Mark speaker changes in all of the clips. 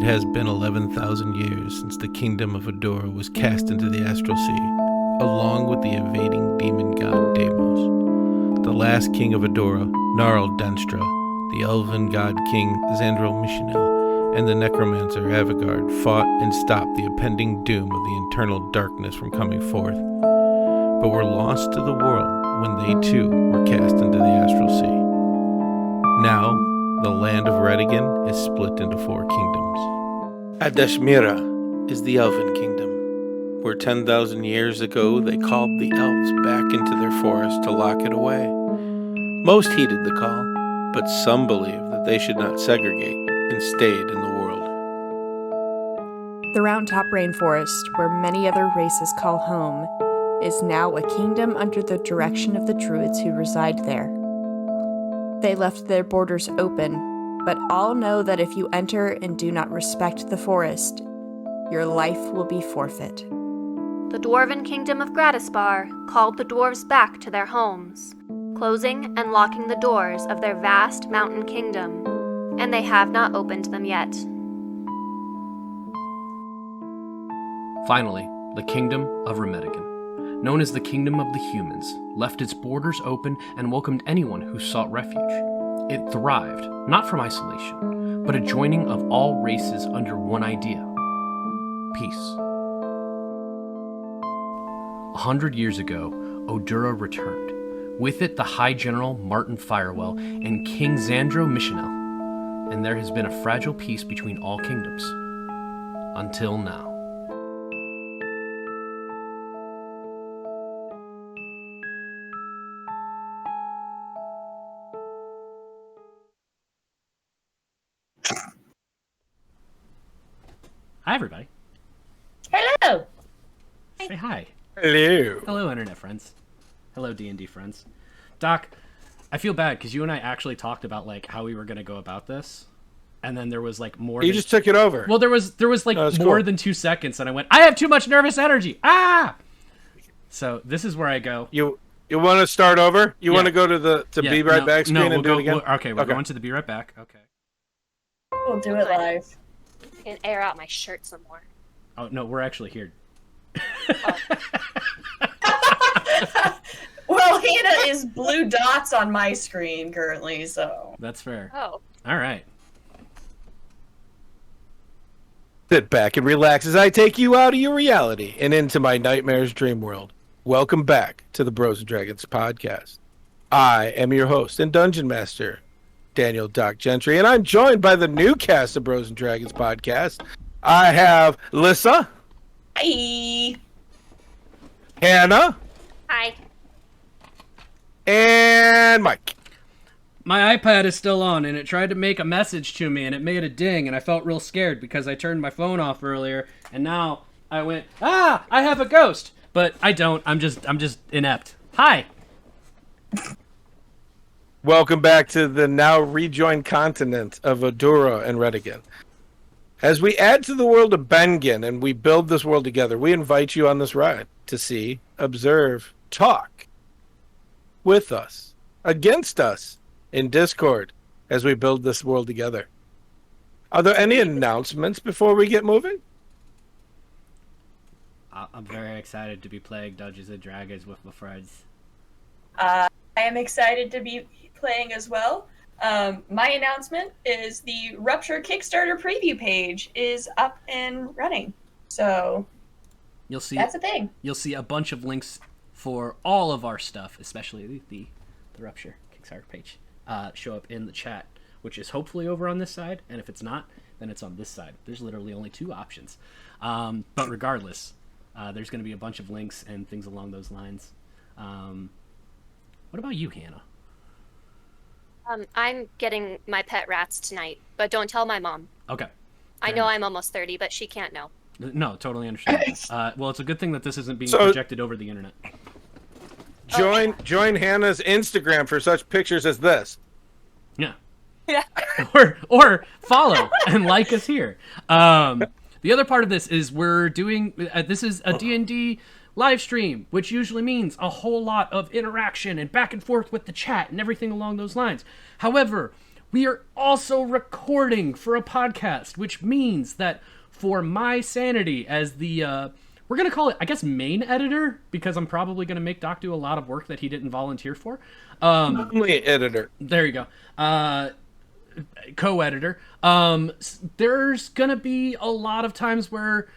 Speaker 1: has been 11,000 years since the kingdom of Adora was cast into the astral sea, along with the invading Demon God Damos. The last king of Adora, Gnarl Denstra, the elven god king Xandril Mishinel, and the necromancer Avigard fought and stopped the impending doom of the eternal darkness from coming forth, but were lost to the world when they too were cast into the astral sea. Now, the land of Redigan is split into 4 kingdoms. Adashmira is the Elven Kingdom, where 10,000 years ago they called the elves back into their forest to lock it away. Most heeded the call, but some believed that they should not segregate and stayed in the world.
Speaker 2: The Round Top Rainforest, where many other races call home, is now a kingdom under the direction of the druids who reside there. They left their borders open, but all know that if you enter and do not respect the forest, your life will be forfeit.
Speaker 3: The Dwarven Kingdom of Gratispar called the dwarves back to their homes, closing and locking the doors of their vast mountain kingdom, and they have not opened them yet.
Speaker 4: Finally, the Kingdom of Redigan, known as the Kingdom of the Humans, left its borders open and welcomed anyone who sought refuge. It thrived, not from isolation, but a joining of all races under one idea: peace. 100 years ago, Odura returned. With it, the High General Martin Firewell and King Xandril Mishinel, and there has been a fragile peace between all kingdoms. Until now. Hi, everybody.
Speaker 5: Hello.
Speaker 4: Say hi.
Speaker 1: Hello.
Speaker 4: Hello, internet friends. Hello, D&D friends. Doc, I feel bad because you and I actually talked about like how we were going to go about this, and then there was like more.
Speaker 1: You just took it over.
Speaker 4: Well, there was like more
Speaker 1: cool.
Speaker 4: than 2 seconds, and I went, I have too much nervous energy. Ah! So this is where I go.
Speaker 1: You want to start over? You want to go to the Be Right Back screen and do it again?
Speaker 4: We're going to the Be Right Back. Okay.
Speaker 5: We'll do it live.
Speaker 3: I can air out my shirt some more.
Speaker 4: Oh no, we're actually here.
Speaker 5: Well, Hannah is blue dots on my screen currently, so.
Speaker 4: That's fair.
Speaker 3: Oh.
Speaker 4: All right.
Speaker 1: Sit back and relax as I take you out of your reality and into my nightmare's dream world. Welcome back to the Bros and Dragons podcast. I am your host and dungeon master, Daniel Doc Gentry, and I'm joined by the new cast of Bros and Dragons podcast. I have Lissa.
Speaker 5: Hi.
Speaker 1: Hannah.
Speaker 3: Hi.
Speaker 1: And Mike.
Speaker 4: My iPad is still on, and it tried to make a message to me, and it made a ding, and I felt real scared because I turned my phone off earlier, and now I went, I have a ghost, but I don't. I'm just inept. Hi.
Speaker 1: Welcome back to the now rejoined continent of Adora and Redigan. As we add to the world of Bengen and we build this world together, we invite you on this ride to see, observe, talk with us, against us, in Discord as we build this world together. Are there any announcements before we get moving?
Speaker 4: I'm very excited to be playing Dungeons and Dragons with my friends.
Speaker 5: I am excited to be playing as well. My announcement is the Rupture Kickstarter preview page is up and running. So
Speaker 4: You'll see
Speaker 5: that's a thing.
Speaker 4: You'll see a bunch of links for all of our stuff, especially the Rupture Kickstarter page, show up in the chat, which is hopefully over on this side, and if it's not, then it's on this side. There's literally only 2 options. But regardless, there's going to be a bunch of links and things along those lines. What about you, Hannah?
Speaker 3: I'm getting my pet rats tonight, but don't tell my mom.
Speaker 4: Okay.
Speaker 3: I know I'm almost 30, but she can't know.
Speaker 4: No, totally understand. Well, it's a good thing that this isn't being projected over the internet.
Speaker 1: Join Hannah's Instagram for such pictures as this.
Speaker 4: Yeah.
Speaker 3: Yeah.
Speaker 4: or follow and like us here. The other part of this is we're doing this is a D&D live stream, which usually means a whole lot of interaction and back and forth with the chat and everything along those lines. However, we are also recording for a podcast, which means that for my sanity as the, we're going to call it, I guess, main editor, because I'm probably going to make Doc do a lot of work that he didn't volunteer for.
Speaker 1: Only editor.
Speaker 4: There you go. Co-editor. There's going to be a lot of times where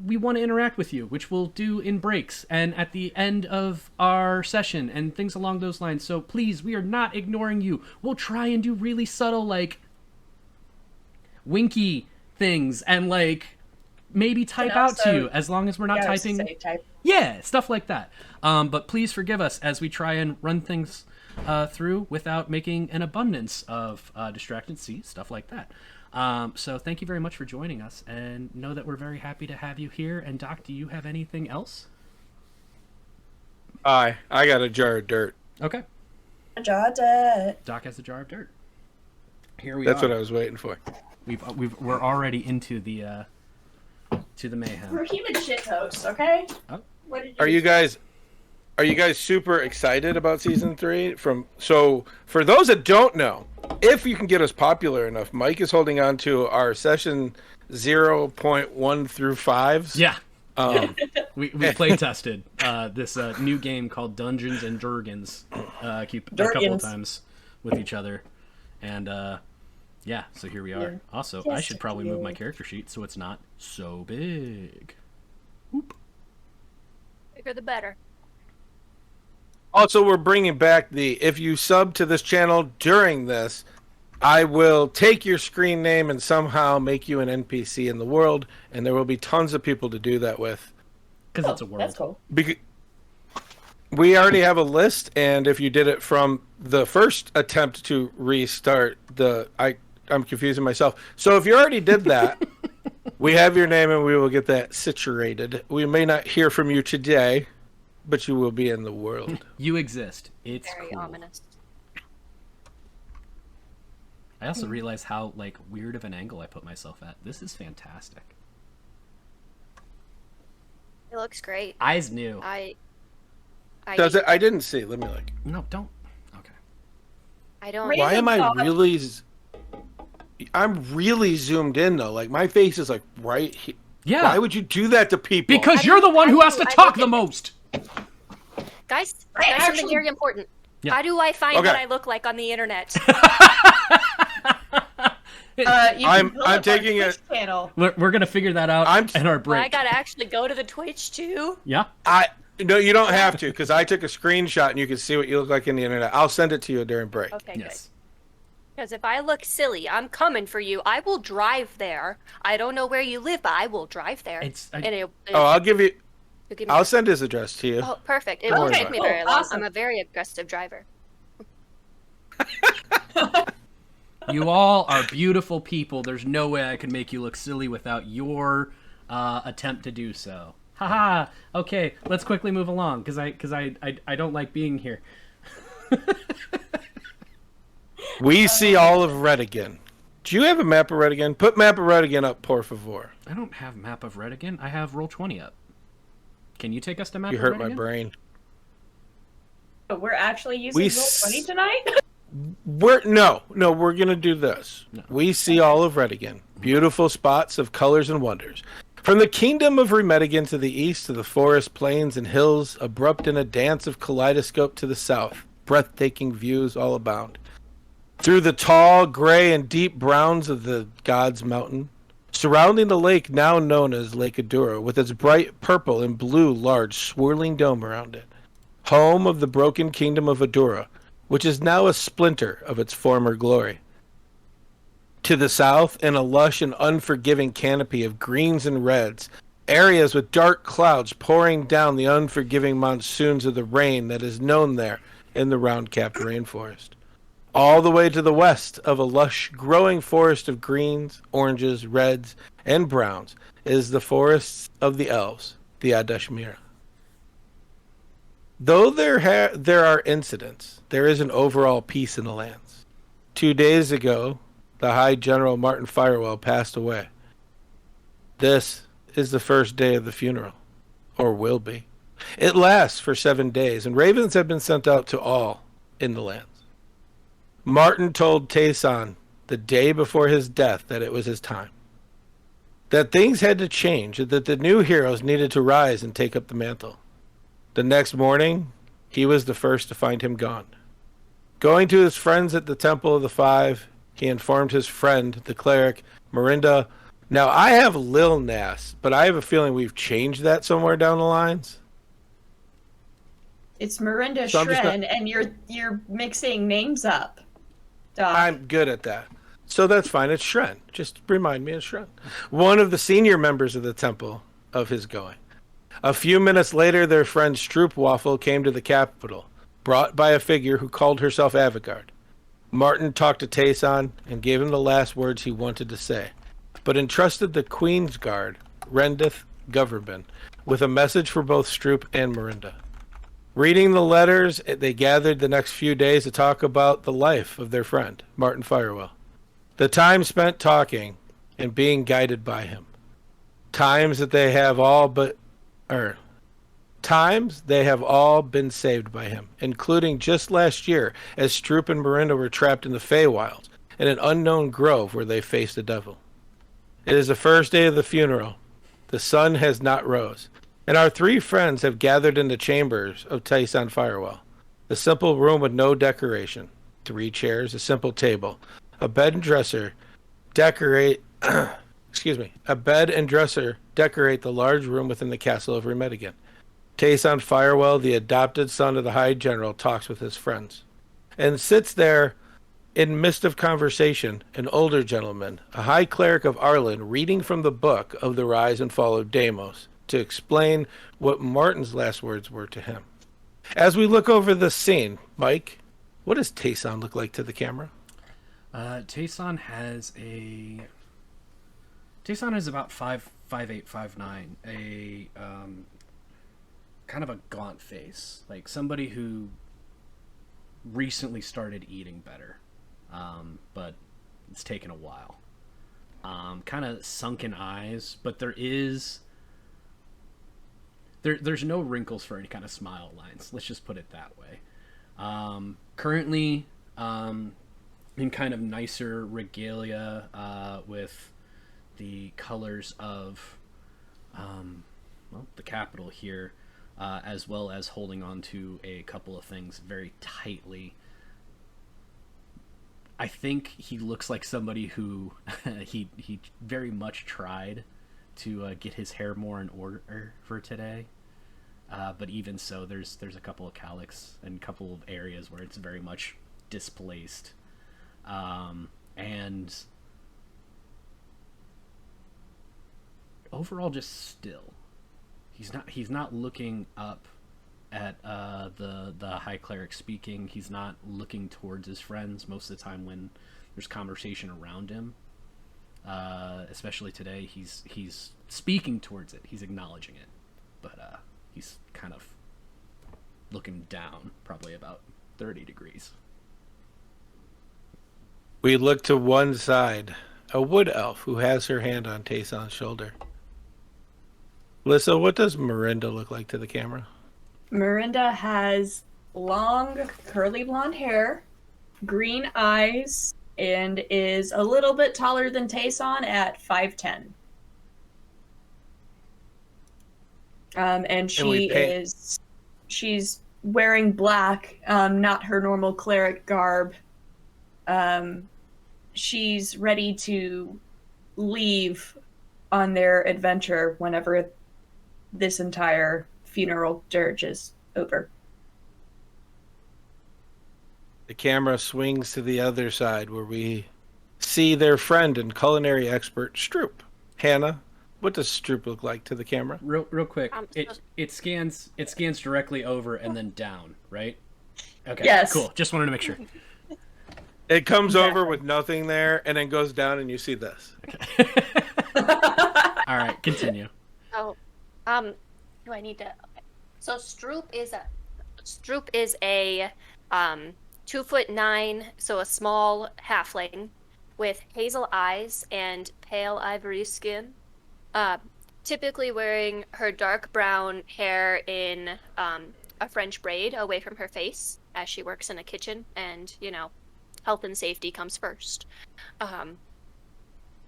Speaker 4: we want to interact with you, which we'll do in breaks and at the end of our session and things along those lines. So please, we are not ignoring you. We'll try and do really subtle, like, winky things and, like, maybe type out to you as long as we're not typing. Yeah, stuff like that. But please forgive us as we try and run things through without making an abundance of distractancy, stuff like that. So thank you very much for joining us, and know that we're very happy to have you here. And Doc, do you have anything else?
Speaker 1: I got a jar of dirt.
Speaker 4: Okay.
Speaker 5: A jar of dirt.
Speaker 4: Doc has a jar of dirt. Here we
Speaker 1: That's
Speaker 4: are.
Speaker 1: what I was waiting for.
Speaker 4: We're already into the to the mayhem.
Speaker 5: We're human shit toast, okay?
Speaker 4: Oh.
Speaker 5: What did
Speaker 1: Are you guys super excited about season 3? So for those that don't know, if you can get us popular enough, Mike is holding on to our session 0.1 through 5s.
Speaker 4: Yeah. We play tested this new game called Dungeons and Dragons a couple of times with each other, and yeah, so here we are.
Speaker 5: Yeah.
Speaker 4: Also,
Speaker 5: Yes,
Speaker 4: I should probably move my character sheet so it's not so big. Whoop.
Speaker 3: Bigger the better.
Speaker 1: Also, we're bringing back if you sub to this channel during this, I will take your screen name and somehow make you an NPC in the world, and there will be tons of people to do that with.
Speaker 4: Because it's a world.
Speaker 5: That's cool.
Speaker 1: We already have a list, and if you did it from the first attempt to restart I'm confusing myself. So if you already did that, we have your name and we will get that situated. We may not hear from you today, but you will be in the world.
Speaker 4: You exist. It's
Speaker 3: Very
Speaker 4: cool.
Speaker 3: ominous.
Speaker 4: I also realized how weird of an angle I put myself at. This is fantastic.
Speaker 3: It looks great.
Speaker 4: Eyes new.
Speaker 1: Does it? I didn't see. Let me look.
Speaker 4: No, don't. Okay.
Speaker 3: I don't.
Speaker 5: Right.
Speaker 1: Why am I
Speaker 5: thought-
Speaker 1: really? I'm really zoomed in though. Like my face is right here.
Speaker 4: Yeah.
Speaker 1: Why would you do that to people?
Speaker 4: Because you're the one who has to talk the most.
Speaker 3: Guys,
Speaker 5: I
Speaker 3: there's something
Speaker 5: actually-
Speaker 3: very important.
Speaker 4: Yeah.
Speaker 3: How do I find
Speaker 1: Okay.
Speaker 3: what I look like on the internet?
Speaker 1: I'm taking it.
Speaker 5: Channel.
Speaker 4: We're gonna figure that out in our
Speaker 3: Well,
Speaker 4: break.
Speaker 3: I gotta actually go to the Twitch too.
Speaker 4: Yeah.
Speaker 1: No, you don't have to, because I took a screenshot and you can see what you look like in the internet. I'll send it to you during break.
Speaker 3: Okay,
Speaker 4: Yes.
Speaker 3: good. Because if I look silly, I'm coming for you. I will drive there. I don't know where you live, but I will drive there.
Speaker 1: I'll give you.
Speaker 3: You'll give me-
Speaker 1: I'll send his address to you.
Speaker 3: Oh, perfect. It
Speaker 1: Don't
Speaker 3: won't
Speaker 1: worry
Speaker 3: take me
Speaker 1: about
Speaker 5: it.
Speaker 3: very long.
Speaker 5: Awesome.
Speaker 3: I'm a very aggressive driver.
Speaker 4: You all are beautiful people. There's no way I could make you look silly without your attempt to do so. Haha. Okay, let's quickly move along because I don't like being here.
Speaker 1: We see all of Redigan. Do you have a map of Redigan? Put map of Redigan up, por favor.
Speaker 4: I don't have map of Redigan. I have Roll20 up. Can you take us to map
Speaker 1: You
Speaker 4: of
Speaker 1: hurt
Speaker 4: Redigan?
Speaker 1: my brain.
Speaker 5: We're actually using
Speaker 1: We
Speaker 5: Roll20 tonight?
Speaker 1: We're gonna do this.
Speaker 4: No.
Speaker 1: We see all of Redigan. Beautiful spots of colors and wonders. From the kingdom of Remedigan to the east, to the forest, plains, and hills, abrupt in a dance of kaleidoscope to the south, breathtaking views all abound. Through the tall, gray, and deep browns of the God's Mountain, surrounding the lake now known as Lake Adura, with its bright purple and blue large swirling dome around it. Home of the broken kingdom of Adura, which is now a splinter of its former glory. To the south, in a lush and unforgiving canopy of greens and reds, areas with dark clouds pouring down the unforgiving monsoons of the rain that is known there in the round-capped rainforest. All the way to the west of a lush, growing forest of greens, oranges, reds, and browns is the forests of the elves, the Adashmira. Though there are incidents, there is an overall peace in the lands. 2 days ago, the High General Martin Firewell passed away. This is the first day of the funeral, or will be. It lasts for 7 days, and ravens have been sent out to all in the lands. Martin told Tayson the day before his death that it was his time. That things had to change, and that the new heroes needed to rise and take up the mantle. The next morning, he was the first to find him gone. Going to his friends at the Temple of the Five, he informed his friend, the cleric, Myrynda. Now, I have Lil Nas, but I have a feeling we've changed that somewhere down the lines.
Speaker 5: It's Myrynda
Speaker 1: So
Speaker 5: Shren, and you're mixing names up, Doc.
Speaker 1: I'm good at that. So that's fine. It's Shren. Just remind me of Shren. One of the senior members of the temple of his going. A few minutes later, their friend Stroop Waffle came to the capital, brought by a figure who called herself Avigard. Martin talked to Tayson and gave him the last words he wanted to say, but entrusted the Queen's Guard, Rendith Government, with a message for both Stroop and Myrynda. Reading the letters, they gathered the next few days to talk about the life of their friend, Martin Firewell. The time spent talking and being guided by him. Times they have all been saved by him, including just last year as Stroop and Myrynda were trapped in the Feywilds in an unknown grove where they faced the devil. It is the first day of the funeral. The sun has not rose, and our three friends have gathered in the chambers of Tayson Firewell. The simple room with no decoration. 3 chairs, a simple table, a bed and dresser decorate a bed and dresser decorate the large room within the castle of Redigan. Tayson Firewell, the adopted son of the High General, talks with his friends and sits there in midst of conversation, an older gentleman, a high cleric of Arlen, reading from the book of the Rise and Fall of Damos to explain what Martin's last words were to him. As we look over the scene, Mike, what does Tayson look like to the camera?
Speaker 4: Tayson has about 5'8", 5'9", a kind of a gaunt face, like somebody who recently started eating better, but it's taken a while. Kind of sunken eyes, but there's no wrinkles for any kind of smile lines. Let's just put it that way. Currently, in kind of nicer regalia, with the colors of the capital here, as well as holding on to a couple of things very tightly. I think he looks like somebody who he very much tried to get his hair more in order for today, but even so, there's a couple of cowlicks and a couple of areas where it's very much displaced, and overall just still. He's not looking up at the high cleric speaking. He's not looking towards his friends most of the time when there's conversation around him. Especially today, he's speaking towards it. He's acknowledging it, but he's kind of looking down, probably about 30 degrees.
Speaker 1: We look to one side, a wood elf who has her hand on Tayson's shoulder. Alyssa, what does Myrynda look like to the camera?
Speaker 5: Myrynda has long, curly blonde hair, green eyes, and is a little bit taller than Tayson at 5'10". And she's wearing black, not her normal cleric garb. She's ready to leave on their adventure whenever this entire funeral dirge is over.
Speaker 1: The camera swings to the other side where we see their friend and culinary expert, Stroop. Hannah, what does Stroop look like to the camera?
Speaker 4: Real quick, it scans directly over and then down, right? Okay,
Speaker 5: yes.
Speaker 4: Cool. Just wanted to make sure.
Speaker 1: It comes over with nothing there and then goes down and you see this.
Speaker 4: Okay. All right, continue.
Speaker 3: Oh, do I need to? Okay. So Stroop is a 2'9", so a small halfling with hazel eyes and pale ivory skin. Typically wearing her dark brown hair in a French braid away from her face as she works in a kitchen and, health and safety comes first.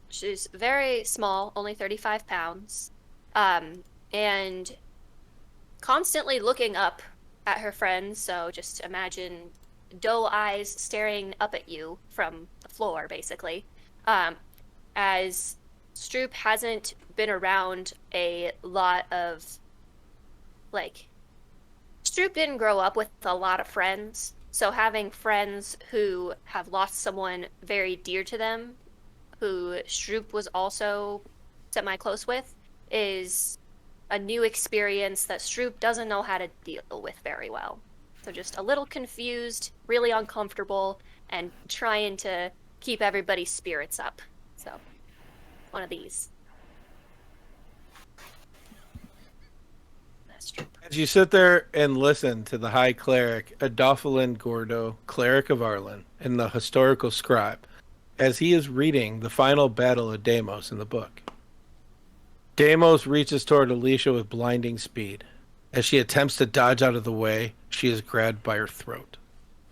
Speaker 3: She's very small, only 35 pounds, and constantly looking up at her friends. So just imagine doe eyes staring up at you from the floor, basically. As Stroop hasn't been around a lot of, like, Stroop didn't grow up with a lot of friends, so having friends who have lost someone very dear to them, who Stroop was also semi-close with, is a new experience that Stroop doesn't know how to deal with very well. So just a little confused, really uncomfortable, and trying to keep everybody's spirits up. So, one of these. That's Stroop.
Speaker 1: As you sit there and listen to the High Cleric, Adolphalin Gordo, Cleric of Arlen, and the Historical Scribe, as he is reading the final battle of Damos in the book. Damos reaches toward Alicia with blinding speed. As she attempts to dodge out of the way, she is grabbed by her throat.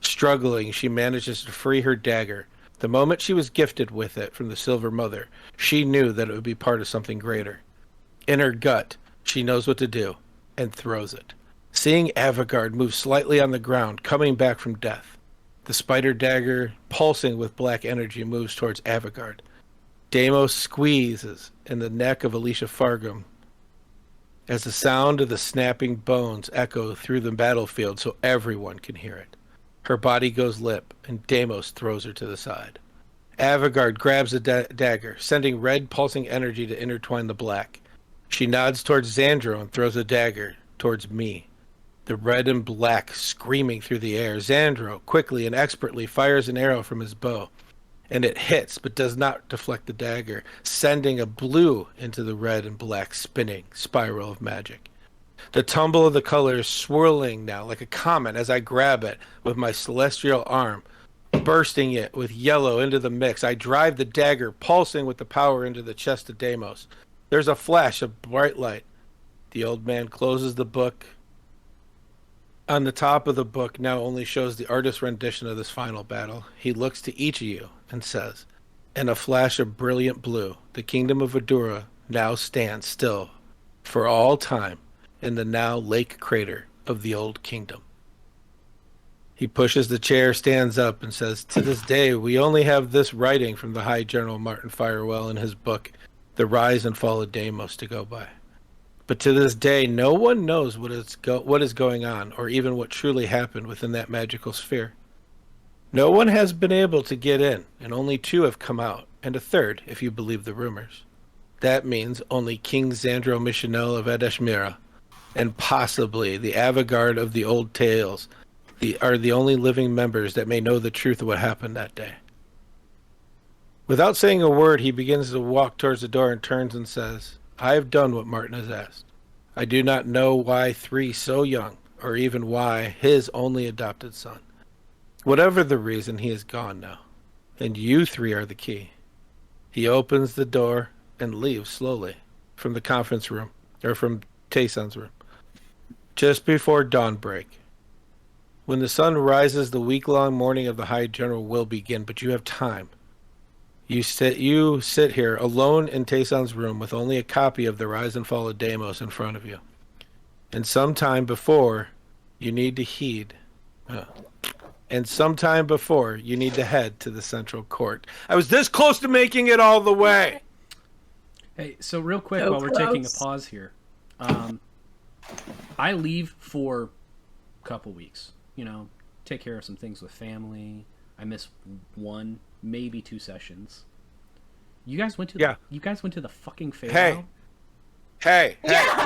Speaker 1: Struggling, she manages to free her dagger. The moment she was gifted with it from the Silver Mother, she knew that it would be part of something greater. In her gut, she knows what to do, and throws it. Seeing Avagard move slightly on the ground, coming back from death, the spider dagger, pulsing with black energy, moves towards Avagard. Damos squeezes in the neck of Alicia Fargum as the sound of the snapping bones echo through the battlefield so everyone can hear it. Her body goes limp, and Damos throws her to the side. Avagard grabs the dagger, sending red pulsing energy to intertwine the black. She nods towards Xandro and throws a dagger towards me. The red and black screaming through the air. Xandro quickly and expertly fires an arrow from his bow, and it hits but does not deflect the dagger, sending a blue into the red and black spinning spiral of magic. The tumble of the colors swirling now like a comet as I grab it with my celestial arm, bursting it with yellow into the mix. I drive the dagger, pulsing with the power into the chest of Damos. There's a flash of bright light. The old man closes the book. On the top of the book now only shows the artist's rendition of this final battle. He looks to each of you and says, in a flash of brilliant blue, the kingdom of Adura now stands still for all time in the now lake crater of the old kingdom. He pushes the chair, stands up, and says, to this day, we only have this writing from the High General Martin Firewell in his book, The Rise and Fall of Damos, to go by. But to this day, no one knows what is going on, or even what truly happened within that magical sphere. No one has been able to get in, and only 2 have come out, and a third, if you believe the rumors. That means only King Xandro Missionel of Edeshmira, and possibly the Avagard of the old tales, are the only living members that may know the truth of what happened that day. Without saying a word, he begins to walk towards the door and turns and says, I have done what Martin has asked. I do not know why 3 so young, or even why his only adopted son. Whatever the reason, he is gone now, and you 3 are the key. He opens the door and leaves slowly from the conference room, or from Tayson's room, just before dawnbreak. When the sun rises, the week-long mourning of the High General will begin, but you have time. You sit here alone in Tayson's room with only a copy of The Rise and Fall of Damos in front of you. And sometime before, you need to head to the central court. I was this close to making it all the way!
Speaker 4: Hey, so real quick, while we're taking a pause here, I leave for a couple weeks. You know, take care of some things with family. I miss 1, maybe 2 sessions. You guys went to the fucking Firewell?
Speaker 1: Hey,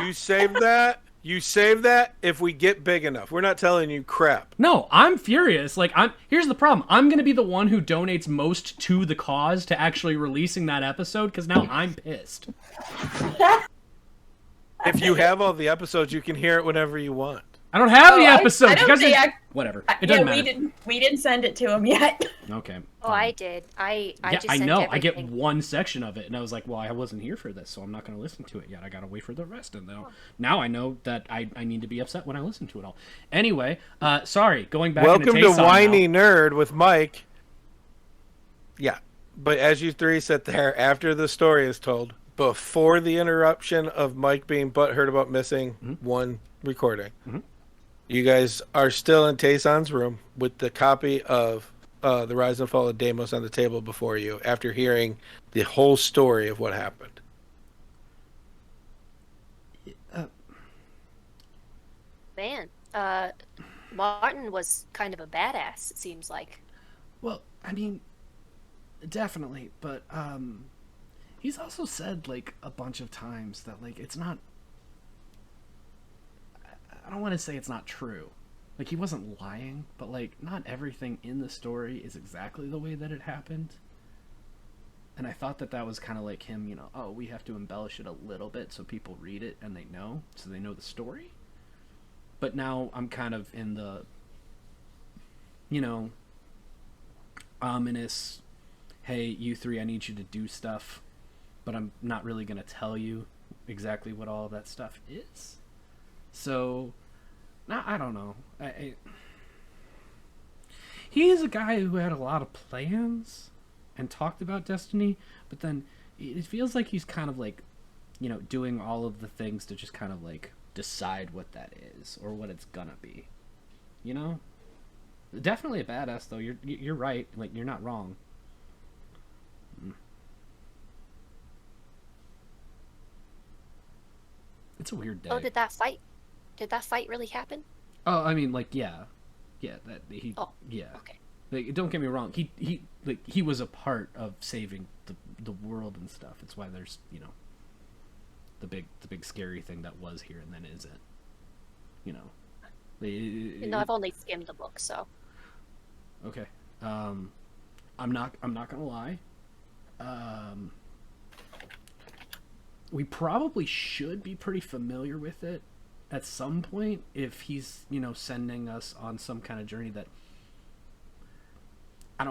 Speaker 1: you save that? You save that if we get big enough. We're not telling you crap.
Speaker 4: No, I'm furious. Here's the problem. I'm going to be the one who donates most to the cause to actually releasing that episode, because now I'm pissed.
Speaker 1: If you have all the episodes, you can hear it whenever you want.
Speaker 4: I don't have the episodes.
Speaker 5: Whatever.
Speaker 4: It doesn't matter.
Speaker 5: We didn't send it to him yet.
Speaker 4: Okay.
Speaker 3: Oh, I did. I just
Speaker 4: I
Speaker 3: sent
Speaker 4: know.
Speaker 3: everything.
Speaker 4: I get 1 section of it, and I was like, well, I wasn't here for this, so I'm not going to listen to it yet. I got to wait for the rest. And now I know that I need to be upset when I listen to it all. Anyway, sorry, going back
Speaker 1: Welcome
Speaker 4: into
Speaker 1: to Whiny Nerd with Mike. Yeah. But as you three sit there, after the story is told, before the interruption of Mike being butthurt about missing one recording, you guys are still in Tayson's room with the copy of The Rise and Fall of Damos on the table before you after hearing the whole story of what happened.
Speaker 3: Man, Martin was kind of a badass, it seems like.
Speaker 4: Well, I mean, definitely, but he's also said like a bunch of times that like it's not. I don't want to say it's not true. Like he wasn't lying, but like not everything in the story is exactly the way that it happened. And I thought that was kind of like him, you know, oh, we have to embellish it a little bit so people read it and they know, so they know the story. But now I'm kind of in the, you know, ominous, hey, you three, I need you to do stuff, but I'm not really going to tell you exactly what all of that stuff is. So, I don't know. He is a guy who had a lot of plans and talked about destiny, but then it feels like he's kind of like, you know, doing all of the things to just kind of like decide what that is or what it's gonna be, you know. Definitely a badass though. You're right. Like you're not wrong. It's a weird day.
Speaker 3: Oh, did that fight really happen?
Speaker 4: Oh, I mean, like yeah, that he.
Speaker 3: Oh,
Speaker 4: yeah.
Speaker 3: okay.
Speaker 4: Like, don't get me wrong. He was a part of saving the world and stuff. It's why there's, you know, the big scary thing that was here and then isn't. You know.
Speaker 3: I've only skimmed the book, so.
Speaker 4: Okay. I'm not gonna lie. We probably should be pretty familiar with it at some point if he's, you know, sending us on some kind of journey that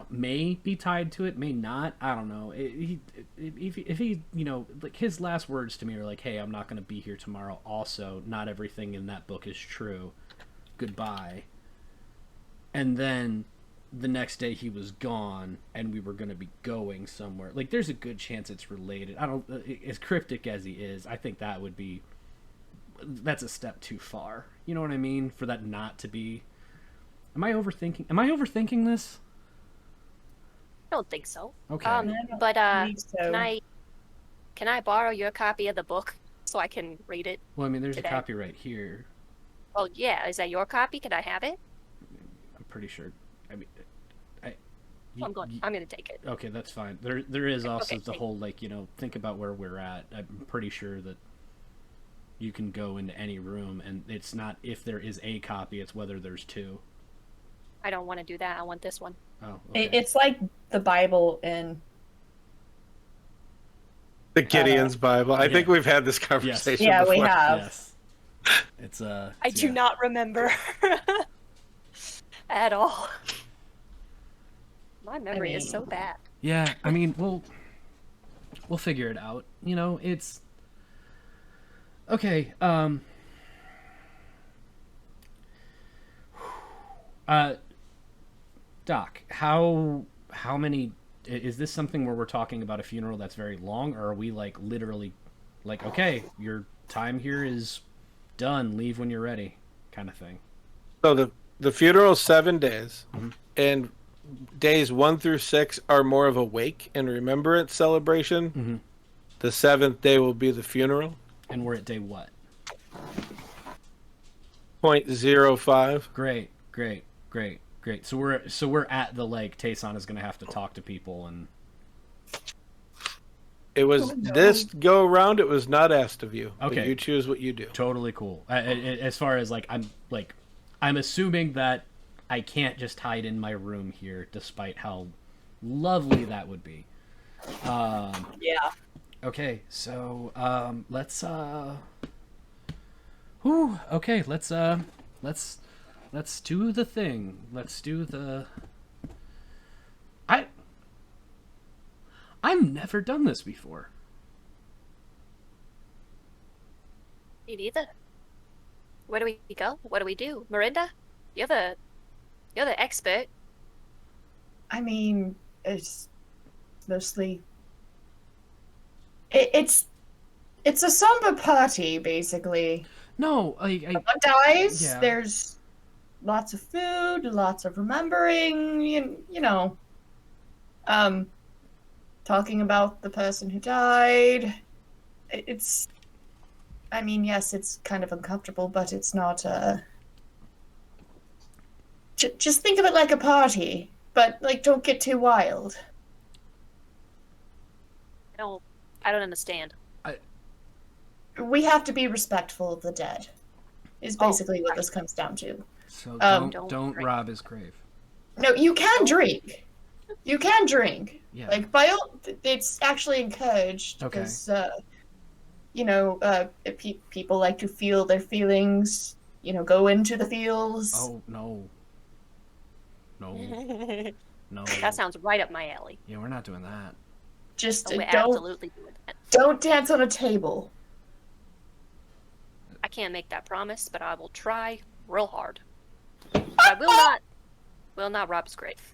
Speaker 4: may be tied to it, may not. I don't know. If he, you know, like his last words to me are like, "Hey, I'm not going to be here tomorrow. Also, not everything in that book is true. Goodbye." And then the next day he was gone, and we were going to be going somewhere. Like, there's a good chance it's related. I don't. As cryptic as he is, I think that's a step too far. You know what I mean? For that not to be. Am I overthinking this?
Speaker 3: I don't think so.
Speaker 4: Okay.
Speaker 3: But
Speaker 5: so.
Speaker 3: can I borrow your copy of the book so I can read it?
Speaker 4: Well, I mean, there's
Speaker 3: today?
Speaker 4: a copy right here.
Speaker 3: Oh yeah, is that your copy? Can I have it?
Speaker 4: I'm pretty sure. I mean,
Speaker 3: I'm gonna take it.
Speaker 4: Okay, that's fine. There is also
Speaker 3: Okay,
Speaker 4: the whole like, you know, think about where we're at. I'm pretty sure that you can go into any room, and it's not if there is a copy; it's whether there's two.
Speaker 3: I don't want to do that. I want this one.
Speaker 4: Oh, okay.
Speaker 5: It's like the Bible in
Speaker 1: The Gideon's Bible. I think we've had this conversation
Speaker 5: Yeah,
Speaker 1: before.
Speaker 5: we have.
Speaker 4: Yes. It's
Speaker 3: I do not remember at all. My memory is so bad.
Speaker 4: Yeah, I mean, we'll figure it out. You know, it's okay. Doc, how many is this something where we're talking about a funeral that's very long, or are we like literally like, okay, your time here is done, leave when you're ready, kind of thing?
Speaker 1: So the funeral is 7 days, and days 1 through 6 are more of a wake and remembrance celebration. The 7th day will be the funeral.
Speaker 4: And we're at day what?
Speaker 1: 0.05.
Speaker 4: Great. So we're at the like Tayson is going to have to talk to people, and
Speaker 1: It was this go around. It was not asked of you.
Speaker 4: Okay.
Speaker 1: But you choose what you do.
Speaker 4: totally cool. As far as like I'm assuming that I can't just hide in my room here, despite how lovely that would be.
Speaker 5: Yeah.
Speaker 4: Okay, so let's okay, let's do the thing. Let's do the I've never done this before.
Speaker 3: Me neither. Where do we go? What do we do? Myrynda? You're the expert.
Speaker 5: I mean, it's
Speaker 6: mostly. It's a somber party, basically.
Speaker 4: No,
Speaker 6: Someone dies.
Speaker 4: yeah.
Speaker 6: There's lots of food, lots of remembering. You know, talking about the person who died. It's. I mean, yes, it's kind of uncomfortable, but it's not. Just think of it like a party, but like, don't get too wild.
Speaker 3: I don't understand.
Speaker 6: We have to be respectful of the dead. Is basically what this comes down to.
Speaker 4: So
Speaker 3: don't
Speaker 4: don't
Speaker 3: drink.
Speaker 4: rob his grave.
Speaker 6: No, you can drink. You can drink.
Speaker 4: Yeah.
Speaker 6: Like by all, it's actually encouraged
Speaker 4: Okay.
Speaker 6: because people like to feel their feelings. You know, go into the feels.
Speaker 4: Oh no. No.
Speaker 3: That sounds right up my alley.
Speaker 4: Yeah, we're not doing that.
Speaker 6: Just
Speaker 3: Oh, we're
Speaker 6: don't
Speaker 3: absolutely doing that.
Speaker 6: don't dance on a table.
Speaker 3: I can't make that promise, but I will try real hard. I will not rob his grave.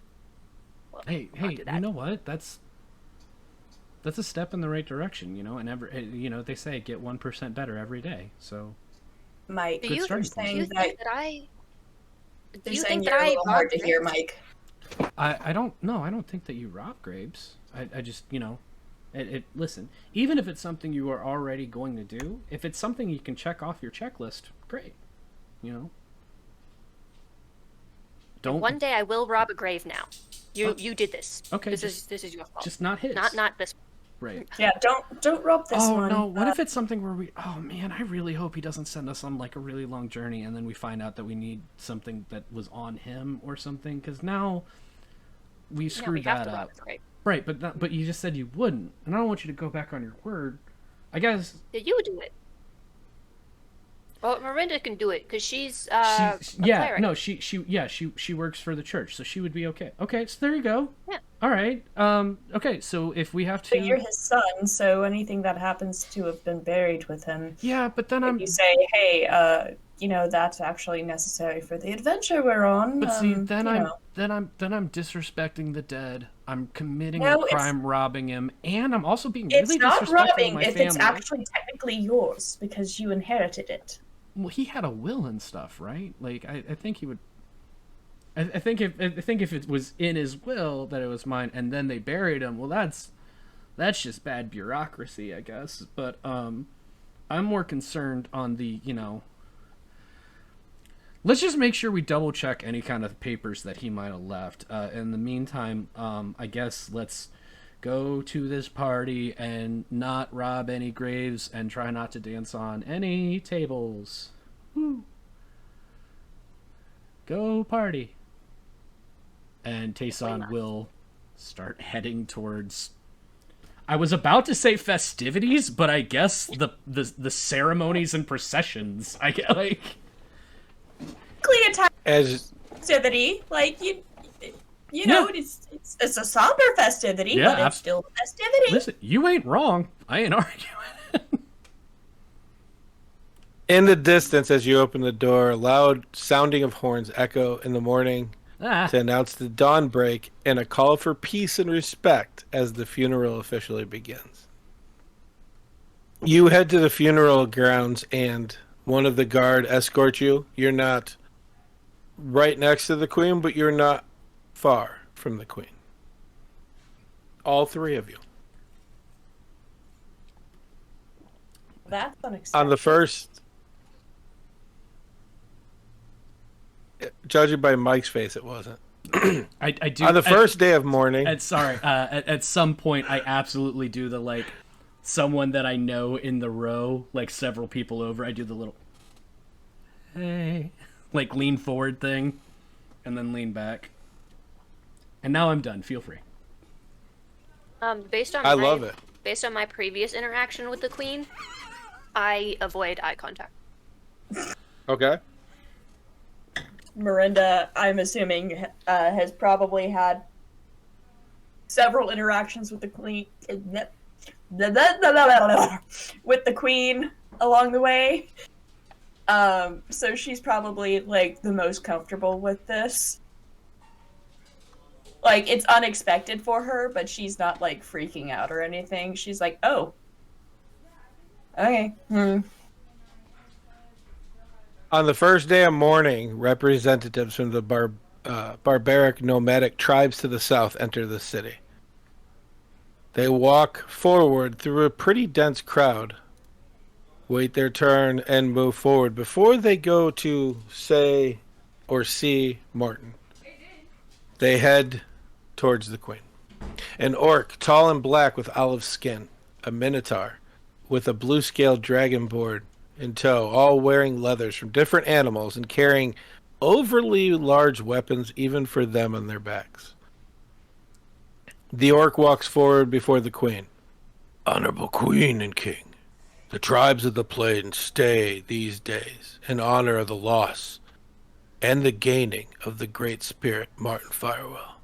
Speaker 3: Well,
Speaker 4: Hey,
Speaker 3: I'll do that.
Speaker 4: you know what? That's a step in the right direction, you know. And they say get 1% better every day. So
Speaker 6: Mike,
Speaker 3: Do
Speaker 4: Good
Speaker 3: you,
Speaker 4: starting
Speaker 3: do
Speaker 4: point.
Speaker 3: you
Speaker 6: saying
Speaker 3: think that I? Do
Speaker 6: they're
Speaker 3: you
Speaker 6: saying
Speaker 3: think
Speaker 6: you're
Speaker 3: that
Speaker 6: a
Speaker 3: I
Speaker 6: little hard
Speaker 3: robbed
Speaker 6: to hear,
Speaker 3: graves?
Speaker 6: Mike.
Speaker 4: I don't think that you rob graves. I just listen. Even if it's something you are already going to do, if it's something you can check off your checklist, great. You know. Don't
Speaker 3: One day I will rob a grave. Now, you did this.
Speaker 4: Okay,
Speaker 3: This is your fault.
Speaker 4: just not his.
Speaker 3: Not this.
Speaker 4: Right.
Speaker 6: Yeah, don't rob this
Speaker 4: Oh
Speaker 6: one.
Speaker 4: no! What if it's something where oh man, I really hope he doesn't send us on like a really long journey, and then we find out that we need something that was on him or something, because now we
Speaker 3: Yeah, we
Speaker 4: screwed
Speaker 3: have
Speaker 4: that
Speaker 3: to rob
Speaker 4: up.
Speaker 3: his grave.
Speaker 4: Right, but you just said you wouldn't, and I don't want you to go back on your word. I guess
Speaker 3: Yeah, you would do it. Well, Myrynda can do it because she's
Speaker 4: yeah,
Speaker 3: cleric.
Speaker 4: no, she works for the church, so she would be okay. Okay, so there you go.
Speaker 3: Yeah.
Speaker 4: All right. Okay, so if we have to,
Speaker 6: But you're his son, so anything that happens to have been buried with him,
Speaker 4: yeah, but then
Speaker 6: if you say, hey, that's actually necessary for the adventure we're on.
Speaker 4: But see, then I'm
Speaker 6: know.
Speaker 4: disrespecting the dead. I'm committing
Speaker 6: No,
Speaker 4: a
Speaker 6: it's-
Speaker 4: crime, robbing him, and I'm also being
Speaker 6: It's
Speaker 4: really
Speaker 6: not
Speaker 4: disrespectful
Speaker 6: robbing
Speaker 4: to my
Speaker 6: if
Speaker 4: family.
Speaker 6: it's actually technically yours because you inherited it.
Speaker 4: Well, he had a will and stuff, right? Like, I think he would. I think if it was in his will that it was mine, and then they buried him, well, that's just bad bureaucracy, I guess. But I'm more concerned on the Let's just make sure we double check any kind of papers that he might have left. In the meantime, I guess let's go to this party and not rob any graves and try not to dance on any tables. Woo. Go party. And Tayson will start heading towards. I was about to say festivities, but I guess the ceremonies and processions. I get like.
Speaker 1: As
Speaker 6: Festivity, like you know, it's a somber festivity,
Speaker 4: Yeah,
Speaker 6: but it's still a festivity.
Speaker 4: Listen, you ain't wrong. I ain't arguing.
Speaker 1: in the distance, as you open the door, a loud sounding of horns echo in the morning to announce the dawn break and a call for peace and respect as the funeral officially begins. You head to the funeral grounds and one of the guard escorts you. You're not right next to the queen, but you're not far from the queen. All three of you.
Speaker 6: That's unacceptable.
Speaker 1: On the first, judging by Mike's face, it wasn't.
Speaker 4: I do.
Speaker 1: On the first day of mourning,
Speaker 4: At some point, I absolutely do the like, someone that I know in the row, like several people over. I do the little, hey, like lean forward thing, and then lean back. And now I'm done. Feel free.
Speaker 3: Based on
Speaker 1: I
Speaker 3: my,
Speaker 1: love it.
Speaker 3: Based on my previous interaction with the queen, I avoid eye contact.
Speaker 1: Okay.
Speaker 6: Myrynda, I'm assuming, has probably had several interactions with the queen, along the way. So she's probably like the most comfortable with this.
Speaker 5: Like, it's unexpected for her, but she's not, like, freaking out or anything. She's like, oh. Okay.
Speaker 1: On the first day of mourning, representatives from the barbaric nomadic tribes to the south enter the city. They walk forward through a pretty dense crowd, wait their turn, and move forward before they go to say or see Martin. They head towards the queen. An orc, tall and black with olive skin, a minotaur with a blue-scaled dragon board in tow, all wearing leathers from different animals and carrying overly large weapons even for them on their backs. The orc walks forward before the queen. Honorable queen and king, the tribes of the plains stay these days in honor of the loss and the gaining of the great spirit Martin Firewell.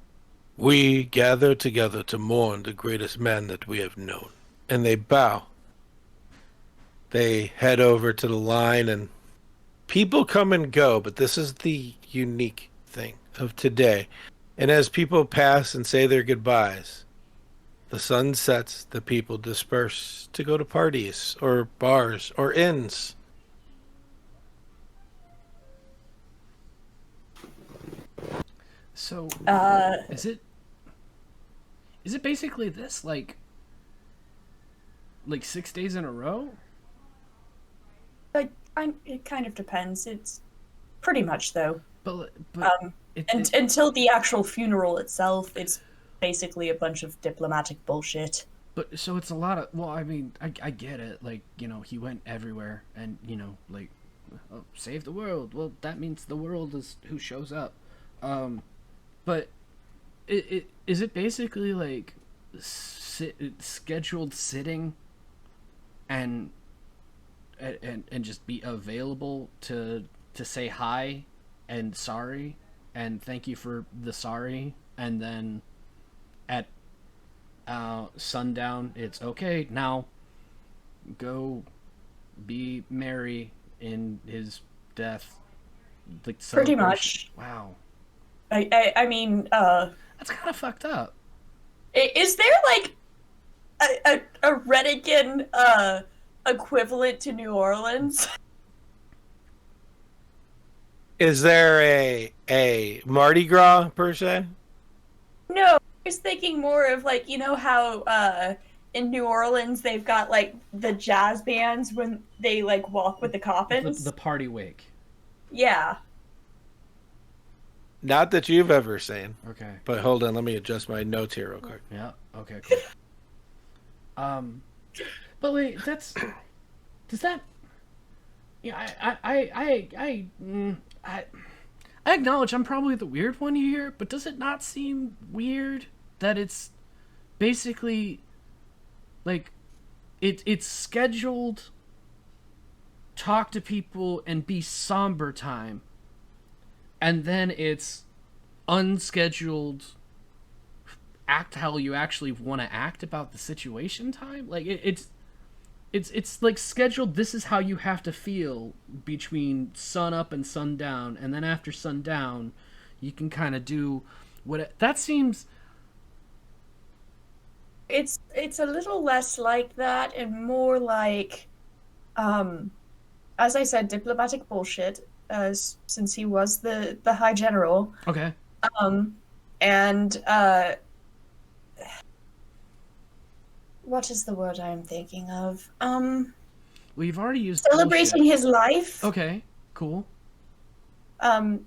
Speaker 1: We gather together to mourn the greatest man that we have known. And they bow. They head over to the line, and people come and go, but this is the unique thing of today. And as people pass and say their goodbyes, the sun sets, the people disperse to go to parties or bars or inns.
Speaker 4: So, is it basically this, like 6 days in a row?
Speaker 5: It kind of depends. It's pretty much, though.
Speaker 4: But
Speaker 5: until the actual funeral itself, it's basically a bunch of diplomatic bullshit.
Speaker 4: But so it's a lot of. Well, I mean, I get it. Like, he went everywhere, and oh, save the world. Well, that means the world is who shows up. But is it basically like scheduled sitting, and just be available to say hi and sorry and thank you for the sorry, and then at sundown it's okay, now go be merry in his death, like
Speaker 5: pretty much.
Speaker 4: Wow.
Speaker 5: I mean,
Speaker 4: that's kind of fucked up.
Speaker 5: Is there like a Redigan equivalent to New Orleans?
Speaker 1: Is there a Mardi Gras per se?
Speaker 5: No, I was thinking more of like, how in New Orleans they've got like the jazz bands when they like walk with the coffins.
Speaker 4: The party wake.
Speaker 5: Yeah.
Speaker 1: Not that you've ever seen.
Speaker 4: Okay.
Speaker 1: But hold on, let me adjust my notes here real quick.
Speaker 4: Yeah. Okay. Cool. But wait, does that? Yeah, I acknowledge I'm probably the weird one here, but does it not seem weird that it's basically like it's scheduled talk to people and be somber time, and then it's unscheduled act how you actually want to act about the situation time? Like it's like scheduled, this is how you have to feel between sun up and sundown, and then after sundown you can kind of do what that seems.
Speaker 5: It's a little less like that and more like as I said, diplomatic bullshit, since he was the High General.
Speaker 4: Okay.
Speaker 5: And what is the word I'm thinking of?
Speaker 4: Well, you've already used
Speaker 5: celebrating
Speaker 4: bullshit.
Speaker 5: his life.
Speaker 4: Okay, cool.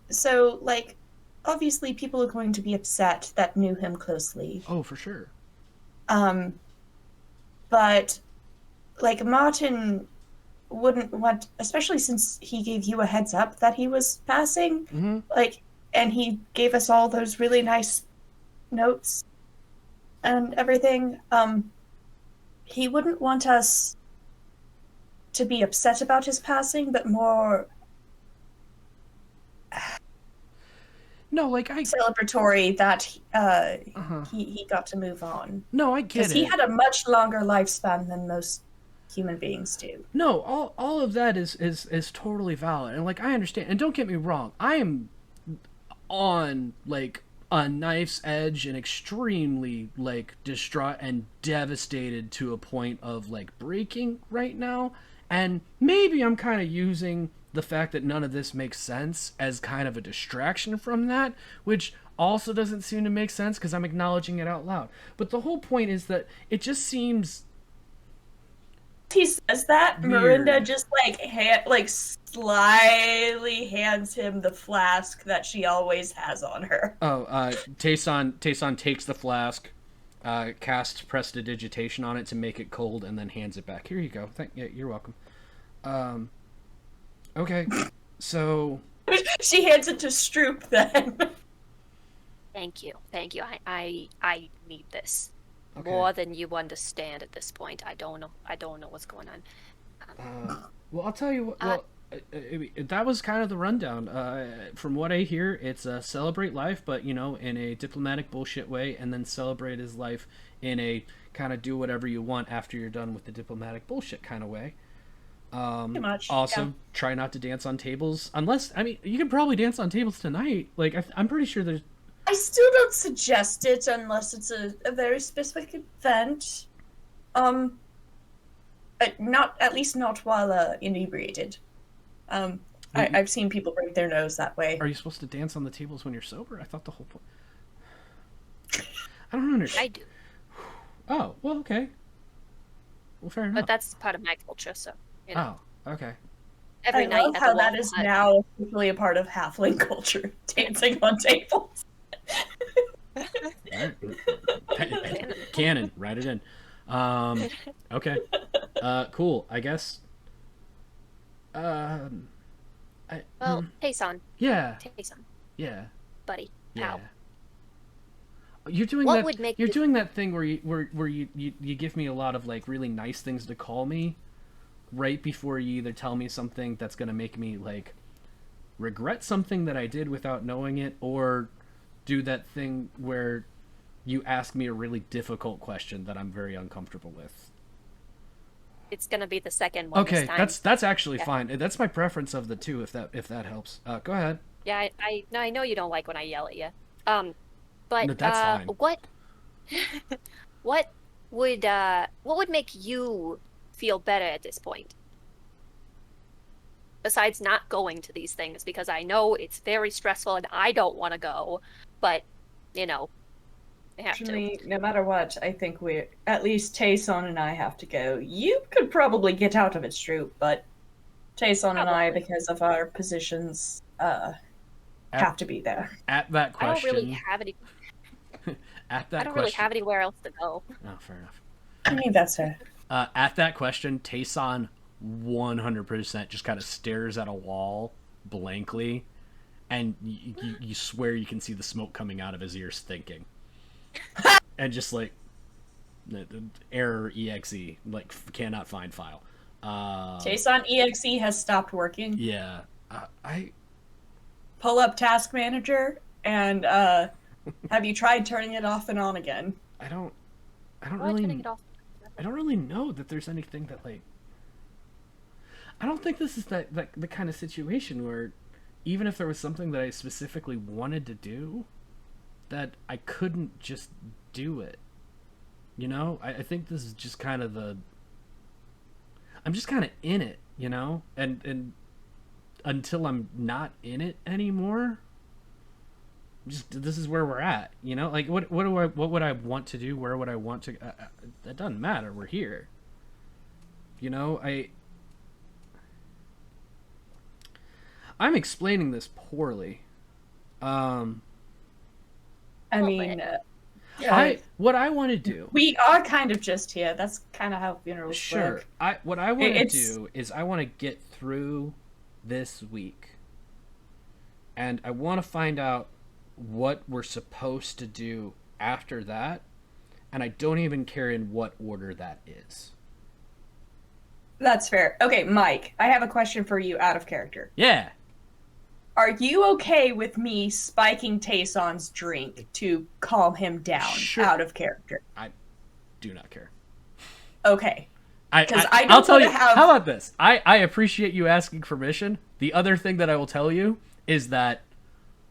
Speaker 5: So like obviously people are going to be upset that knew him closely.
Speaker 4: Oh, for sure.
Speaker 5: But like Martin wouldn't want, especially since he gave you a heads up that he was passing,
Speaker 4: Mm-hmm.
Speaker 5: like, and he gave us all those really nice notes and everything. He wouldn't want us to be upset about his passing, but more
Speaker 4: No, like
Speaker 5: celebratory that he got to move on.
Speaker 4: No, I get it.
Speaker 5: Because he had a much longer lifespan than most human beings do.
Speaker 4: No, all of that is totally valid, and like I understand. And don't get me wrong, I am on like on knife's edge and extremely like distraught and devastated to a point of like breaking right now. And maybe I'm kind of using the fact that none of this makes sense as kind of a distraction from that, which also doesn't seem to make sense because I'm acknowledging it out loud. But the whole point is that it just seems
Speaker 5: he says that,
Speaker 4: weird.
Speaker 5: Myrynda just like slyly hands him the flask that she always has on her.
Speaker 4: Oh, Tayson takes the flask, casts prestidigitation on it to make it cold, and then hands it back. Here you go. Yeah, you're welcome. Okay, so
Speaker 5: She hands it to Stroop then.
Speaker 3: Thank you. I need this
Speaker 4: Okay.
Speaker 3: more than you understand at this point. I don't know what's going on.
Speaker 4: well, I'll tell you what. Well, that was kind of the rundown. From what I hear, it's celebrate life, but in a diplomatic bullshit way, and then celebrate his life in a kind of do whatever you want after you're done with the diplomatic bullshit kind of way.
Speaker 5: Pretty much.
Speaker 4: Also,
Speaker 5: yeah.
Speaker 4: try not to dance on tables unless you can probably dance on tables tonight. Like I'm pretty sure there's.
Speaker 5: I still don't suggest it unless it's a very specific event. Not at least not while inebriated. I've seen people break their nose that way.
Speaker 4: Are you supposed to dance on the tables when you're sober? I thought the whole point. I don't understand.
Speaker 3: I do,
Speaker 4: Oh, well, okay. Well, fair enough.
Speaker 3: but that's part of my culture. So
Speaker 4: Oh, okay.
Speaker 3: every
Speaker 5: I
Speaker 3: night
Speaker 5: love
Speaker 3: at
Speaker 5: how
Speaker 3: the
Speaker 5: that is
Speaker 3: Walmart-
Speaker 5: now officially a part of halfling culture, dancing on tables.
Speaker 4: All right. Canon, write it in. Okay. Cool. I guess.
Speaker 3: Well, Tayson,
Speaker 4: Yeah.
Speaker 3: buddy,
Speaker 4: Yeah.
Speaker 3: pal.
Speaker 4: You're doing
Speaker 3: What
Speaker 4: that.
Speaker 3: would make
Speaker 4: You're
Speaker 3: you-
Speaker 4: doing that thing where you give me a lot of like really nice things to call me, right before you either tell me something that's gonna make me like regret something that I did without knowing it, or do that thing where you ask me a really difficult question that I'm very uncomfortable with.
Speaker 3: It's gonna be the second one.
Speaker 4: Okay,
Speaker 3: this time.
Speaker 4: that's actually
Speaker 3: Yeah.
Speaker 4: fine. That's my preference of the two. If that helps. Go ahead.
Speaker 3: Yeah, I know you don't like when I yell at you. But
Speaker 4: No, that's fine.
Speaker 3: what would make you feel better at this point? Besides not going to these things, because I know it's very stressful and I don't want to go, but I have to.
Speaker 5: Actually, no matter what, I think at least Tayson and I have to go. You could probably get out of it, Stroop, but Tayson and I,
Speaker 3: Probably.
Speaker 5: because of our positions, have to be there.
Speaker 4: At that
Speaker 3: I don't
Speaker 4: question.
Speaker 3: really have any.
Speaker 4: At that
Speaker 3: I don't
Speaker 4: question.
Speaker 3: really have anywhere else to go.
Speaker 4: Oh, fair enough.
Speaker 5: I mean, that's her.
Speaker 4: At that question, Tayson 100% just kind of stares at a wall blankly, and you swear you can see the smoke coming out of his ears thinking. And just like, error exe, like cannot find file.
Speaker 5: Tayson EXE has stopped working.
Speaker 4: Yeah. I
Speaker 5: Pull up Task Manager and have you tried turning it off and on again?
Speaker 4: don't
Speaker 3: Why turning
Speaker 4: really
Speaker 3: it off?
Speaker 4: I don't really know that there's anything that like I don't think this is the kind of situation where even if there was something that I specifically wanted to do, that I couldn't just do it. I think this is just kind of I'm just kind of in it, and until I'm not in it anymore, this is where we're at, like what would I want to do? Where would I want to? That doesn't matter. We're here. I'm explaining this poorly.
Speaker 5: I mean,
Speaker 4: What I want to do.
Speaker 5: we are kind of just here. That's kind of how funerals
Speaker 4: Sure.
Speaker 5: work.
Speaker 4: What I want to
Speaker 5: It's-
Speaker 4: do is I want to get through this week. And I want to find out what we're supposed to do after that. And I don't even care in what order that is.
Speaker 5: That's fair. Okay, Mike, I have a question for you out of character.
Speaker 4: Yeah.
Speaker 5: Are you okay with me spiking Tayson's drink to calm him down
Speaker 4: Sure.
Speaker 5: out of character?
Speaker 4: I do not care.
Speaker 5: Okay. 'Cause I don't
Speaker 4: I'll tell
Speaker 5: wanna
Speaker 4: you.
Speaker 5: have-
Speaker 4: How about this? I appreciate you asking permission. The other thing that I will tell you is that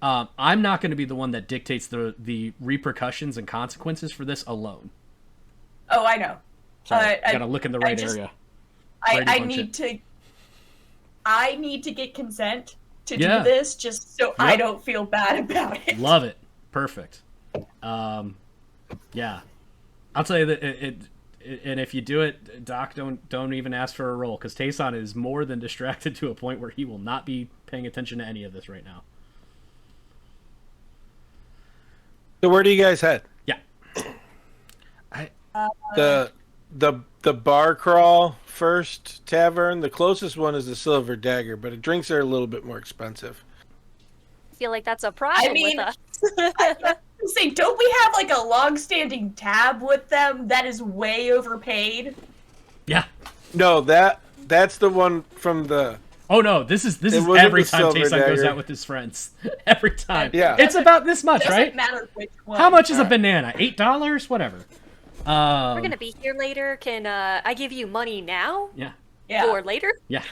Speaker 4: I'm not going to be the one that dictates the repercussions and consequences for this alone.
Speaker 5: Oh, I know.
Speaker 4: So gotta look in the right area.
Speaker 5: I need to get consent to do this, just so I don't feel bad about it.
Speaker 4: Love it. Perfect. Yeah, I'll tell you that and if you do it, Doc, don't even ask for a roll, because Tayson is more than distracted to a point where he will not be paying attention to any of this right now.
Speaker 1: So where do you guys head?
Speaker 4: Yeah.
Speaker 1: The bar crawl first tavern. The closest one is the Silver Dagger, but drinks are a little bit more expensive.
Speaker 3: I feel like that's a problem with us.
Speaker 5: Say, don't we have like a long-standing tab with them that is way overpaid?
Speaker 4: Yeah.
Speaker 1: No, that's the one from the.
Speaker 4: Oh no, this is every time Tayson goes out with his friends. Every time.
Speaker 1: Yeah.
Speaker 4: It's about this much,
Speaker 5: Doesn't
Speaker 4: right?
Speaker 5: matter which one.
Speaker 4: How much is a banana? $8? Whatever.
Speaker 3: We're gonna be here later. Can I give you money now?
Speaker 4: Yeah.
Speaker 3: Or later?
Speaker 4: Yeah.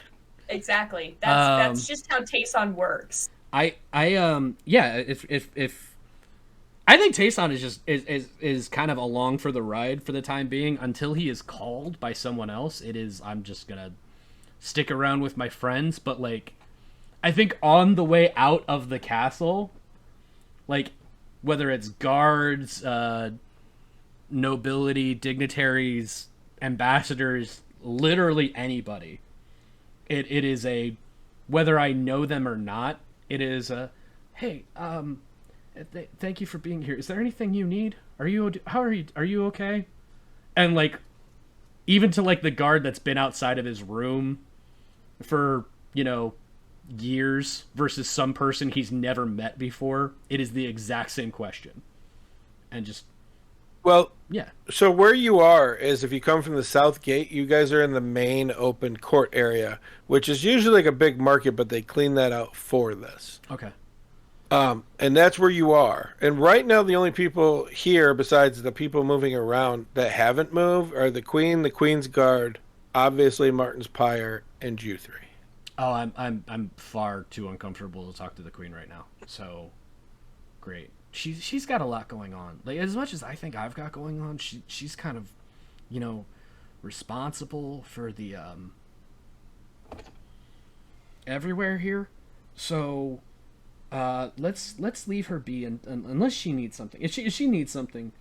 Speaker 5: Exactly. That's just how Tayson works.
Speaker 4: If I think Tayson is just is kind of along for the ride for the time being until he is called by someone else. I'm just gonna stick around with my friends, but like I think on the way out of the castle, like whether it's guards, nobility, dignitaries, ambassadors, literally anybody, it is a, whether I know them or not, it is a, hey, thank you for being here. Is there anything you need? Are you okay? And like, even to like the guard that's been outside of his room for, years versus some person he's never met before, it is the exact same question. And just,
Speaker 1: well,
Speaker 4: yeah.
Speaker 1: So where you are is, if you come from the south gate, you guys are in the main open court area, which is usually like a big market, but they clean that out for this.
Speaker 4: Okay.
Speaker 1: And that's where you are. And right now, the only people here, besides the people moving around that haven't moved, are the Queen, the Queen's Guard, obviously Martin's Pyre, and you three.
Speaker 4: Oh, I'm far too uncomfortable to talk to the Queen right now. So, great. She's got a lot going on. Like, as much as I think I've got going on, she's kind of, responsible for the everywhere here. So, let's leave her be, and unless she needs something. If she needs something,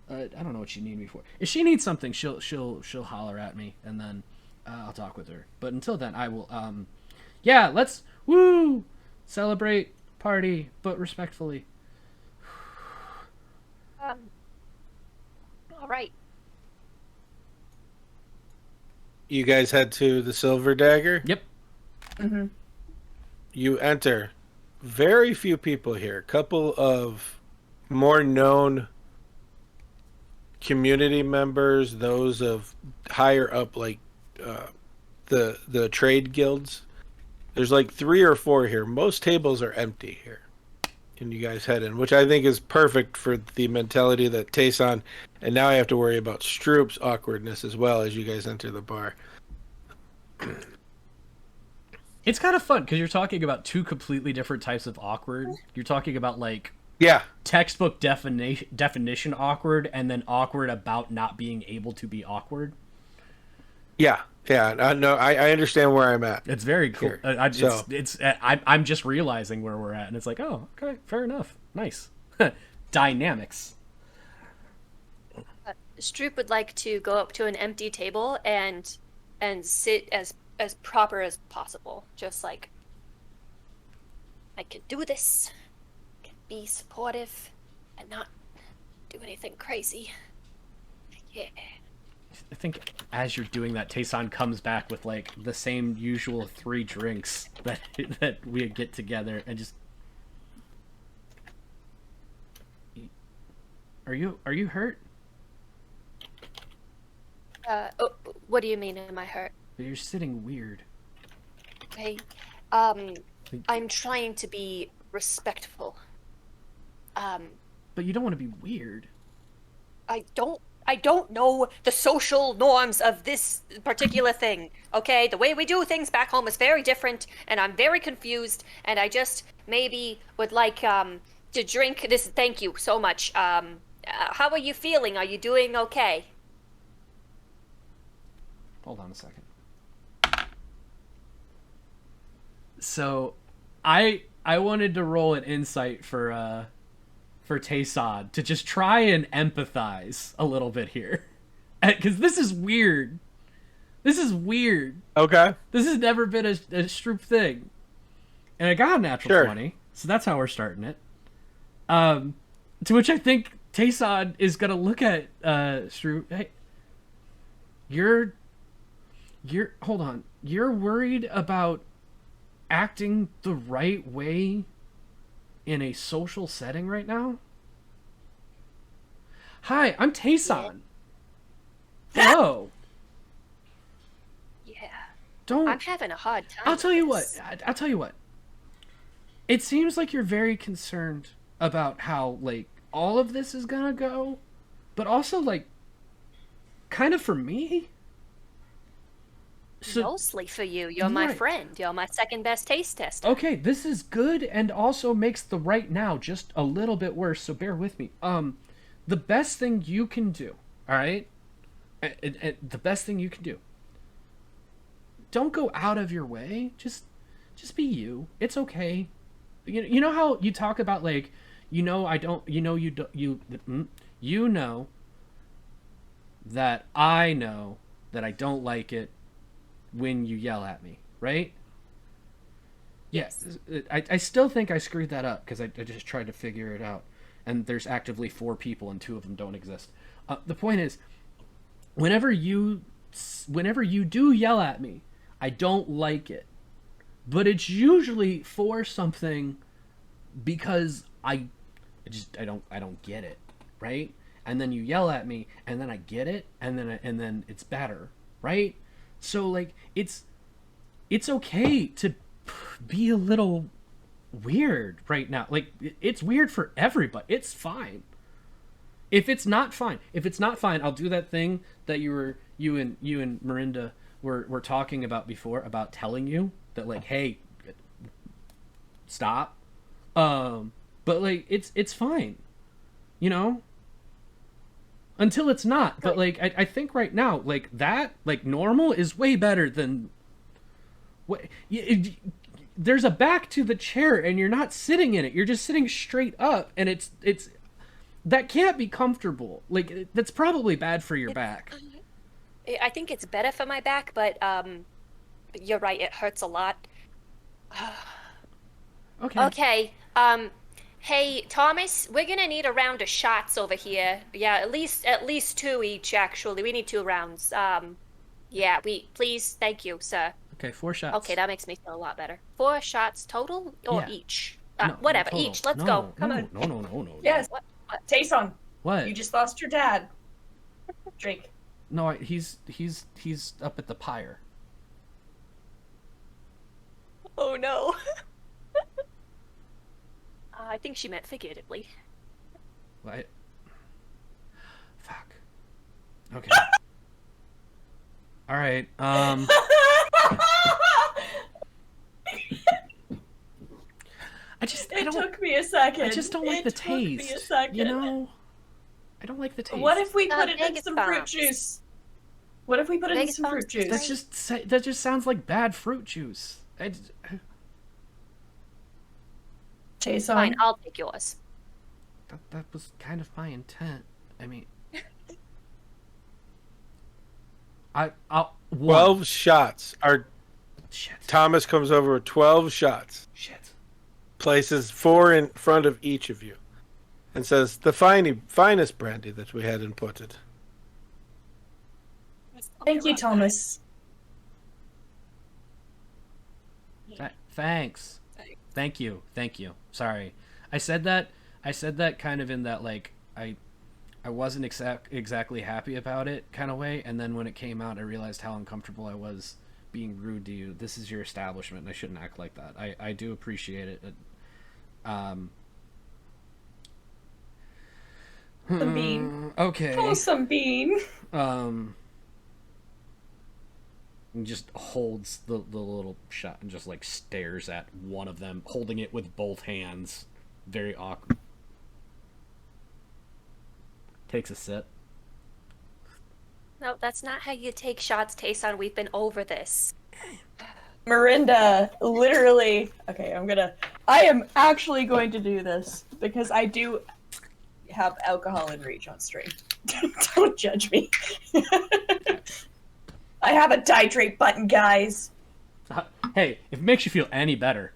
Speaker 4: I don't know what she needs me for. If she needs something, she'll holler at me, and then I'll talk with her. But until then, I will. Let's celebrate, party, but respectfully.
Speaker 3: All right.
Speaker 1: You guys head to the Silver Dagger?
Speaker 4: Yep.
Speaker 5: Mm-hmm.
Speaker 1: You enter. Very few people here. A couple of more known community members, those of higher up, like the trade guilds. There's like 3 or 4 here. Most tables are empty here. And you guys head in, which I think is perfect for the mentality that Tayson, and now I have to worry about Stroop's awkwardness as well as you guys enter the bar.
Speaker 4: It's kind of fun because you're talking about 2 completely different types of awkward. You're talking about like textbook definition awkward, and then awkward about not being able to be awkward. Yeah.
Speaker 1: I understand where I'm at.
Speaker 4: It's very cool. I'm just realizing where we're at, and it's like, oh, okay, fair enough, nice. Dynamics.
Speaker 3: Stroop would like to go up to an empty table and sit as proper as possible. Just like, I can do this. I can be supportive and not do anything crazy. Yeah.
Speaker 4: I think as you're doing that, Tayson comes back with like the same usual 3 drinks that we get together, and just, are you hurt?
Speaker 3: What do you mean? Am I hurt?
Speaker 4: You're sitting weird.
Speaker 3: Hey, I'm trying to be respectful.
Speaker 4: But you don't want to be weird.
Speaker 3: I don't I don't know the social norms of this particular thing, okay? The way we do things back home is very different, and I'm very confused, and I just maybe would like to drink this. Thank you so much. How are you feeling? Are you doing okay?
Speaker 4: Hold on a second. So, I wanted to roll an insight for Taysad to just try and empathize a little bit here, because this is weird. This is weird.
Speaker 1: Okay.
Speaker 4: This has never been a Stroop thing, and I got a natural 20, so that's how we're starting it. To which I think Taysad is gonna look at Stroop. Hey, you're hold on. You're worried about acting the right way in a social setting right now? Hi, I'm Taysad. Hello.
Speaker 3: Yeah.
Speaker 4: Don't.
Speaker 3: I'm having a hard time.
Speaker 4: I'll tell you
Speaker 3: with
Speaker 4: what.
Speaker 3: this.
Speaker 4: I'll tell you what. It seems like you're very concerned about how, like, all of this is gonna go, but also, like, kind of for me. So,
Speaker 3: Mostly for you. You're my
Speaker 4: Right.
Speaker 3: friend. You're my second best taste tester.
Speaker 4: okay, this is good and also makes the right now just a little bit worse, so bear with me. The best thing you can do, all right? The best thing you can do. Don't go out of your way. Just be you. It's okay. You know how you talk about, like, I don't, you know that I know that I don't like it when you yell at me, right? Yes. I still think I screwed that up because I just tried to figure it out. And there's actively 4 people and 2 of them don't exist. The point is, whenever you do yell at me, I don't like it. But it's usually for something because I don't get it, right? And then you yell at me and then I get it and then it's better, right? So, like, it's okay to be a little weird right now. Like, it's weird for everybody. It's fine. If it's not fine, I'll do that thing that you and Myrynda were talking about before, about telling you that, like, hey, stop. But, like, it's fine, until it's not. But, like, I think right now, like, that, like, normal is way better than there's a back to the chair and you're not sitting in it. You're just sitting straight up, and it's that can't be comfortable. Like, that's probably bad for your back.
Speaker 3: I think it's better for my back, but you're right. It hurts a lot.
Speaker 4: Okay.
Speaker 3: Okay. Hey, Thomas, we're gonna need a round of shots over here. Yeah, at least 2 each. Actually, we need 2 rounds. Yeah, please, thank you, sir.
Speaker 4: Okay, 4 shots.
Speaker 3: Okay, that makes me feel a lot better. 4 shots total or
Speaker 4: Yeah.
Speaker 3: each?
Speaker 4: No,
Speaker 3: Whatever,
Speaker 4: total.
Speaker 3: each. Let's
Speaker 4: No,
Speaker 3: go. Come
Speaker 4: no,
Speaker 3: on.
Speaker 4: No.
Speaker 5: Yes.
Speaker 3: What?
Speaker 5: Tayson,
Speaker 4: What?
Speaker 5: you just lost your dad. Drink.
Speaker 4: No, he's up at the pyre.
Speaker 3: Oh no. I think she meant figuratively.
Speaker 4: What? Fuck. Okay. All right.
Speaker 5: It took me a second.
Speaker 4: I just don't like the taste.
Speaker 5: Took me a second.
Speaker 4: I don't like the taste.
Speaker 5: What if we put it in
Speaker 3: Vegas
Speaker 5: some fruit
Speaker 3: bombs.
Speaker 5: juice? What if we put it in
Speaker 3: Vegas
Speaker 5: some
Speaker 3: bombs
Speaker 5: fruit
Speaker 3: is
Speaker 5: juice?
Speaker 4: that just sounds like bad fruit juice.
Speaker 5: Tayson.
Speaker 3: Fine, I'll take yours.
Speaker 4: That was kind of my intent. I mean, I'll
Speaker 1: 12 shots.
Speaker 4: Shit.
Speaker 1: Thomas comes over with 12 shots,
Speaker 4: Shit.
Speaker 1: places 4 in front of each of you, and says, the finest brandy that we had imported.
Speaker 5: Thank you, Thomas.
Speaker 4: Thanks. Thank you. Sorry. I said that kind of in that, like, I wasn't exactly happy about it kind of way, and then when it came out I realized how uncomfortable I was being rude to you. This is your establishment and I shouldn't act like that. I do appreciate it.
Speaker 5: Some bean.
Speaker 4: Okay.
Speaker 5: Oh, some bean.
Speaker 4: He just holds the little shot and just like stares at one of them, holding it with both hands. Very awkward. Takes a sip.
Speaker 3: No, that's not how you take shots, Tayson. We've been over this.
Speaker 5: Myrynda, literally. Okay, I am actually going to do this because I do have alcohol in reach on stream. Don't judge me. I have a dihydrate button, guys.
Speaker 4: Hey, if it makes you feel any better.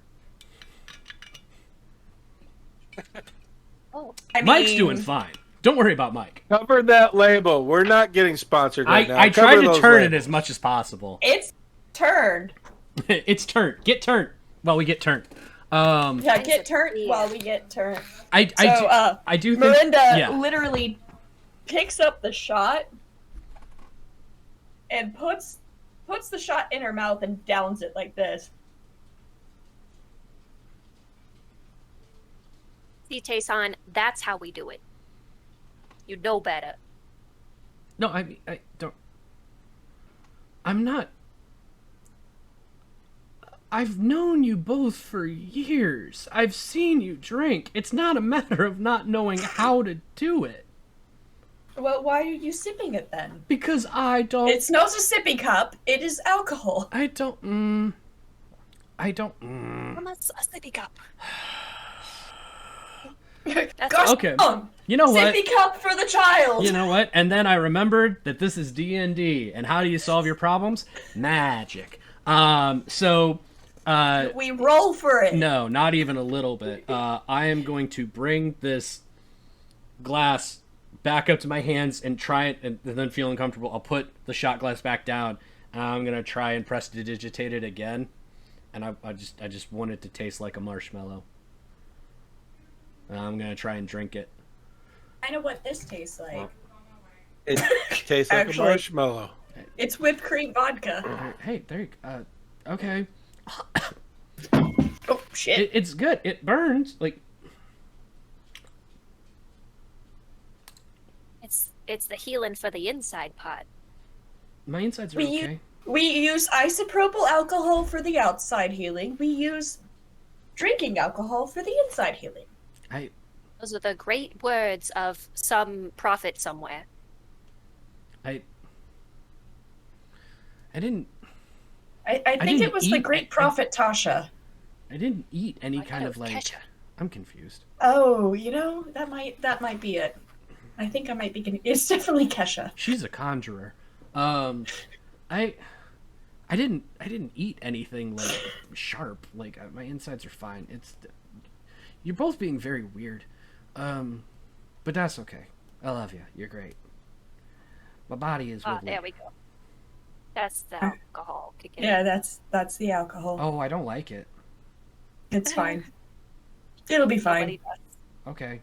Speaker 3: Oh,
Speaker 4: Mike's doing fine. Don't worry about Mike.
Speaker 7: Cover that label. We're not getting sponsored right now.
Speaker 4: I try
Speaker 7: Cover
Speaker 4: to
Speaker 7: those
Speaker 4: turn it
Speaker 7: labels.
Speaker 4: as much as possible.
Speaker 5: It's turned.
Speaker 4: It's turned. Get turned. Well, we get turned.
Speaker 5: Yeah, get turned while we get turned.
Speaker 4: I do think
Speaker 5: Myrynda literally picks up the shot and puts the shot in her mouth and downs it like this.
Speaker 3: see, Tayson, that's how we do it. You know better.
Speaker 4: No, I don't. I'm not. I've known you both for years. I've seen you drink. It's not a matter of not knowing how to do it.
Speaker 5: Well, why are you sipping it then?
Speaker 4: Because I don't.
Speaker 5: It's not a sippy cup. It is alcohol.
Speaker 4: I don't.
Speaker 3: From a sippy cup.
Speaker 5: Gosh,
Speaker 4: okay. You know what?
Speaker 5: Sippy cup for the child.
Speaker 4: You know what? And then I remembered that this is D&D, and how do you solve your problems? Magic.
Speaker 5: We roll for it.
Speaker 4: No, not even a little bit. I am going to bring this glass back up to my hands and try it, and then feeling comfortable, I'll put the shot glass back down, and I'm gonna try and press to digitate it again. And I just want it to taste like a marshmallow. And I'm gonna try and drink it.
Speaker 5: I know what this tastes like.
Speaker 7: It tastes like a marshmallow.
Speaker 5: It's whipped cream vodka.
Speaker 4: Hey, there you go. Okay.
Speaker 5: Oh, shit.
Speaker 4: It's good. It burns. Like,
Speaker 3: It's the healing for the inside part.
Speaker 4: my insides are okay.
Speaker 5: We use isopropyl alcohol for the outside healing. We use drinking alcohol for the inside healing.
Speaker 3: Those are the great words of some prophet somewhere.
Speaker 4: I didn't.
Speaker 5: I think
Speaker 4: didn't
Speaker 5: it was the
Speaker 4: eat
Speaker 5: great prophet Tasha.
Speaker 4: I didn't eat any
Speaker 3: I
Speaker 4: kind
Speaker 3: thought
Speaker 4: of
Speaker 3: it was
Speaker 4: like.
Speaker 3: Kesha.
Speaker 4: I'm confused.
Speaker 5: Oh, that might be it. I think I might be. It's definitely Kesha.
Speaker 4: She's a conjurer. I didn't eat anything like sharp. Like my insides are fine. You're both being very weird. But that's okay. I love you. You're great. My body is wibbly.
Speaker 3: There we go. That's the alcohol kicking
Speaker 5: Yeah,
Speaker 3: in.
Speaker 5: that's the alcohol.
Speaker 4: Oh, I don't like it.
Speaker 5: It's fine. It'll be fine.
Speaker 3: Nobody does.
Speaker 4: Okay.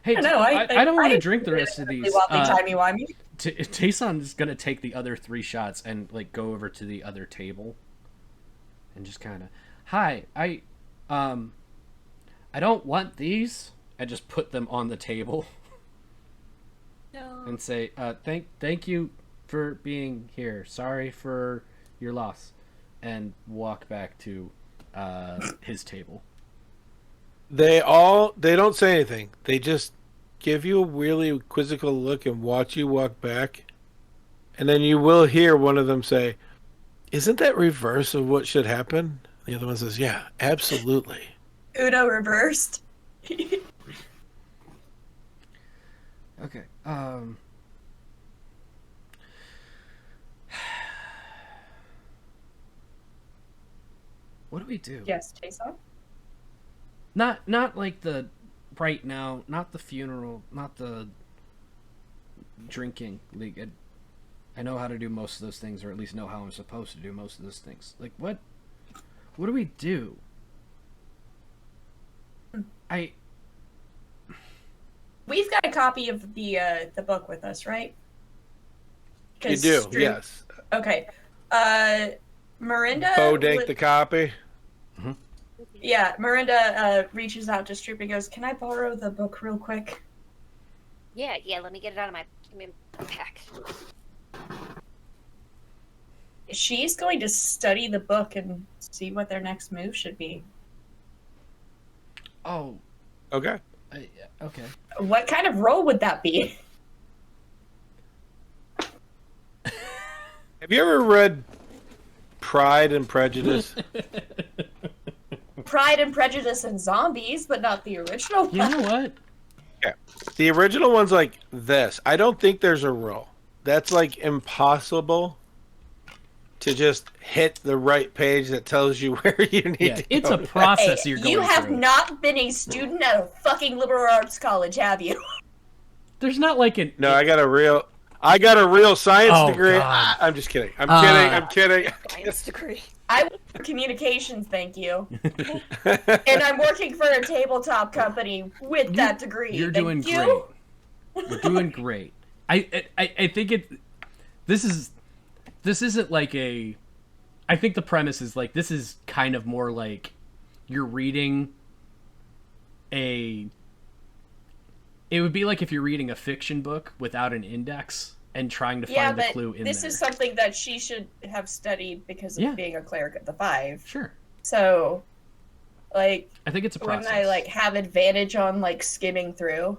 Speaker 4: Hey,
Speaker 5: I know,
Speaker 4: I don't want to drink the rest of these.
Speaker 5: Timey-wimey.
Speaker 4: Tayson's gonna take the other 3 shots and like go over to the other table and just kind of, hi, I don't want these. I just put them on the table
Speaker 3: No.
Speaker 4: and say, thank you for being here. Sorry for your loss, and walk back to his table.
Speaker 7: They don't say anything. They just give you a really quizzical look and watch you walk back. And then you will hear one of them say, "Isn't that reverse of what should happen?" The other one says, "Yeah, absolutely."
Speaker 5: Uno reversed.
Speaker 4: Okay. What do we do?
Speaker 5: Yes, Jason.
Speaker 4: Not like the right now, not the funeral, not the drinking. Like I know how to do most of those things, or at least know how I'm supposed to do most of those things. Like what do we do?
Speaker 5: We've got a copy of the book with us, right?
Speaker 7: You do, yes.
Speaker 5: Okay. Myrynda.
Speaker 7: Bodink the copy.
Speaker 5: Yeah, Myrynda reaches out to Stroop and goes, "Can I borrow the book real quick?"
Speaker 3: Yeah, let me get it out of my pack.
Speaker 5: She's going to study the book and see what their next move should be.
Speaker 4: Oh,
Speaker 7: Okay.
Speaker 4: okay.
Speaker 5: What kind of role would that be?
Speaker 7: Have you ever read Pride and Prejudice?
Speaker 5: Pride and Prejudice and Zombies, but not the original one.
Speaker 4: You know what?
Speaker 7: Yeah. The original one's like this. I don't think there's a roll. That's like impossible to just hit the right page that tells you where you need to
Speaker 4: It's
Speaker 7: go.
Speaker 4: a process
Speaker 5: Hey,
Speaker 4: you're going
Speaker 5: you have
Speaker 4: through.
Speaker 5: not been a student at a fucking liberal arts college, have you?
Speaker 4: There's not like an...
Speaker 7: No, I got a real science
Speaker 4: Oh,
Speaker 7: degree.
Speaker 4: God.
Speaker 7: I'm just kidding. I'm kidding.
Speaker 3: Science degree.
Speaker 5: I work for communications, thank you. And I'm working for a tabletop company with that degree.
Speaker 4: You're
Speaker 5: Thank
Speaker 4: doing
Speaker 5: you.
Speaker 4: great. You're doing great. I think it... This isn't like a... I think the premise is like, this is kind of more like you're reading a... It would be like if you're reading a fiction book without an index and trying to
Speaker 5: Yeah,
Speaker 4: find the
Speaker 5: but
Speaker 4: clue in
Speaker 5: this
Speaker 4: there.
Speaker 5: is something that she should have studied because of
Speaker 4: Yeah.
Speaker 5: being a cleric of the Five.
Speaker 4: Sure.
Speaker 5: So, like,
Speaker 4: I think it's a process.
Speaker 5: wouldn't I, like, have advantage on, like, skimming through?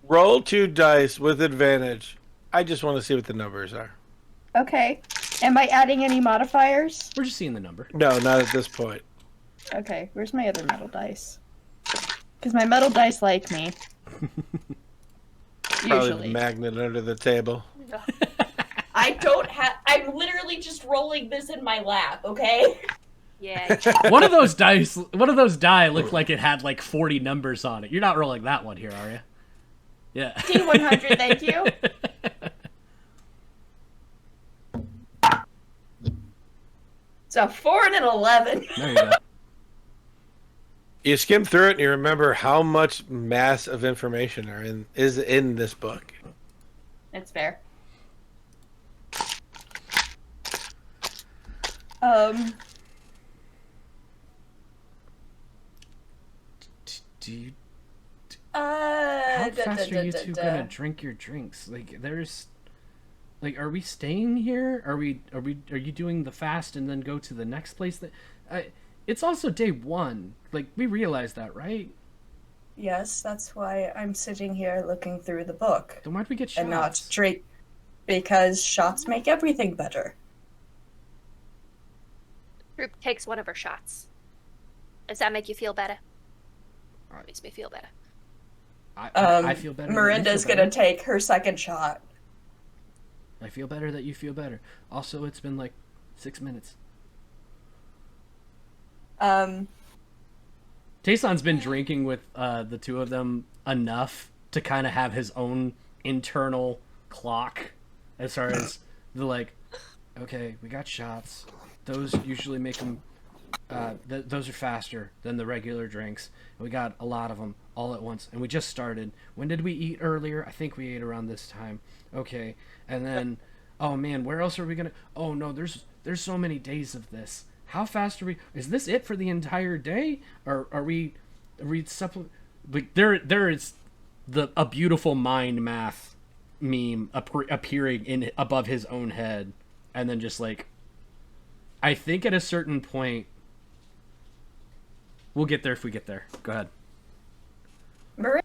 Speaker 7: Roll 2 dice with advantage. I just want to see what the numbers are.
Speaker 5: Okay. Am I adding any modifiers?
Speaker 4: We're just seeing the number.
Speaker 7: No, not at this point.
Speaker 5: Okay, where's my other metal dice? Because my metal dice like me.
Speaker 7: Probably
Speaker 5: Usually.
Speaker 7: the magnet under the table.
Speaker 5: I don't have... I'm literally just rolling this in my lap, okay?
Speaker 3: Yeah.
Speaker 4: One of those die looked like it had like 40 numbers on it. You're not rolling that one here, are you? Yeah.
Speaker 5: T100, thank you. It's a 4 and an 11.
Speaker 4: There you go.
Speaker 7: You skim through it and you remember how much mass of information is in this book.
Speaker 5: It's fair.
Speaker 4: Do you,
Speaker 5: How
Speaker 4: how fast are you two gonna drink your drinks? Like, are we staying here? Are you doing the fast and then go to the next place? It's also day 1. Like, we realize that, right?
Speaker 5: Yes, that's why I'm sitting here looking through the book.
Speaker 4: Then why'd we get shots?
Speaker 5: And not drink, because shots make everything better.
Speaker 3: Group takes one of her shots. Does that make you feel better? It makes me feel better.
Speaker 4: I feel better.
Speaker 5: Myrynda's gonna take her second shot.
Speaker 4: I feel better that you feel better. Also, it's been like 6 minutes. Tayson's been drinking with the two of them enough to kind of have his own internal clock as far as the like, okay, we got shots. Those usually make them, those are faster than the regular drinks. We got a lot of them all at once, and we just started. When did we eat earlier? I think we ate around this time. Okay, and then, oh man, where else are we gonna? Oh no, there's so many days of this. How fast are we? Is this it for the entire day? Or are we like there is a beautiful mind math meme appearing in above his own head, and then just like, I think at a certain point we'll get there if we get there. Go ahead.
Speaker 5: Myrynda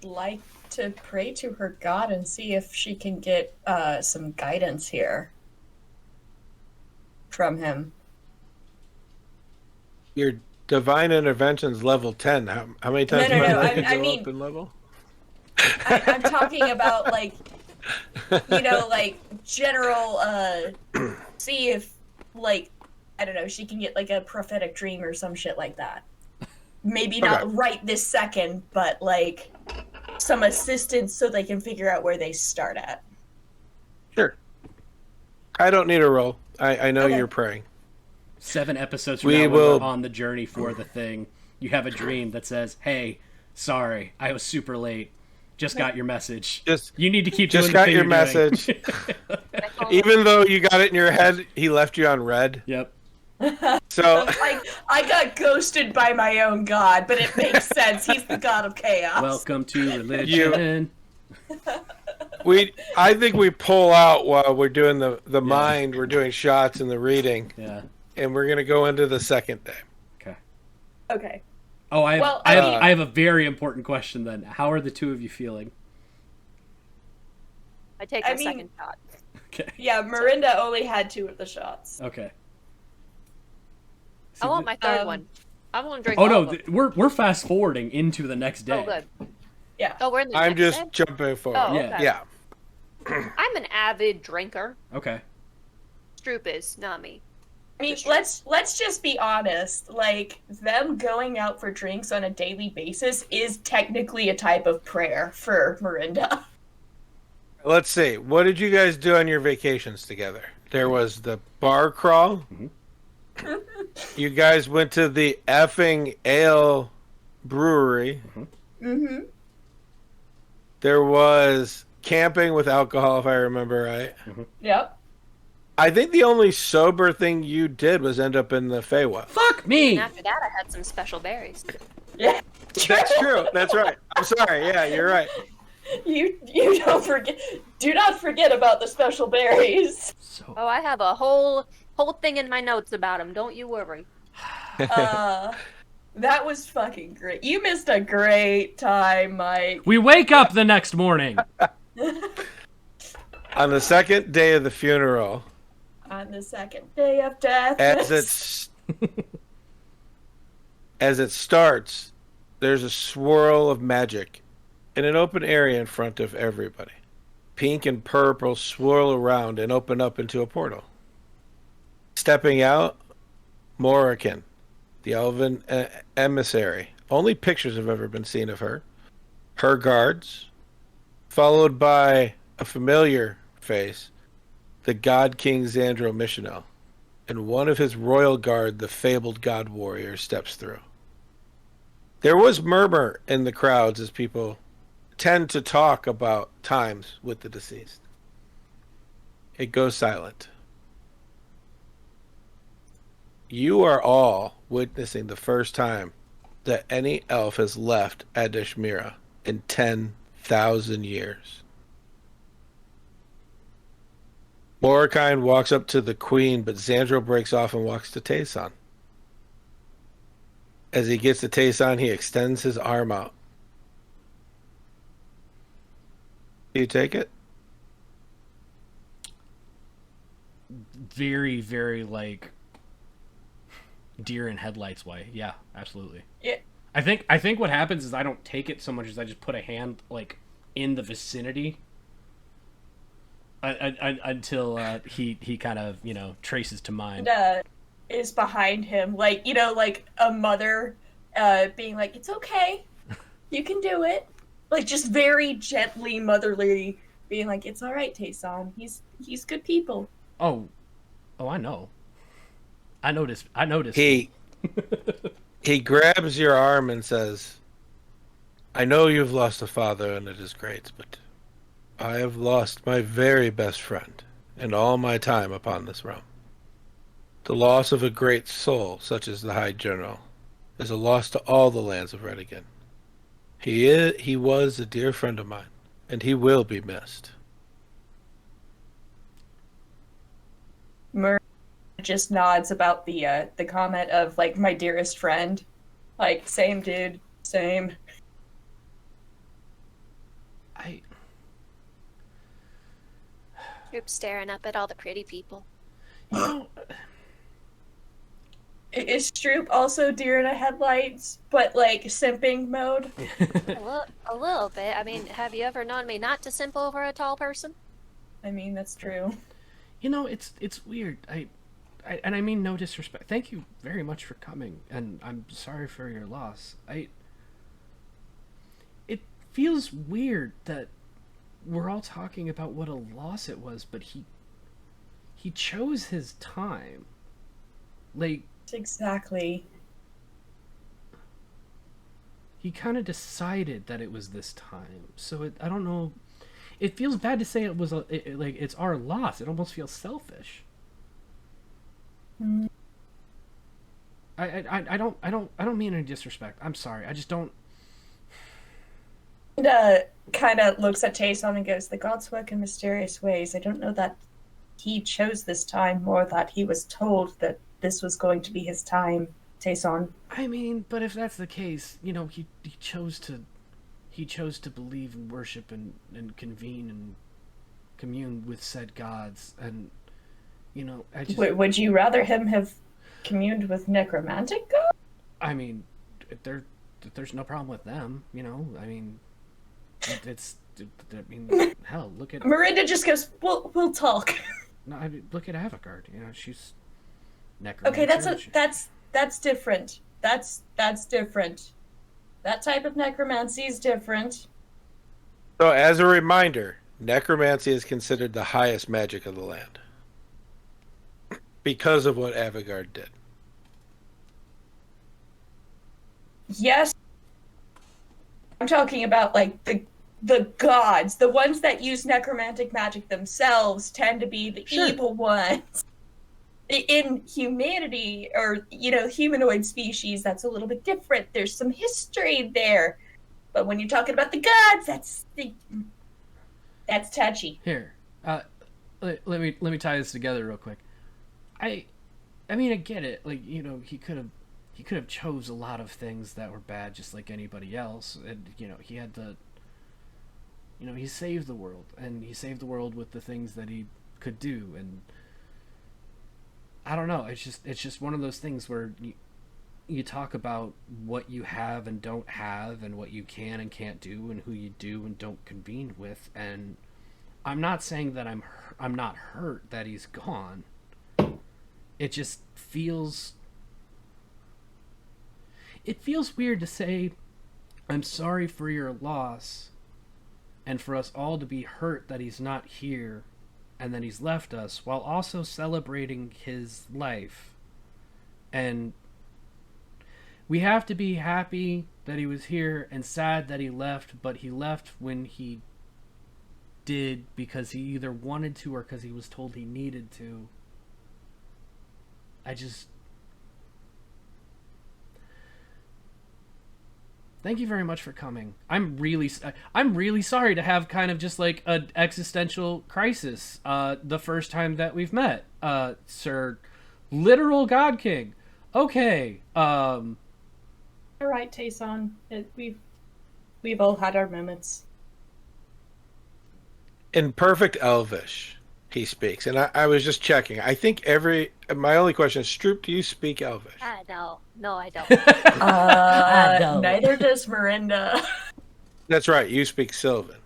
Speaker 5: would like to pray to her god and see if she can get some guidance here from him.
Speaker 7: Your divine intervention's level 10. How many times
Speaker 5: No,
Speaker 7: am
Speaker 5: no,
Speaker 7: I
Speaker 5: I
Speaker 7: go
Speaker 5: mean-
Speaker 7: up in level?
Speaker 5: I'm talking about, like, you know, like, general, see if, like, I don't know, she can get, like, a prophetic dream or some shit like that. Maybe not
Speaker 7: Okay.
Speaker 5: right this second, but, like, some assistance so they can figure out where they start at.
Speaker 7: Sure. I don't need a roll. I know
Speaker 5: Okay.
Speaker 7: you're praying.
Speaker 4: 7 episodes from
Speaker 7: We
Speaker 4: now, when
Speaker 7: will-
Speaker 4: we're on the journey for the thing, you have a dream that says, "Hey, sorry, I was super late. Just got your message.
Speaker 7: Just
Speaker 4: You need to keep
Speaker 7: just
Speaker 4: doing
Speaker 7: got
Speaker 4: the thing
Speaker 7: your
Speaker 4: you're
Speaker 7: message.
Speaker 4: doing.
Speaker 7: Even though you got it in your head, he left you on red.
Speaker 4: Yep.
Speaker 7: So
Speaker 5: I got ghosted by my own god, but it makes sense. He's the god of chaos.
Speaker 4: Welcome to religion.
Speaker 7: I think we pull out while we're doing the mind. We're doing shots and the reading.
Speaker 4: Yeah.
Speaker 7: And we're gonna go into the second day.
Speaker 4: Okay.
Speaker 5: Okay.
Speaker 4: Oh, I
Speaker 5: Well,
Speaker 4: I have a very important question then. How are the two of you feeling?
Speaker 3: I take my second shot.
Speaker 4: Okay.
Speaker 5: Yeah, Myrynda only had 2 of the shots.
Speaker 4: Okay.
Speaker 3: I want my third one. I want to drink.
Speaker 4: Oh
Speaker 3: all
Speaker 4: no,
Speaker 3: of them.
Speaker 4: we're fast forwarding into the next day.
Speaker 3: Oh good.
Speaker 5: Yeah.
Speaker 3: Oh, we're in the
Speaker 7: I'm
Speaker 3: next
Speaker 7: just
Speaker 3: day?
Speaker 7: jumping forward.
Speaker 3: Oh, okay.
Speaker 7: Yeah.
Speaker 3: I'm an avid drinker.
Speaker 4: Okay.
Speaker 3: Stroop is, not me.
Speaker 5: I mean, let's just be honest. Like, them going out for drinks on a daily basis is technically a type of prayer for Myrynda.
Speaker 7: Let's see. What did you guys do on your vacations together? There was the bar crawl.
Speaker 4: Mm-hmm.
Speaker 7: You guys went to the effing ale brewery.
Speaker 5: Mm-hmm.
Speaker 7: There was camping with alcohol, if I remember right.
Speaker 5: Yep.
Speaker 7: I think the only sober thing you did was end up in the Feywild.
Speaker 4: Fuck me.
Speaker 3: And after that, I had some special berries.
Speaker 5: Yeah.
Speaker 7: That's true. That's right. I'm sorry. Yeah, you're right.
Speaker 5: You don't forget. Do not forget about the special berries.
Speaker 4: So
Speaker 3: Oh, I have a whole thing in my notes about them. Don't you worry.
Speaker 5: That was fucking great. You missed a great time, Mike.
Speaker 4: we wake up the next morning.
Speaker 7: On the second day of the funeral,
Speaker 5: On the second day of death.
Speaker 7: as it starts, there's a swirl of magic in an open area in front of everybody. Pink and purple swirl around and open up into a portal. Stepping out, Mourning, the elven emissary. Only pictures have ever been seen of her. Her guards, followed by a familiar face, the God King Xandro Missionel, and one of his royal guard, the fabled God Warrior, steps through. There was murmur in the crowds as people tend to talk about times with the deceased. It goes silent. You are all witnessing the first time that any elf has left Adeshmira in 10,000 years. Mourning walks up to the queen, but Xandro breaks off and walks to Tayson. As he gets to Tayson, he extends his arm out. Do you take it?
Speaker 4: Very, very like deer in headlights way. Yeah, absolutely.
Speaker 5: Yeah.
Speaker 4: I think what happens is I don't take it so much as I just put a hand like in the vicinity until he kind of traces to mine.
Speaker 5: Is behind him, like like a mother being like, "It's okay, you can do it," like just very gently, motherly, being like, "It's all right, Tayson. He's good people."
Speaker 4: Oh, I know. I noticed.
Speaker 7: He grabs your arm and says, "I know you've lost a father, and it is great, but I have lost my very best friend in all my time upon this realm. The loss of a great soul, such as the High General, is a loss to all the lands of Redigan. He was a dear friend of mine, and he will be missed."
Speaker 5: Myrynda just nods about the comment of like, "My dearest friend," like, same dude, same.
Speaker 3: Stroop staring up at all the pretty people.
Speaker 5: Is Stroop also deer in the headlights, but like simping mode?
Speaker 3: A little bit. I mean, have you ever known me not to simp over a tall person?
Speaker 5: I mean, that's true.
Speaker 4: It's weird. I mean no disrespect. Thank you very much for coming, and I'm sorry for your loss. It feels weird that we're all talking about what a loss it was, but he chose his time. Like,
Speaker 5: Exactly.
Speaker 4: he kind of decided that it was this time. So I don't know. It feels bad to say it was like it's our loss. It almost feels selfish. I don't mean any disrespect. I'm sorry. I just don't.
Speaker 5: Kind of looks at Tayson and goes, "The gods work in mysterious ways. I don't know that he chose this time, or that he was told that this was going to be his time." Tayson.
Speaker 4: I mean, but if that's the case, you know, he chose to believe and worship and convene and commune with said gods, and you know, I just.
Speaker 5: Would you rather him have communed with necromantic gods?
Speaker 4: I mean, there's no problem with them, you know. I mean, hell, look at
Speaker 5: Myrynda just goes, "We'll talk."
Speaker 4: No, I mean, look at Avocard. You know, she's necromancer.
Speaker 5: Okay, that's different. That's different. That type of necromancy is different.
Speaker 7: So, as a reminder, necromancy is considered the highest magic of the land because of what Avocard did.
Speaker 5: Yes. I'm talking about, like, the gods. The ones that use necromantic magic themselves tend to be the evil ones. In humanity, or, you know, humanoid species, that's a little bit different. There's some history there. But when you're talking about the gods, that's touchy.
Speaker 4: Here, let me tie this together real quick. I mean, I get it. Like, you know, he could have chose a lot of things that were bad, just like anybody else. And you know, he had to. You know, he saved the world, and he saved the world with the things that he could do. And I don't know. It's just one of those things where you talk about what you have and don't have, and what you can and can't do, and who you do and don't convene with. And I'm not saying that I'm not hurt that he's gone. It just feels. It feels weird to say, "I'm sorry for your loss," and for us all to be hurt that he's not here, and that he's left us, while also celebrating his life. And we have to be happy that he was here and sad that he left, but he left when he did because he either wanted to or because he was told he needed to. Thank you very much for coming. I'm really sorry to have kind of just like an existential crisis the first time that we've met, Sir Literal God King. Okay.
Speaker 5: All right, Tayson. We've all had our moments.
Speaker 7: In perfect Elvish, he speaks, and I was just checking. I think my only question is, Stroop, do you speak Elvish?
Speaker 3: No, I don't.
Speaker 4: I don't.
Speaker 5: Neither does Myrynda.
Speaker 7: That's right, you speak Sylvan.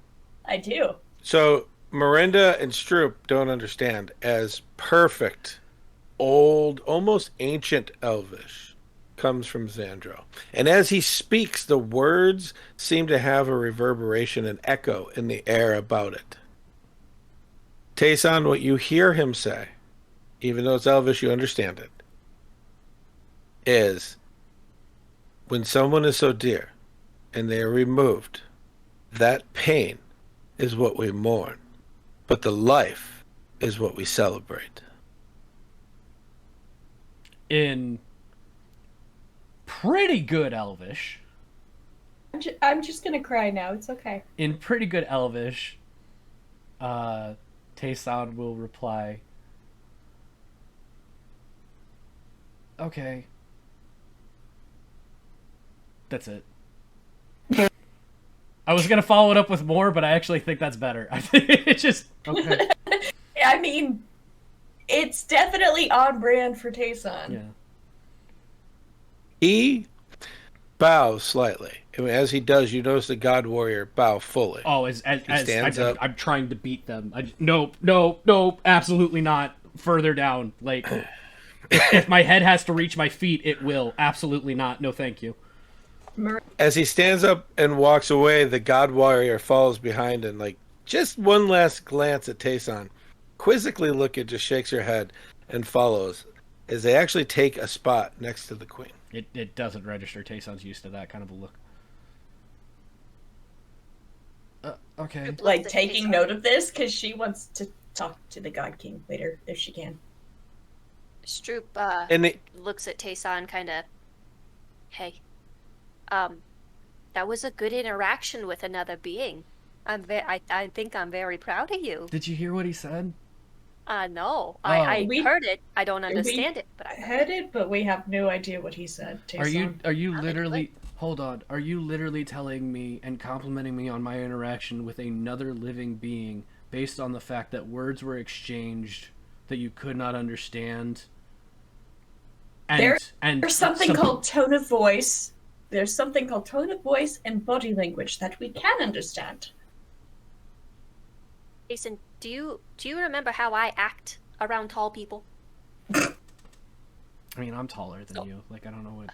Speaker 5: I do.
Speaker 7: So Myrynda and Stroop don't understand as perfect, old, almost ancient Elvish comes from Xandro. And as he speaks, the words seem to have a reverberation and echo in the air about it. Tayson, what you hear him say, even though it's Elvish, you understand it, is when someone is so dear and they are removed, that pain is what we mourn, but the life is what we celebrate.
Speaker 4: In pretty good Elvish.
Speaker 5: I'm just gonna cry now. It's okay.
Speaker 4: In pretty good Elvish, Tayson will reply, "Okay. That's it." I was gonna follow it up with more, but I actually think that's better. I think it's just okay.
Speaker 5: I mean, it's definitely on brand for Tayson.
Speaker 4: Yeah.
Speaker 7: He bows slightly. And as he does, you notice the God Warrior bow fully.
Speaker 4: Oh,
Speaker 7: stands up.
Speaker 4: I'm trying to beat them. Nope, absolutely not. Further down. Like, if my head has to reach my feet, it will. Absolutely not. No, thank you.
Speaker 7: As he stands up and walks away, the God Warrior follows behind and, like, just one last glance at Tayson, quizzically looking, just shakes her head and follows as they actually take a spot next to the queen.
Speaker 4: It doesn't register. Tayson's used to that kind of a look. Okay.
Speaker 3: Looks
Speaker 5: Like
Speaker 3: at
Speaker 5: taking
Speaker 3: Tayson.
Speaker 5: note of this because she wants to talk to the God King later if she can.
Speaker 3: Stroop
Speaker 7: And the,
Speaker 3: looks at Tayson kind of, hey, that was a good interaction with another being. I think I'm very proud of you.
Speaker 4: Did you hear what he said?
Speaker 3: No,
Speaker 4: Oh.
Speaker 3: I
Speaker 5: We-
Speaker 3: heard it. I don't understand it, but I
Speaker 5: Heard it, but we have no idea what he said.
Speaker 4: Are you
Speaker 3: Sounded
Speaker 4: literally hold on? Are you literally telling me and complimenting me on my interaction with another living being based on the fact that words were exchanged that you could not understand?
Speaker 5: There's something called tone of voice. There's something called tone of voice and body language that we can understand.
Speaker 3: Jason, do you remember how I act around tall people?
Speaker 4: I mean, I'm taller than
Speaker 3: Oh.
Speaker 4: you. Like, I don't know what.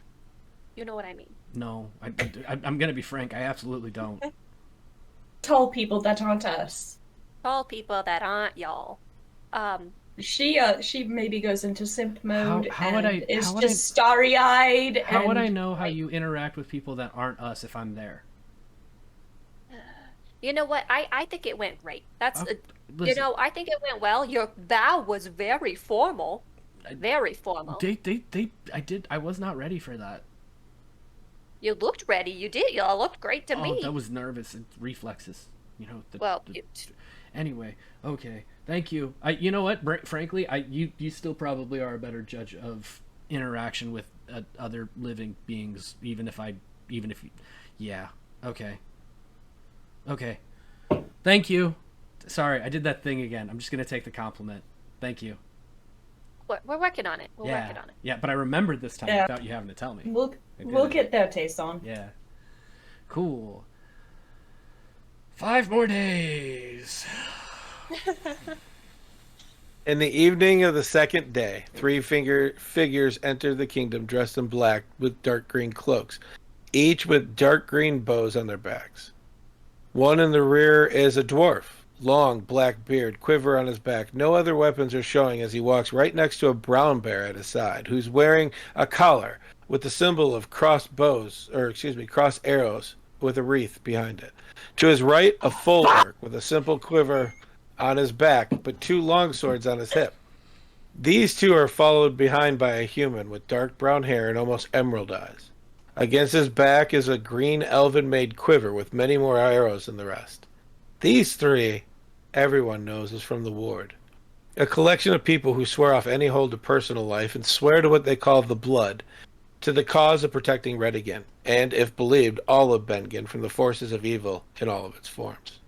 Speaker 3: You know what I mean.
Speaker 4: No, I'm gonna be frank. I absolutely don't.
Speaker 5: Tall people that aren't us.
Speaker 3: Tall people that aren't y'all.
Speaker 5: She maybe goes into simp mode
Speaker 4: how
Speaker 5: and
Speaker 4: would I-
Speaker 5: is
Speaker 4: how would
Speaker 5: just starry-eyed.
Speaker 4: How would
Speaker 5: and
Speaker 4: I know how you interact with people that aren't us if I'm there?
Speaker 3: You know what? I think it went great. That's
Speaker 4: Oh,
Speaker 3: you
Speaker 4: listen.
Speaker 3: know, I think it went well. Your bow was very formal. Very formal.
Speaker 4: I was not ready for that.
Speaker 3: You looked ready. You did. You all looked great to
Speaker 4: Oh,
Speaker 3: me.
Speaker 4: that was nervous and reflexes. You know.
Speaker 3: Well,
Speaker 4: Anyway, okay. Thank you. You know what? Frankly, you still probably are a better judge of interaction with other living beings, even if yeah. Okay. Okay. Thank you. Sorry, I did that thing again. I'm just gonna take the compliment. Thank you.
Speaker 3: we're working on it. We're working on it.
Speaker 4: Yeah, but I remembered this time
Speaker 5: Yeah.
Speaker 4: without you having to tell me.
Speaker 5: We'll
Speaker 4: I did
Speaker 5: we'll
Speaker 4: it.
Speaker 5: get there, Tayson.
Speaker 4: Yeah. Cool. 5 more days.
Speaker 7: in the evening of the second day, three figures enter the kingdom dressed in black with dark green cloaks, each with dark green bows on their backs. One in the rear is a dwarf, long black beard, quiver on his back. No other weapons are showing as he walks right next to a brown bear at his side, who's wearing a collar with the symbol of cross arrows with a wreath behind it. To his right, a full orc with a simple quiver on his back, but 2 long swords on his hip. These two are followed behind by a human with dark brown hair and almost emerald eyes. Against his back is a green elven-made quiver with many more arrows than the rest. These 3, everyone knows, is from the Ward, a collection of people who swear off any hold of personal life and swear to what they call the Blood, to the cause of protecting Redigan, and, if believed, all of Bengen from the forces of evil in all of its forms.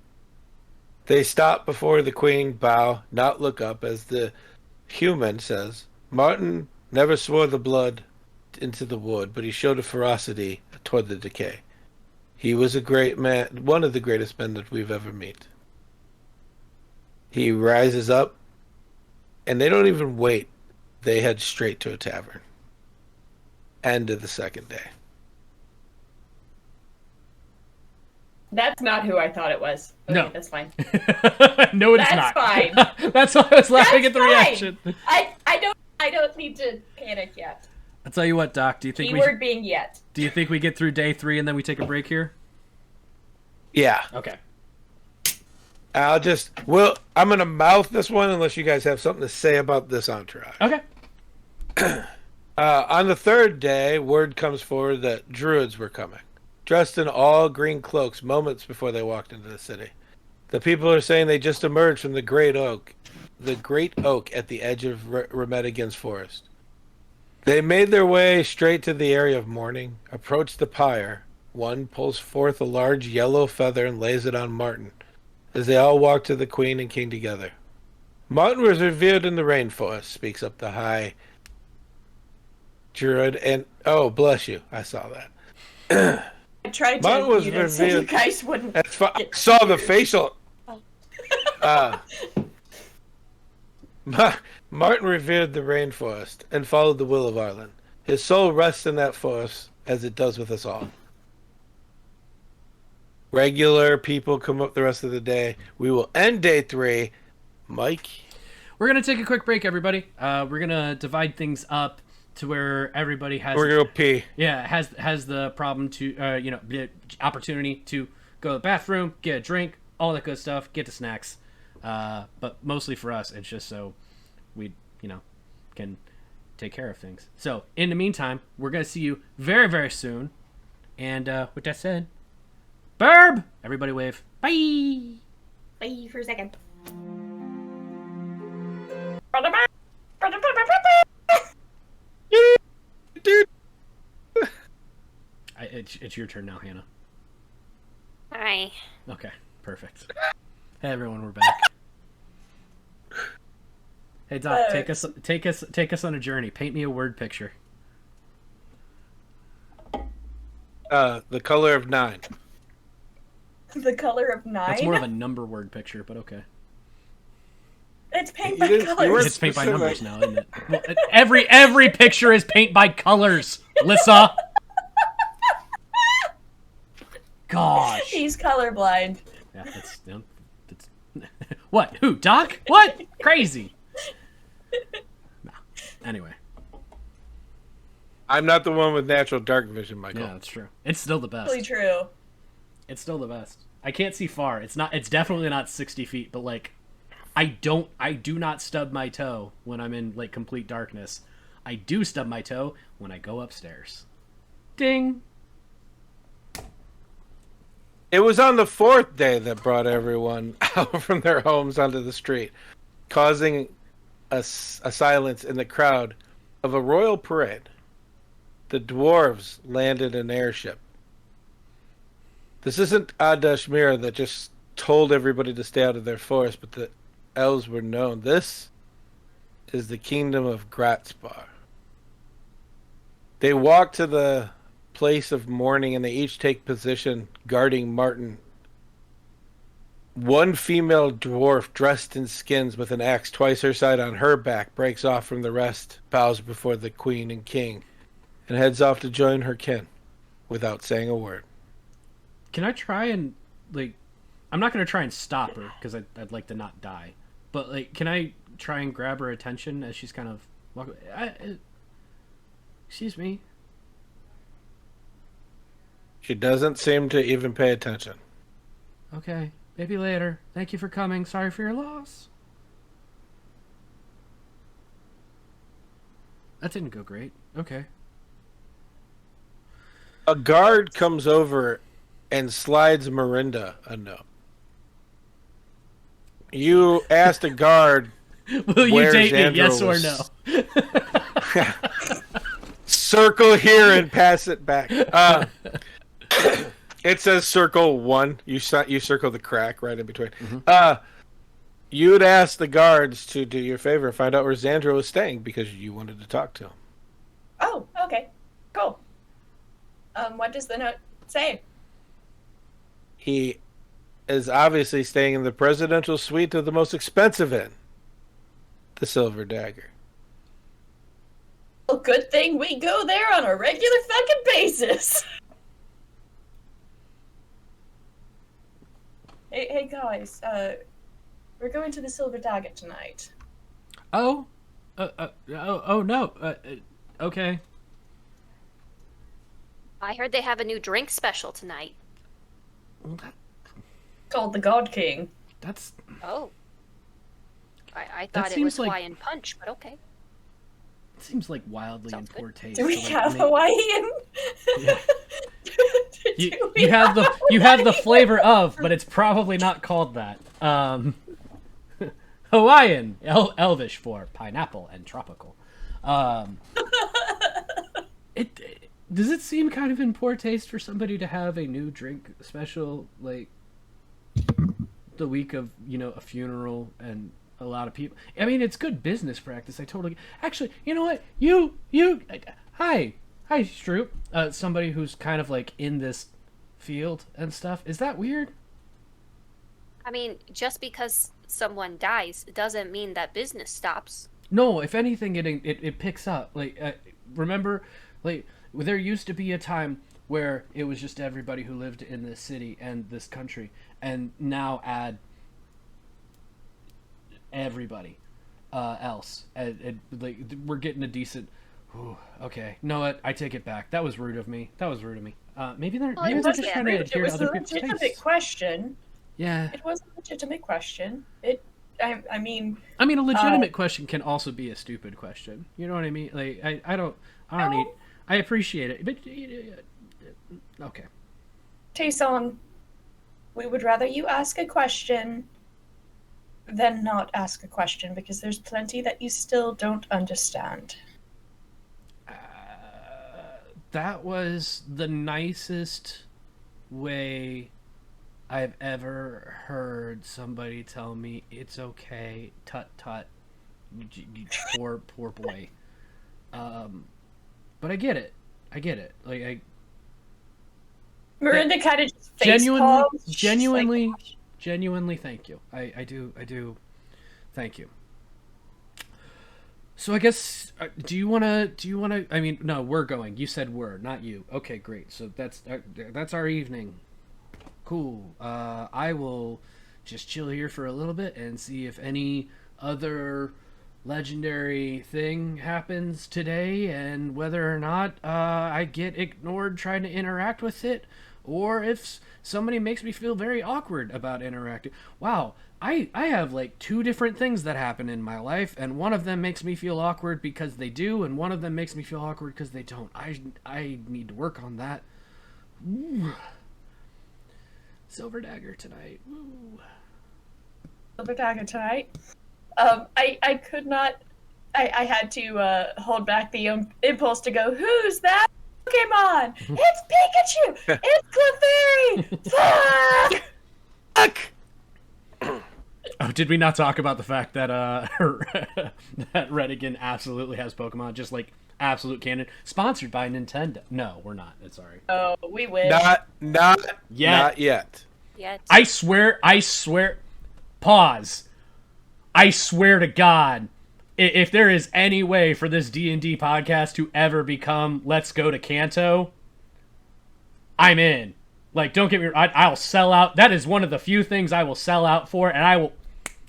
Speaker 7: They stop before the queen, bow, not look up, as the human says, Martin never swore the blood into the wood, but he showed a ferocity toward the decay. He was a great man, one of the greatest men that we've ever met. He rises up, and they don't even wait. They head straight to a tavern. End of the second day.
Speaker 5: That's not who I thought it was. Okay,
Speaker 4: No.
Speaker 5: that's fine.
Speaker 4: No, it's
Speaker 5: That's
Speaker 4: not.
Speaker 5: fine.
Speaker 4: That's why I was laughing at
Speaker 5: That's
Speaker 4: the
Speaker 5: fine.
Speaker 4: reaction.
Speaker 5: I don't need to panic yet.
Speaker 4: I'll tell you what, Doc. Do you think
Speaker 5: Keyword being yet.
Speaker 4: we get through day 3 and then we take a break here?
Speaker 7: Yeah.
Speaker 4: Okay.
Speaker 7: I'm going to mouth this one unless you guys have something to say about this entourage.
Speaker 4: Okay.
Speaker 7: On the third day, word comes forward that druids were coming, dressed in all green cloaks moments before they walked into the city. The people are saying they just emerged from the great oak at the edge of Redigan's forest. They made their way straight to the area of Mourning, approached the pyre. One pulls forth a large yellow feather and lays it on Martin, as they all walk to the queen and king together. Martin was revered in the rainforest, speaks up the high druid, and oh, bless you, I saw that.
Speaker 5: I tried
Speaker 7: Mine
Speaker 5: to
Speaker 7: was
Speaker 5: mute it so you
Speaker 7: revealed-
Speaker 5: guys wouldn't.
Speaker 7: I saw the facial. Martin revered the rainforest and followed the will of Arlen. His soul rests in that forest, as it does with us all. Regular people come up the rest of the day. We will end day 3. Mike?
Speaker 4: We're going to take a quick break, everybody. We're going to divide things up to where everybody has...
Speaker 7: We're going to go pee.
Speaker 4: Yeah, has the problem to, the opportunity to go to the bathroom, get a drink, all that good stuff, get the snacks. But mostly for us, it's just so we, can take care of things. So, in the meantime, we're going to see you very, very soon. And with that said, Burb! Everybody wave. Bye!
Speaker 5: Bye for a second.
Speaker 7: Dude.
Speaker 4: It's your turn now, Hannah.
Speaker 3: Hi.
Speaker 4: Okay, perfect. Hey everyone, we're back. Hey Doc, take us on a journey. Paint me a word picture.
Speaker 7: The color of 9.
Speaker 5: The color of 9?
Speaker 4: That's more of a number word picture, but okay.
Speaker 5: It's paint
Speaker 7: You
Speaker 5: by
Speaker 7: didn't- you
Speaker 5: colors.
Speaker 7: weren't
Speaker 4: It's paint by
Speaker 7: specific.
Speaker 4: numbers now, isn't it? Well, every picture is paint by colors, Lissa. Gosh.
Speaker 5: He's colorblind.
Speaker 4: Yeah, that's what? Who? Doc? What? Crazy. No. Anyway.
Speaker 7: I'm not the one with natural dark vision, Michael.
Speaker 4: Yeah, that's true. It's still the best.
Speaker 5: Really true.
Speaker 4: It's still the best. I can't see far. It's definitely not 60 feet, but like I do not stub my toe when I'm in like complete darkness. I do stub my toe when I go upstairs. Ding.
Speaker 7: It was on the 4th day that brought everyone out from their homes onto the street, causing a silence in the crowd of a royal parade. The dwarves landed an airship. This isn't Adashmira that just told everybody to stay out of their forest, but the elves were known. This is the kingdom of Gratspar. They walk to the place of mourning and they each take position guarding Martin. One female dwarf dressed in skins with an axe twice her side on her back breaks off from the rest, bows before the queen and king, and heads off to join her kin without saying a word.
Speaker 4: Can I try and like? I'm not gonna try and stop her because I'd like to not die. But like, can I try and grab her attention as she's kind of walking? Excuse me.
Speaker 7: She doesn't seem to even pay attention.
Speaker 4: Okay, maybe later. Thank you for coming. Sorry for your loss. That didn't go great. Okay.
Speaker 7: A guard comes over and slides Myrynda a note. You asked a guard,
Speaker 4: Will you
Speaker 7: where
Speaker 4: date me?
Speaker 7: Xandro
Speaker 4: Yes or
Speaker 7: was-
Speaker 4: no?
Speaker 7: circle here and pass it back. It says circle 1. You circle the crack right in between. You'd ask the guards to do you a favor and find out where Xandro was staying because you wanted to talk to him.
Speaker 5: Oh, okay. Cool. What does the note say?
Speaker 7: He is obviously staying in the presidential suite of the most expensive inn, the Silver Dagger.
Speaker 5: Well, good thing we go there on a regular fucking basis. Hey guys, we're going to the Silver Dagger tonight.
Speaker 4: Oh, no. Okay.
Speaker 3: I heard they have a new drink special tonight.
Speaker 4: Well,
Speaker 5: Called the God King.
Speaker 4: that's
Speaker 3: Oh. I thought it
Speaker 4: seems
Speaker 3: was
Speaker 4: like-
Speaker 3: Hawaiian punch, but okay.
Speaker 4: seems like wildly
Speaker 3: Sounds
Speaker 4: in
Speaker 3: good.
Speaker 4: poor taste.
Speaker 5: Do we
Speaker 4: to, like,
Speaker 5: have
Speaker 4: make-
Speaker 5: Hawaiian?
Speaker 4: Yeah.
Speaker 5: Do we
Speaker 4: You have the
Speaker 5: Hawaiian?
Speaker 4: flavor of, but it's probably not called that. Hawaiian, Elvish for pineapple and tropical. Does it seem kind of in poor taste for somebody to have a new drink special like the week of a funeral and a lot of people? I mean, it's good business practice. I totally actually. You know what? Hi, Stroop. Somebody who's kind of like in this field and stuff. Is that weird?
Speaker 3: I mean, just because someone dies doesn't mean that business stops.
Speaker 4: No, if anything, it picks up. Like, remember, like there used to be a time where it was just everybody who lived in this city and this country, and now add everybody else. Like we're getting a decent. Ooh, okay, know what? I take it back. That was rude of me. Maybe they're
Speaker 3: Well,
Speaker 4: maybe
Speaker 3: it
Speaker 4: they're
Speaker 3: was-
Speaker 4: just
Speaker 3: yeah,
Speaker 4: trying to
Speaker 5: It
Speaker 4: adhere to
Speaker 5: was
Speaker 4: other
Speaker 5: a
Speaker 4: people's
Speaker 5: legitimate
Speaker 4: tastes.
Speaker 5: question.
Speaker 4: Yeah.
Speaker 5: It was a legitimate question. I mean,
Speaker 4: I mean, a legitimate question can also be a stupid question. You know what I mean? Like, I don't need. I appreciate it, but okay.
Speaker 5: Tayson, we would rather you ask a question than not ask a question because there's plenty that you still don't understand.
Speaker 4: That was the nicest way I've ever heard somebody tell me it's okay. Tut tut, you poor boy. But I get it. Like
Speaker 5: Myrynda kind of just face palms.
Speaker 4: genuinely, thank you. I do. Thank you. So I guess, do you want to, I mean, no, we're going. You said we're, not you. Okay, great. So that's our evening. Cool. I will just chill here for a little bit and see if any other legendary thing happens today and whether or not I get ignored trying to interact with it, or if somebody makes me feel very awkward about interacting. Wow. I have like 2 different things that happen in my life, and one of them makes me feel awkward because they do, and one of them makes me feel awkward because they don't. I need to work on that. Ooh. Silver dagger tonight. Woo.
Speaker 5: Silver dagger tonight. I could not. I had to hold back the impulse to go. Who's that Pokemon? It's Pikachu. It's Clefairy. Fuck.
Speaker 4: Oh, did we not talk about the fact that that Redigan absolutely has Pokemon, just like absolute canon, sponsored by Nintendo? No, we're not. It's sorry.
Speaker 5: Oh, we wish.
Speaker 7: Not yet.
Speaker 3: Yet.
Speaker 4: I swear. Pause. I swear to God, if there is any way for this D&D podcast to ever become Let's Go to Kanto, I'm in. Like, don't get me wrong, I'll sell out. That is one of the few things I will sell out for, and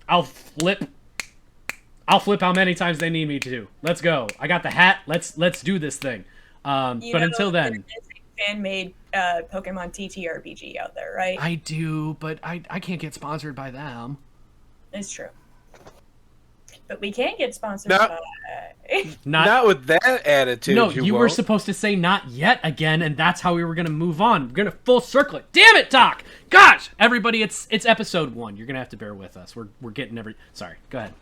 Speaker 4: I'll flip how many times they need me to. Let's go. I got the hat. Let's do this thing. But until then,
Speaker 5: there is a fan-made Pokemon TTRPG out there, right?
Speaker 4: I do, but I can't get sponsored by them.
Speaker 5: It's true. But we can get sponsored
Speaker 7: No.
Speaker 5: by...
Speaker 7: Not with that attitude.
Speaker 4: No, you were
Speaker 7: won't.
Speaker 4: supposed to say not yet again, and that's how we were going to move on. We're going to full circle it. Damn it, Doc! Gosh! Everybody, it's episode 1. You're going to have to bear with us. We're getting Sorry, go ahead.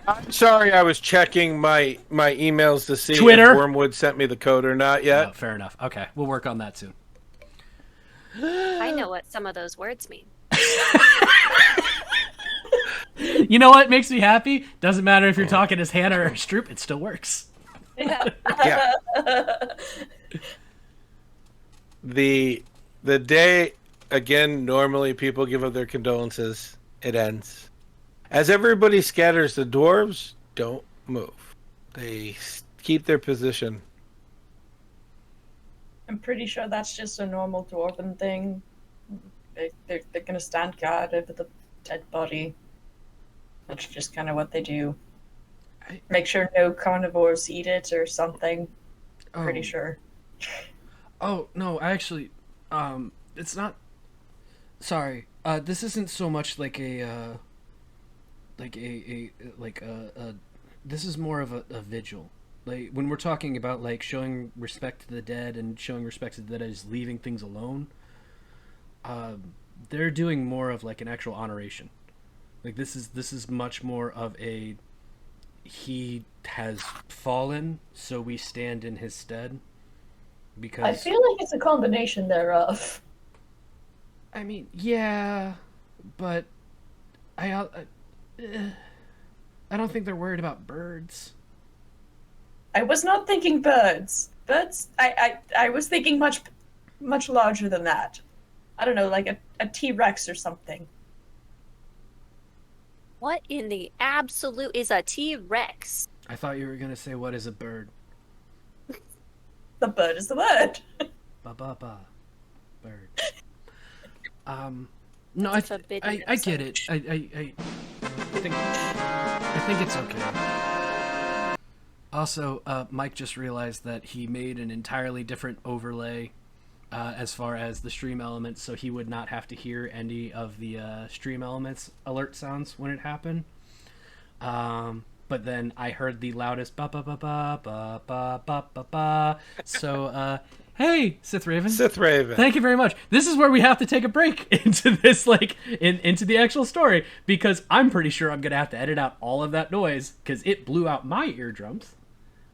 Speaker 7: I'm sorry, I was checking my emails to see
Speaker 4: Twitter?
Speaker 7: if Wormwood sent me the code or not yet.
Speaker 4: Oh, fair enough. Okay, we'll work on that soon.
Speaker 3: I know what some of those words mean.
Speaker 4: You know what makes me happy? Doesn't matter if you're talking as Hannah or Stroop, it still works.
Speaker 3: Yeah.
Speaker 7: Yeah. The day, again, normally people give up their condolences. It ends. As everybody scatters, the dwarves don't move. They keep their position.
Speaker 5: I'm pretty sure that's just a normal dwarven thing. They're going to stand guard over the dead body. That's just kind of what they do. Make sure no carnivores eat it or something. Pretty sure.
Speaker 4: Oh, no, actually, it's not... Sorry, this isn't so much like a this is more of a vigil. Like, when we're talking about, like, showing respect to the dead and showing respect to the dead as leaving things alone, they're doing more of, like, an actual honoration. Like, this is much more of a, he has fallen, so we stand in his stead. Because
Speaker 5: I feel like it's a combination thereof.
Speaker 4: I mean, yeah, but I don't think they're worried about birds.
Speaker 5: I was not thinking birds. Birds, I was thinking much larger than that. I don't know, like a T-Rex or something.
Speaker 3: What in the absolute is a T-Rex?
Speaker 4: I thought you were gonna say, what is a bird?
Speaker 5: The bird is the word.
Speaker 4: Ba. Bird. No,
Speaker 3: It's a forbidden
Speaker 4: I get it. I think it's okay. Also, Mike just realized that he made an entirely different overlay as far as the stream elements, so he would not have to hear any of the stream elements alert sounds when it happened. But then I heard the loudest ba ba ba ba ba ba ba ba ba. So, hey, Sith Raven.
Speaker 7: Sith Raven.
Speaker 4: Thank you very much. This is where we have to take a break into this, like, into the actual story, because I'm pretty sure I'm gonna have to edit out all of that noise because it blew out my eardrums.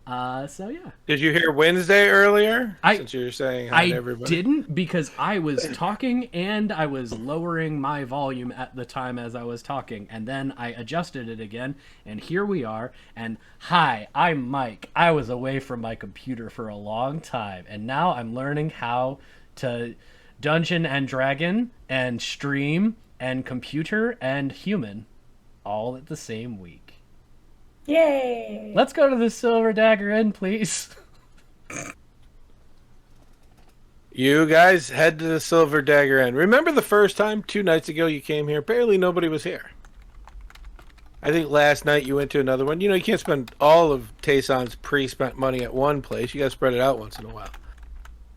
Speaker 4: So yeah.
Speaker 7: Did you hear Wednesday earlier?
Speaker 4: I-
Speaker 7: Since you were saying hi to
Speaker 4: I
Speaker 7: everybody.
Speaker 4: didn't, because I was talking and I was lowering my volume at the time as I was talking, and then I adjusted it again, and here we are. And hi, I'm Mike. I was away from my computer for a long time, and now I'm learning how to Dungeon and Dragon and stream and computer and human all at the same week.
Speaker 5: Yay!
Speaker 4: Let's go to the Silver Dagger Inn, please.
Speaker 7: You guys head to the Silver Dagger Inn. Remember the first time, 2 nights ago, you came here? Barely nobody was here. I think last night you went to another one. You know, you can't spend all of Tayson's pre-spent money at one place. You got to spread it out once in a while.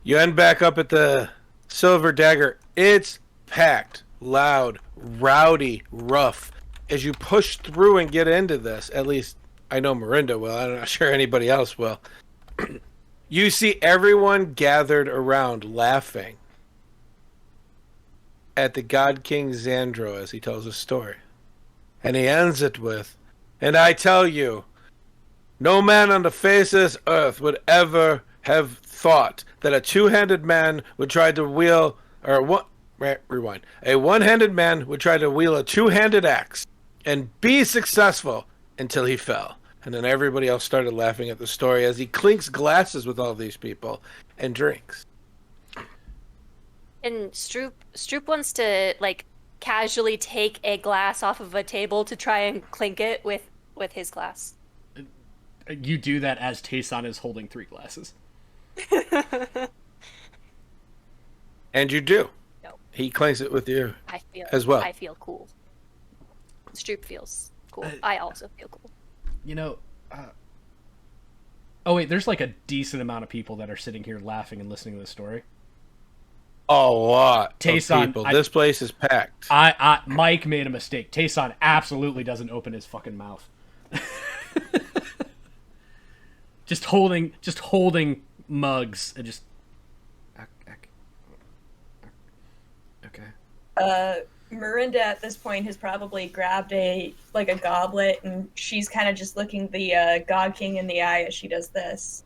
Speaker 7: You end back up at the Silver Dagger. It's packed, loud, rowdy, rough. As you push through and get into this, at least I know Myrynda will. I'm not sure anybody else will. You see everyone gathered around laughing at the God King Xandro as he tells his story. And he ends it with, "And I tell you, no man on the face of this earth would ever have thought that a two-handed man would try to wield, or what? Rewind. A one-handed man would try to wield a two-handed axe and be successful until he fell." And then everybody else started laughing at the story as he clinks glasses with all these people and drinks.
Speaker 3: And Stroop wants to like casually take a glass off of a table to try and clink it with his glass.
Speaker 4: You do that as Tayson is holding 3 glasses.
Speaker 7: And you do.
Speaker 3: No.
Speaker 7: He clinks it with you
Speaker 3: I feel
Speaker 7: as well.
Speaker 3: I feel cool. Stroop feels cool. I also feel cool.
Speaker 4: You know, oh wait, there's like a decent amount of people that are sitting here laughing and listening to this story.
Speaker 7: A lot of
Speaker 4: Tayson,
Speaker 7: people. This place is packed.
Speaker 4: Mike made a mistake. Tayson absolutely doesn't open his fucking mouth. just holding mugs and just. Okay.
Speaker 5: Myrynda at this point has probably grabbed a goblet, and she's kind of just looking the God King in the eye as she does this.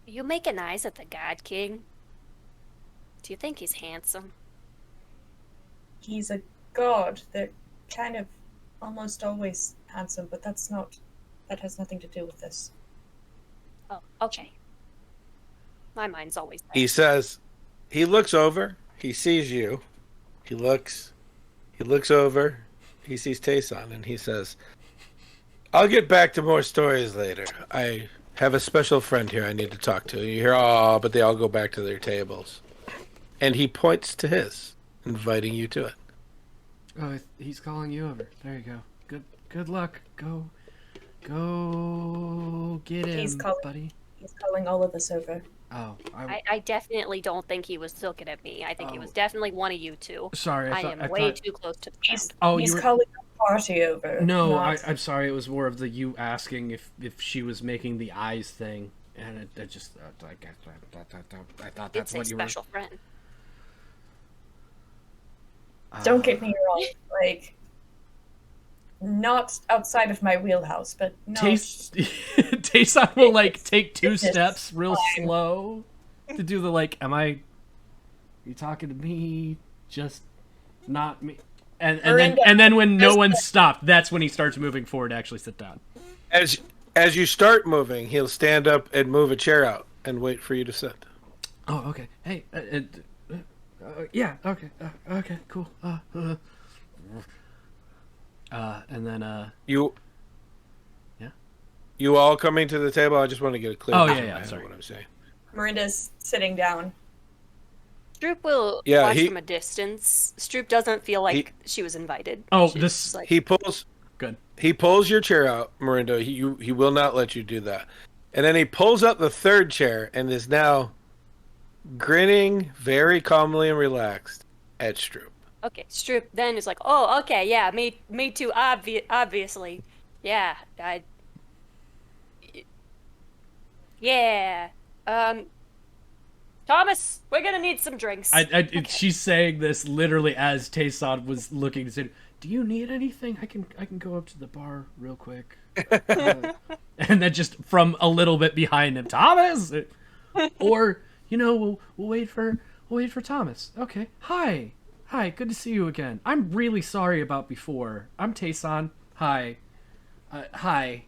Speaker 3: You making eyes at the God King? Do you think he's handsome?
Speaker 5: He's a god. They're kind of almost always handsome, but that has nothing to do with this.
Speaker 3: Oh, okay. My mind's always there.
Speaker 7: He says, he looks over, he sees you, he looks over, he sees Tayson, and he says, "I'll get back to more stories later. I have a special friend here I need to talk to." You hear, "Oh," but they all go back to their tables. And he points to his, inviting you to it.
Speaker 4: Oh, he's calling you over. There you go. Good luck. Go get him, buddy.
Speaker 5: He's calling all of us over.
Speaker 4: Oh,
Speaker 3: I definitely don't think he was looking at me. I think he was definitely one of you two.
Speaker 4: Sorry,
Speaker 3: I am way too close to the ground.
Speaker 5: He's calling the party over.
Speaker 4: No,
Speaker 5: not...
Speaker 4: I'm sorry. It was more of the you asking if she was making the eyes thing, and it just I thought that's what you were.
Speaker 3: It's a special friend.
Speaker 5: Don't get me wrong, not outside of my wheelhouse, but no.
Speaker 4: Tayson will take 2 steps real slow to do the are you talking to me? Just not me. And then when no one stopped, that's when he starts moving forward to actually sit down.
Speaker 7: As you start moving, he'll stand up and move a chair out and wait for you to sit.
Speaker 4: Oh, okay. Hey, yeah, okay, okay, cool. And then
Speaker 7: you.
Speaker 4: Yeah.
Speaker 7: You all coming to the table? I just want to get a clear.
Speaker 4: Sorry.
Speaker 7: What I'm saying.
Speaker 5: Myrynda's sitting down.
Speaker 3: Stroop will watch from a distance. Stroop doesn't feel like she was invited.
Speaker 4: Oh,
Speaker 7: he pulls.
Speaker 4: Good.
Speaker 7: He pulls your chair out, Myrynda. He will not let you do that. And then he pulls up the third chair and is now grinning very calmly and relaxed at Stroop.
Speaker 3: Okay, Stroop then is like, oh, okay, yeah, me too, obviously. Yeah, yeah. Thomas, we're gonna need some drinks.
Speaker 4: She's saying this literally as Tayson was looking to say, "Do you need anything? I can go up to the bar real quick." And then just from a little bit behind him, Thomas, or we'll wait for Thomas. Okay, hi, good to see you again. I'm really sorry about before. I'm Tayson. Hi, hi.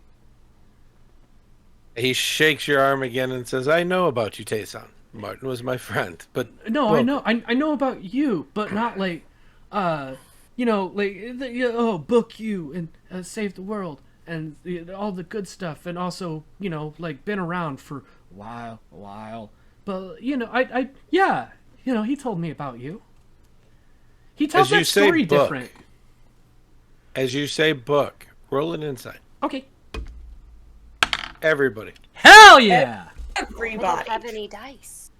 Speaker 7: He shakes your arm again and says, "I know about you, Tayson. Martin was my friend, but
Speaker 4: no,
Speaker 7: book."
Speaker 4: I know about you, but not like, book you and save the world and all the good stuff, and also like been around for a while. But he told me about you. He tells that story different.
Speaker 7: As you say, book. Roll an insight.
Speaker 4: Okay.
Speaker 7: Everybody.
Speaker 4: Hell yeah!
Speaker 3: I don't
Speaker 5: Everybody.
Speaker 3: have any dice.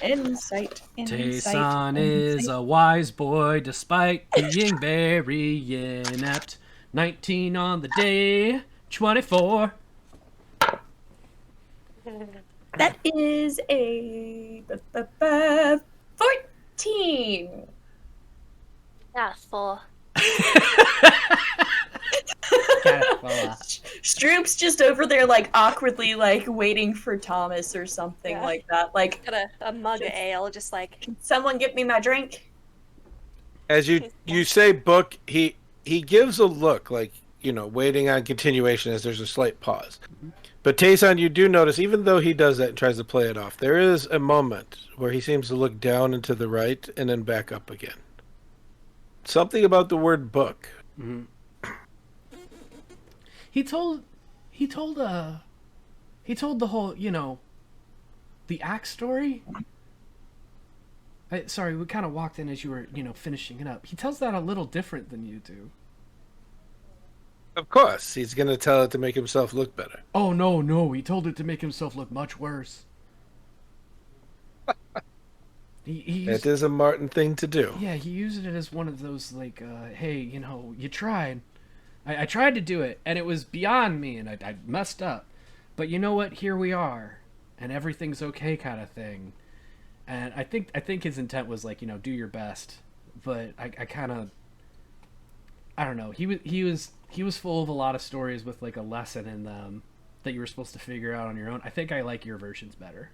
Speaker 5: Insight.
Speaker 4: Tayson is a wise boy despite being very inept. 19 on the day, 24.
Speaker 5: That is a 14.
Speaker 3: Yeah, 4.
Speaker 5: Stroop's just over there, like, awkwardly, like, waiting for Thomas or something like that. Like,
Speaker 3: Got a mug of ale, just like.
Speaker 5: can someone get me my drink?
Speaker 7: As you say, book, he gives a look like, waiting on continuation as there's a slight pause. But Tayson, you do notice, even though he does that and tries to play it off, there is a moment where he seems to look down and to the right and then back up again. Something about the word book.
Speaker 4: Mm-hmm. He told the whole, the axe story. Sorry, we kind of walked in as you were, finishing it up. He tells that a little different than you do.
Speaker 7: Of course, he's going to tell it to make himself look better.
Speaker 4: Oh, no, he told it to make himself look much worse.
Speaker 7: It is a Martin thing to do.
Speaker 4: Yeah, he used it as one of those, like, hey, you tried. I tried to do it, and it was beyond me, and I messed up. But you know what? Here we are, and everything's okay, kind of thing. And I think his intent was like, do your best. But I kind of, I don't know. He was full of a lot of stories with like a lesson in them that you were supposed to figure out on your own. I think I like your versions better.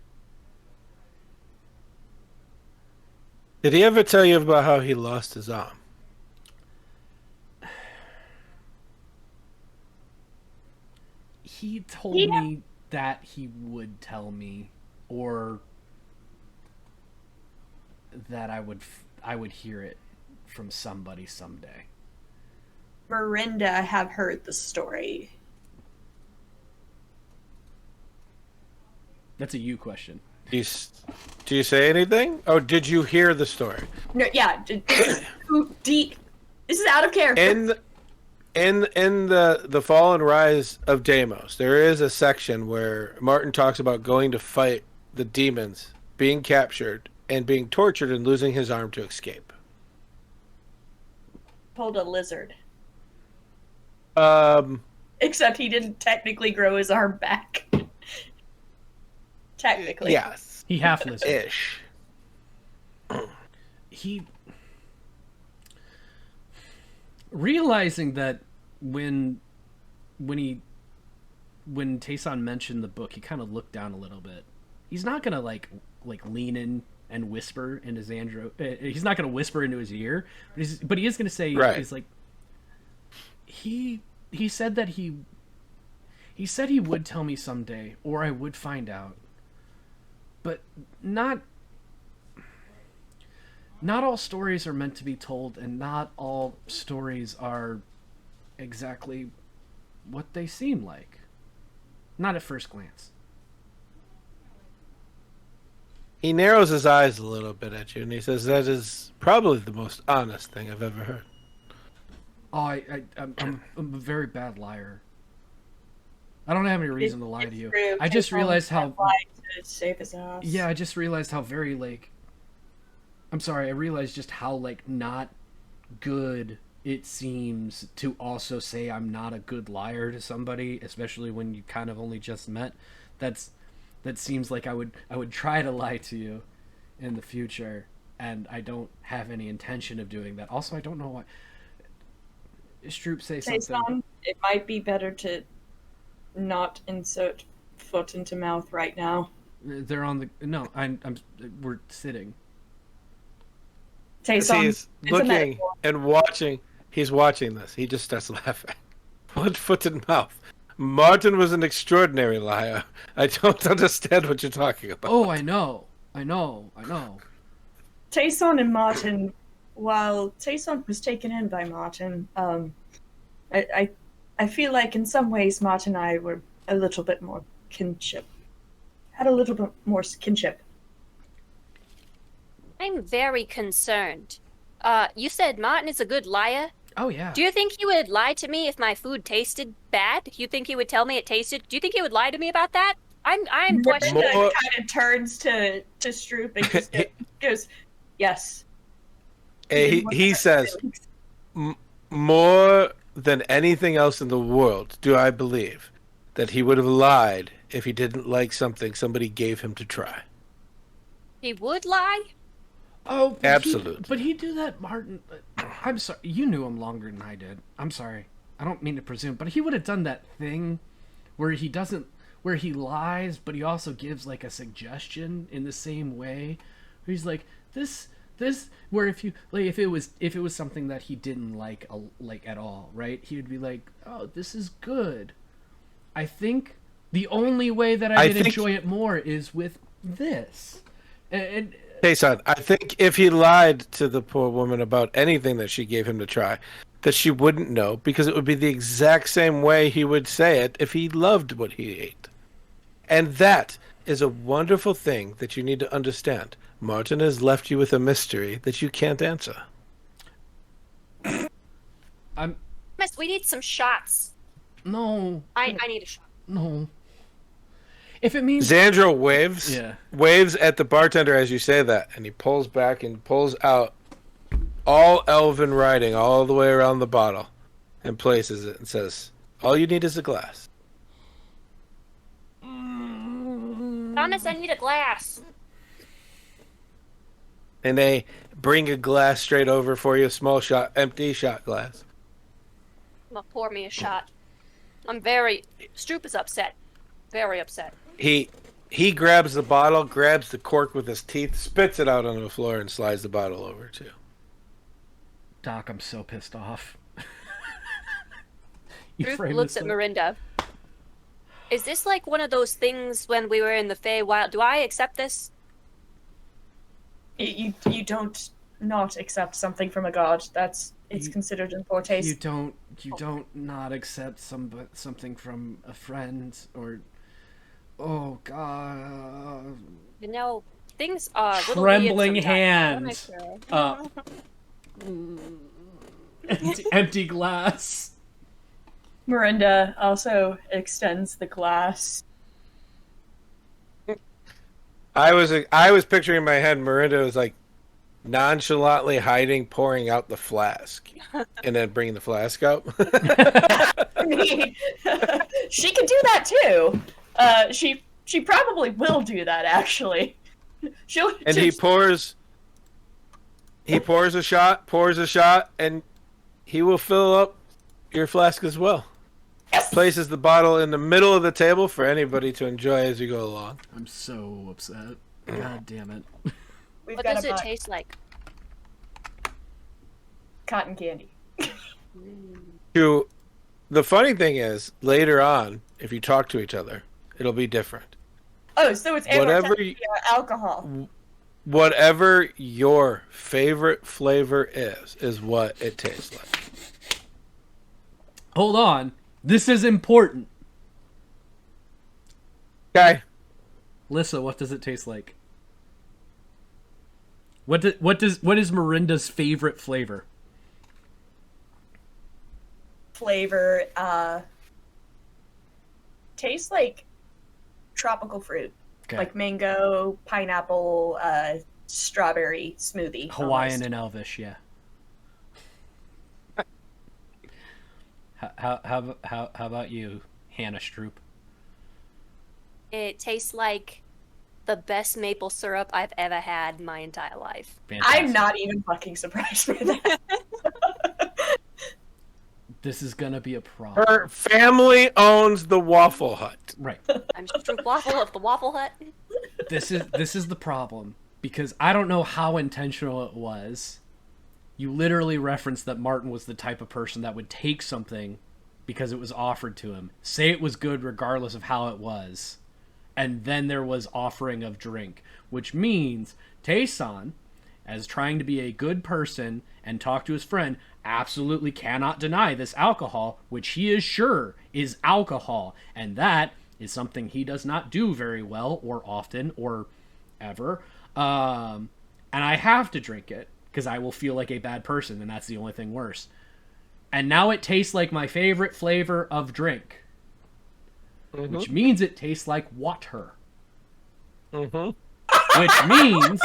Speaker 7: Did he ever tell you about how he lost his arm?
Speaker 4: He told me that he would tell me, or that I would hear it from somebody someday.
Speaker 5: Myrynda have heard the story.
Speaker 4: That's a you question.
Speaker 7: Do you say anything? Oh, did you hear the story?
Speaker 5: No, yeah. This is out of character.
Speaker 7: In the Fall and Rise of Damos, there is a section where Martin talks about going to fight the demons, being captured, and being tortured and losing his arm to escape.
Speaker 5: Pulled a lizard.
Speaker 7: Um,
Speaker 5: Except he didn't technically grow his arm back. Technically.
Speaker 7: Yes.
Speaker 4: He half lizard.
Speaker 7: Ish.
Speaker 4: He realizing that when Tayson mentioned the book, he kind of looked down a little bit. He's not gonna like lean in and whisper into Xandro. He's not gonna whisper into his ear, but he is gonna say,
Speaker 7: right.
Speaker 4: He's like, he said that he said he would tell me someday, or I would find out, but not all stories are meant to be told, and not all stories are exactly what they seem like. Not at first glance.
Speaker 7: He narrows his eyes a little bit at you, and he says, "That is probably the most honest thing I've ever heard."
Speaker 4: Oh, I'm a very bad liar. I don't have any reason to lie to you.
Speaker 5: True.
Speaker 4: I just
Speaker 5: Taysom
Speaker 4: realized how.
Speaker 5: lied to save his ass.
Speaker 4: Yeah, I just realized how very like. I'm sorry. I realized just how like not good it seems to also say I'm not a good liar to somebody, especially when you kind of only just met. That seems like I would try to lie to you in the future, and I don't have any intention of doing that. Also, I don't know why. Stroop, say something.
Speaker 5: Taysom, it might be better to not insert foot into mouth right now.
Speaker 4: They're on the no. We're sitting.
Speaker 5: Taysom,
Speaker 7: He's
Speaker 5: it's a
Speaker 7: looking
Speaker 5: metaphor.
Speaker 7: and watching. He's watching this. He just starts laughing. One foot in mouth. Martin was an extraordinary liar. I don't understand what you're talking about.
Speaker 4: Oh, I know.
Speaker 5: Taysom and Martin, while Taysom was taken in by Martin, I feel like in some ways Martin and I were a little bit more kinship. Had a little bit more kinship.
Speaker 3: I'm very concerned. You said Martin is a good liar.
Speaker 4: Oh yeah.
Speaker 3: Do you think he would lie to me if my food tasted bad? Do you think he would tell me it tasted? Do you think he would lie to me about that? I'm questioning.
Speaker 5: Myrynda
Speaker 7: More-
Speaker 5: kind of turns to Stroop and just goes, "Yes."
Speaker 7: He says, more than anything else in the world, do I believe that he would have lied if he didn't like something somebody gave him to try.
Speaker 3: He would lie?
Speaker 4: Oh,
Speaker 7: Absolutely.
Speaker 4: But he'd do that, Martin. I'm sorry. You knew him longer than I did. I'm sorry. I don't mean to presume, but he would have done that thing where he lies, but he also gives like a suggestion in the same way. Where he's like, this, where if it was something that he didn't like at all, right? He would be like, oh, this is good. I think the only way that I would enjoy it more is with this. And
Speaker 7: Hey, son, I think if he lied to the poor woman about anything that she gave him to try, that she wouldn't know, because it would be the exact same way he would say it if he loved what he ate. And that is a wonderful thing that you need to understand. Martin has left you with a mystery that you can't answer.
Speaker 3: Miss, we need some shots.
Speaker 4: No.
Speaker 3: I need a shot.
Speaker 4: No. If it means
Speaker 7: Xandro waves at the bartender as you say that, and he pulls back and pulls out all elven writing all the way around the bottle and places it and says, all you need is a glass.
Speaker 3: Thomas, I need a glass.
Speaker 7: And they bring a glass straight over for you, a small shot, empty shot glass.
Speaker 3: I'm gonna pour me a shot. Stroop is upset. Very upset.
Speaker 7: He grabs the bottle, grabs the cork with his teeth, spits it out on the floor, and slides the bottle over too.
Speaker 4: Doc, I'm so pissed off.
Speaker 3: Stroop looks at Myrynda. Is this like one of those things when we were in the Feywild? Do I accept this?
Speaker 5: You don't not accept something from a god. It's considered in poor taste.
Speaker 4: You don't not accept something from a friend or. Oh God!
Speaker 3: You know, things are a little
Speaker 4: Trembling
Speaker 3: weird
Speaker 4: hand.
Speaker 3: sometimes.
Speaker 4: Empty glass.
Speaker 5: Myrynda also extends the glass.
Speaker 7: I was picturing in my head Myrynda was like nonchalantly pouring out the flask, and then bringing the flask out.
Speaker 5: I mean, she can do that too. She probably will do that actually.
Speaker 7: He pours a shot, and he will fill up your flask as well.
Speaker 5: Yes!
Speaker 7: Places the bottle in the middle of the table for anybody to enjoy as you go along.
Speaker 4: I'm so upset. God damn it.
Speaker 5: We've
Speaker 3: What
Speaker 5: got
Speaker 3: does
Speaker 5: a
Speaker 3: it taste like?
Speaker 5: cotton candy.
Speaker 7: The funny thing is, later on, if you talk to each other, it'll be different.
Speaker 5: Oh, so it's alcohol.
Speaker 7: Whatever your favorite flavor is what it tastes like.
Speaker 4: Hold on. This is important.
Speaker 7: Okay.
Speaker 4: Lissa, what does it taste like? What is Myrynda's favorite flavor?
Speaker 5: tastes like tropical fruit,
Speaker 4: Okay.
Speaker 5: like mango, pineapple, strawberry smoothie.
Speaker 4: Hawaiian
Speaker 5: almost.
Speaker 4: and Elvish, yeah. How about you, Hannah Stroop?
Speaker 3: It tastes like the best maple syrup I've ever had in my entire life.
Speaker 4: Fantastic.
Speaker 5: I'm not even fucking surprised by that.
Speaker 4: This is gonna be a problem.
Speaker 7: Her family owns the Waffle Hut.
Speaker 4: Right.
Speaker 3: I'm Stroop Waffle of the Waffle Hut.
Speaker 4: This is the problem, because I don't know how intentional it was. You literally referenced that Martin was the type of person that would take something because it was offered to him, say it was good regardless of how it was, and then there was offering of drink, which means Tayson, as trying to be a good person and talk to his friend, absolutely cannot deny this alcohol, which he is sure is alcohol, and that is something he does not do very well or often or ever. And I have to drink it because I will feel like a bad person, and that's the only thing worse. And now it tastes like my favorite flavor of drink, which means it tastes like water. Which means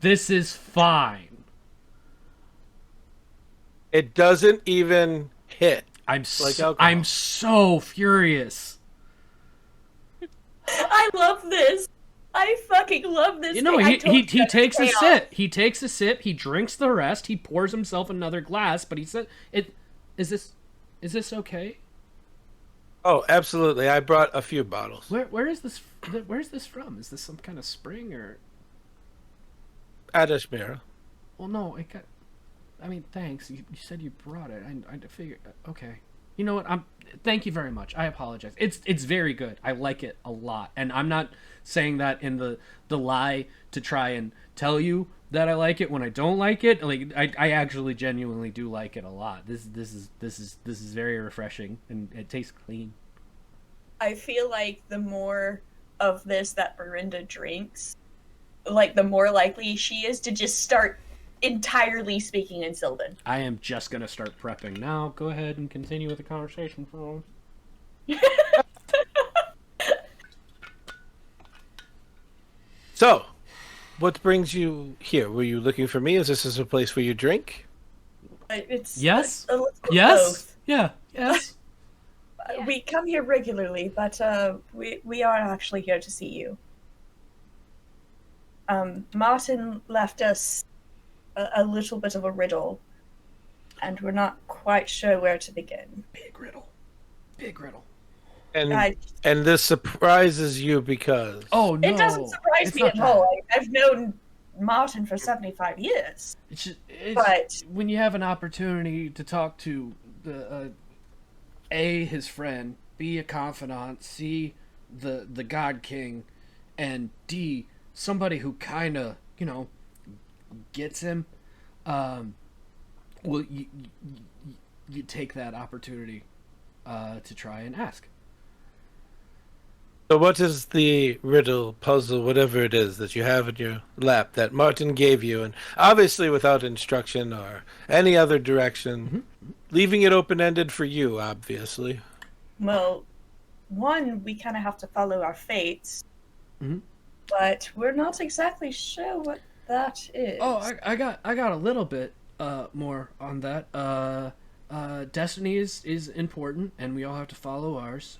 Speaker 4: this is fine.
Speaker 7: It doesn't even hit.
Speaker 4: I'm
Speaker 7: like alcohol.
Speaker 4: I'm so furious.
Speaker 5: I love this. I fucking love this.
Speaker 4: You know,
Speaker 5: thing.
Speaker 4: he takes a sip. He takes a sip. He drinks the rest. He pours himself another glass. But he said, Is this okay?
Speaker 7: Oh, absolutely. I brought a few bottles.
Speaker 4: Where's this from? Is this some kind of spring or?
Speaker 7: Adashmira.
Speaker 4: Well, no. I mean, thanks. You said you brought it. I figured. Okay. You know what? Thank you very much. I apologize. It's very good. I like it a lot, and I'm not saying that in the lie to try and tell you that I like it when I don't like it. Like I actually genuinely do like it a lot. This is very refreshing, and it tastes clean.
Speaker 5: I feel like the more of this that Myrynda drinks, like the more likely she is to just start entirely speaking in Sylvan.
Speaker 4: I am just gonna start prepping now. Go ahead and continue with the conversation for
Speaker 7: So, what brings you here? Were you looking for me? Is this a place where you drink?
Speaker 5: It's
Speaker 4: Yes.
Speaker 5: a little
Speaker 4: Yes.
Speaker 5: both.
Speaker 4: Yeah. Yes.
Speaker 5: We come here regularly, but we are actually here to see you. Martin left us a little bit of a riddle, and we're not quite sure where to begin.
Speaker 4: Big riddle. Big riddle.
Speaker 7: And this surprises you because...
Speaker 4: Oh no!
Speaker 5: It doesn't surprise me at all. I've known Martin for 75 years.
Speaker 4: It's
Speaker 5: But
Speaker 4: when you have an opportunity to talk to his friend, B, a confidant, C, the God King, and D, somebody who kind of, gets him, well, you take that opportunity to try and ask.
Speaker 7: So what is the riddle, puzzle, whatever it is that you have in your lap that Martin gave you, and obviously without instruction or any other direction, leaving it open-ended for you, obviously.
Speaker 5: well, one, we kind of have to follow our fates, but we're not exactly sure what that is.
Speaker 4: Oh, I got a little bit more on that. Destiny is important, and we all have to follow ours.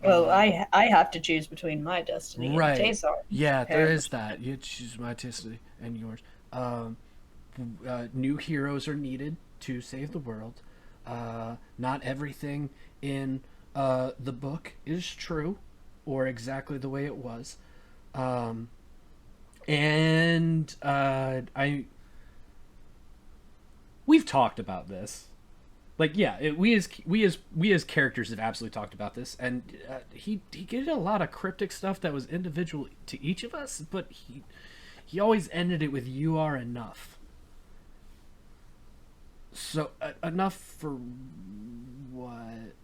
Speaker 5: Well, I have to choose between my destiny
Speaker 4: right.
Speaker 5: and Tazar.
Speaker 4: Yeah, there is that. You choose my destiny and yours. New heroes are needed to save the world. Not everything in the book is true or exactly the way it was. We've talked about this. Like, yeah, we as characters have absolutely talked about this, and he did a lot of cryptic stuff that was individual to each of us, but he always ended it with "You are enough." So enough for what?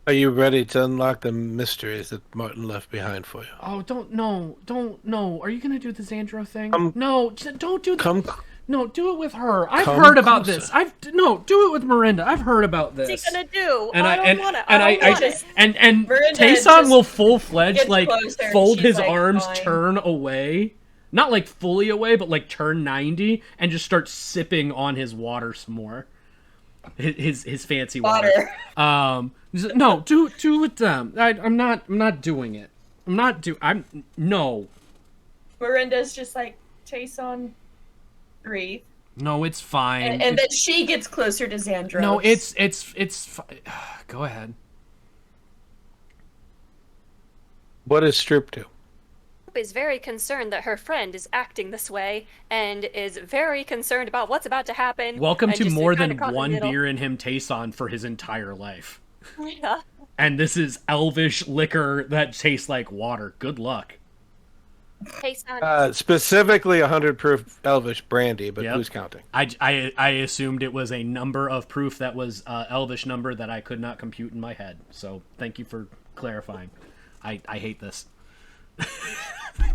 Speaker 7: Are you ready to unlock the mysteries that Martin left behind for you?
Speaker 4: Oh, don't. Are you gonna do the Xandro thing? No, don't do that. No, do it with her. I've
Speaker 7: Come
Speaker 4: heard about
Speaker 7: closer.
Speaker 4: this. Do it with Myrynda. I've heard about this.
Speaker 3: What's he gonna do?
Speaker 4: And
Speaker 3: I don't want it.
Speaker 4: And
Speaker 6: Myrynda
Speaker 4: Tayson
Speaker 6: just
Speaker 4: will full-fledged
Speaker 6: gets
Speaker 4: like
Speaker 6: closer and
Speaker 4: fold
Speaker 6: she's
Speaker 4: his
Speaker 6: like,
Speaker 4: arms,
Speaker 6: fine.
Speaker 4: turn away, not like fully away, but like turn 90, and just start sipping on his water some more. His fancy water. No, do with them. I'm not doing it. No.
Speaker 6: Myrynda's just like, Tayson, breathe.
Speaker 4: No, it's fine.
Speaker 6: And then she gets closer to Xandros.
Speaker 4: No, it's go ahead.
Speaker 7: What does Stroop do?
Speaker 3: Is very concerned that her friend is acting this way and is very concerned about what's about to happen.
Speaker 4: Welcome
Speaker 3: and
Speaker 4: to
Speaker 3: just
Speaker 4: more
Speaker 3: kinda
Speaker 4: than
Speaker 3: caught in the
Speaker 4: one
Speaker 3: middle.
Speaker 4: beer in him Tayson for his entire life.
Speaker 3: Yeah.
Speaker 4: And this is elvish liquor that tastes like water. Good luck.
Speaker 3: Hey, son.
Speaker 7: Specifically 100 proof Elvish brandy, but
Speaker 4: Yep.
Speaker 7: who's counting?
Speaker 4: I assumed it was a number of proof that was elvish number that I could not compute in my head. So thank you for clarifying. I hate this.
Speaker 6: Do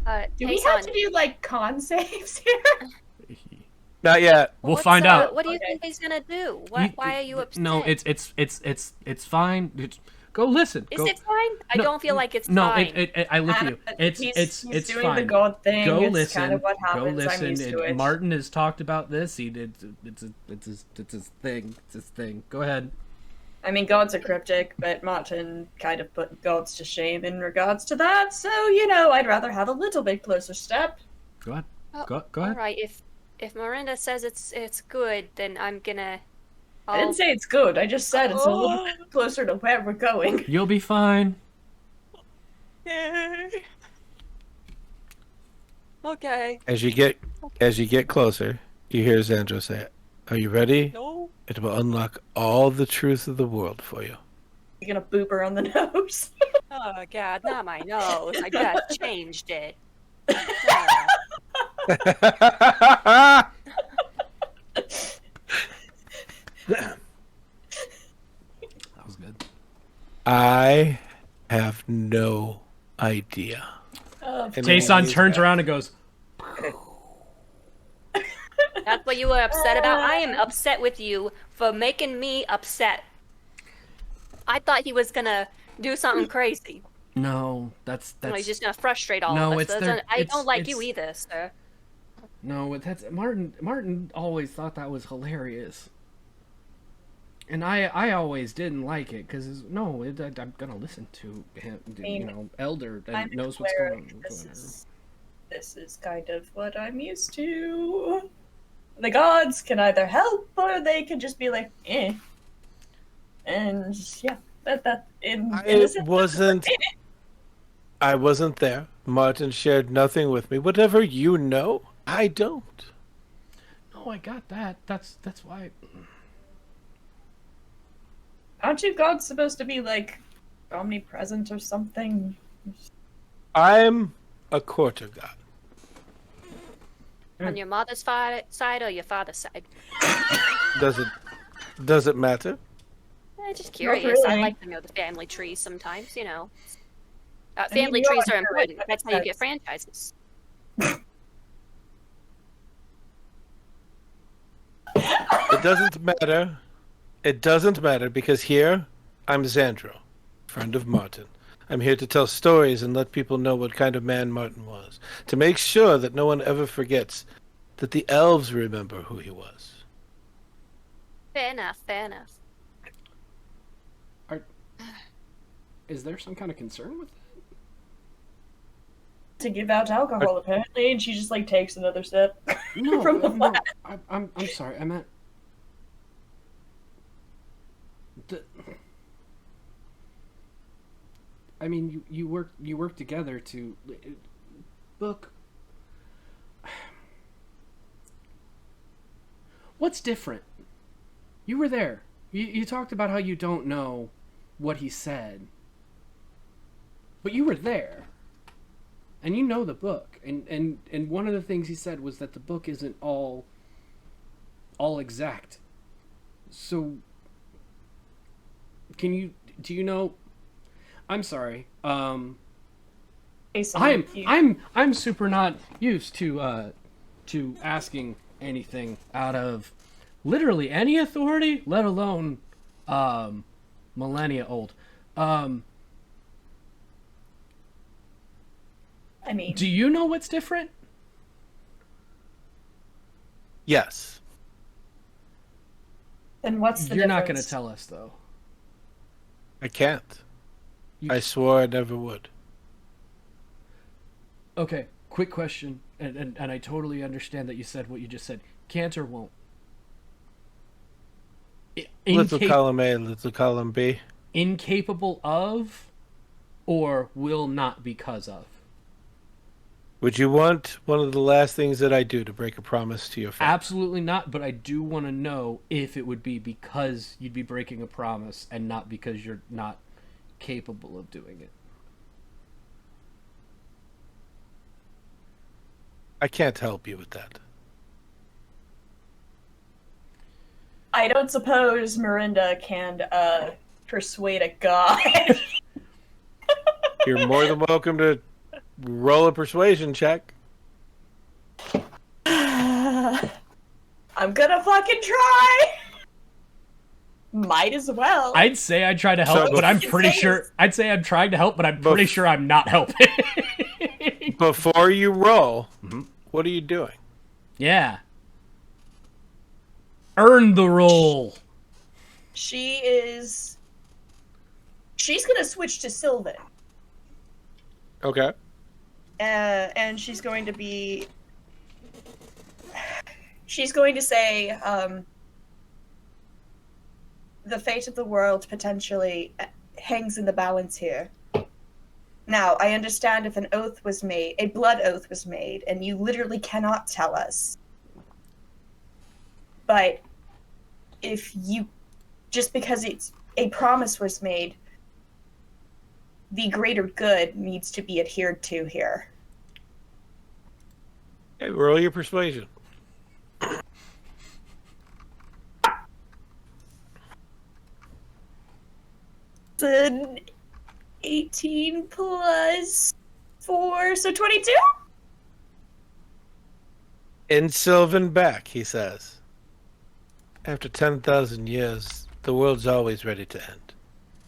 Speaker 3: Hey,
Speaker 6: we have
Speaker 3: son.
Speaker 6: to do like con saves here?
Speaker 7: Not yet.
Speaker 4: We'll
Speaker 3: What's,
Speaker 4: find out.
Speaker 3: What do you
Speaker 6: Okay.
Speaker 3: think he's gonna do? Why are you upset?
Speaker 4: No, it's fine. Go listen.
Speaker 3: Is it fine? I
Speaker 4: No,
Speaker 3: don't feel like it's
Speaker 4: no,
Speaker 3: fine.
Speaker 4: I look at you. It's
Speaker 6: he's doing
Speaker 4: fine.
Speaker 6: the god thing.
Speaker 4: Go
Speaker 6: it's
Speaker 4: listen.
Speaker 6: kind of what
Speaker 4: Go
Speaker 6: happens. I'm used
Speaker 4: listen.
Speaker 6: to it.
Speaker 4: Martin has talked about this. He did. It's his thing. It's his thing. Go ahead.
Speaker 6: I mean, gods are cryptic, but Martin kind of put gods to shame in regards to that. So, I'd rather have a little bit closer step.
Speaker 4: Go ahead.
Speaker 3: Oh,
Speaker 4: Go
Speaker 3: All
Speaker 4: ahead.
Speaker 3: right, if Myrynda says it's good, then I'm gonna.
Speaker 6: I didn't say it's good. I just said it's a little
Speaker 3: Oh.
Speaker 6: bit closer to where we're going.
Speaker 4: You'll be fine.
Speaker 3: Okay.
Speaker 7: As you get closer, you hear Xandros say, "Are you ready?
Speaker 3: No.
Speaker 7: It will unlock all the truth of the world for you."
Speaker 6: You're gonna boop her on the nose.
Speaker 3: Oh God, not my nose. I just changed it.
Speaker 4: That was good.
Speaker 7: I have no idea. And then
Speaker 4: Tayson
Speaker 7: he's
Speaker 4: turns
Speaker 7: back.
Speaker 4: around and goes,
Speaker 3: That's what you were upset about. I am upset with you for making me upset. I thought he was gonna do something crazy.
Speaker 4: "No, that's
Speaker 3: No, he's just gonna frustrate all
Speaker 4: No,
Speaker 3: of us.
Speaker 4: it's
Speaker 3: That's
Speaker 4: their-
Speaker 3: not- I
Speaker 4: it's-
Speaker 3: don't like you
Speaker 4: it's-
Speaker 3: either, sir.
Speaker 4: no, that's Martin. Martin always thought that was hilarious, and I always didn't like it because I'm gonna listen to him. Elder that
Speaker 6: I'm a
Speaker 4: knows what's going
Speaker 6: cleric.
Speaker 4: on.
Speaker 6: This is kind of what I'm used to. The gods can either help or they can just be like, eh. And yeah, that in
Speaker 7: I wasn't there. Martin shared nothing with me. Whatever you know, I don't.
Speaker 4: No, I got that. That's why.
Speaker 6: Aren't you gods supposed to be like omnipresent or something?
Speaker 7: I'm a quarter god.
Speaker 3: On your mother's side or your father's side?
Speaker 7: Does it matter?
Speaker 3: I'm just curious.
Speaker 6: really.
Speaker 3: I like to know the family trees sometimes,
Speaker 6: mean,
Speaker 3: Family
Speaker 6: you're
Speaker 3: trees
Speaker 6: on
Speaker 3: are important.
Speaker 6: correct.
Speaker 3: That's how you get franchises.
Speaker 7: It doesn't matter. It doesn't matter because here I'm Xandro, friend of Martin. I'm here to tell stories and let people know what kind of man Martin was. To make sure that no one ever forgets that the elves remember who he was.
Speaker 3: Fair enough, fair enough.
Speaker 4: Is there some kind of concern with that?
Speaker 6: To give out alcohol, apparently, and she just like takes another sip.
Speaker 4: No,
Speaker 6: From the
Speaker 4: no. I'm sorry. I meant. I mean, you work together to book. What's different? You were there. You talked about how you don't know what he said, but you were there, and you know the book. And one of the things he said was that the book isn't all exact. So, do you know? I'm sorry. I'm super not used to asking anything out of literally any authority, let alone millennia old.
Speaker 6: I mean,
Speaker 4: Do you know what's different?
Speaker 7: Yes.
Speaker 6: then what's the
Speaker 4: You're
Speaker 6: difference?
Speaker 4: not going to tell us, though.
Speaker 7: I can't.
Speaker 4: You-
Speaker 7: I swore I never would.
Speaker 4: Okay, quick question, and I totally understand that you said what you just said. Can't or won't?
Speaker 7: Little column A, little column B.
Speaker 4: Incapable of, or will not because of?
Speaker 7: Would you want one of the last things that I do to break a promise to your family?
Speaker 4: Absolutely not, but I do want to know if it would be because you'd be breaking a promise and not because you're not capable of doing it.
Speaker 7: I can't help you with that.
Speaker 6: I don't suppose Myrynda can persuade a god.
Speaker 7: You're more than welcome to roll a persuasion check.
Speaker 6: I'm gonna fucking try. Might as well.
Speaker 4: I'd say I try to help,
Speaker 7: So
Speaker 4: but I'm
Speaker 6: bef-
Speaker 4: pretty sure. I'd say I'm trying to help, but I'm pretty sure I'm not helping.
Speaker 7: Before you roll,
Speaker 4: Mm-hmm.
Speaker 7: what are you doing?
Speaker 4: Yeah. Earn the roll.
Speaker 6: She's gonna switch to Sylvan.
Speaker 7: Okay.
Speaker 6: And she's going to say, the fate of the world potentially hangs in the balance here. Now, I understand if an oath was made, a blood oath was made, and you literally cannot tell us. But if you, just because it's a promise was made, the greater good needs to be adhered to here.
Speaker 7: Hey, roll your persuasion.
Speaker 6: It's an 18 plus 4, so 22?
Speaker 7: In Sylvan Beck, he says, after 10,000 years, the world's always ready to end.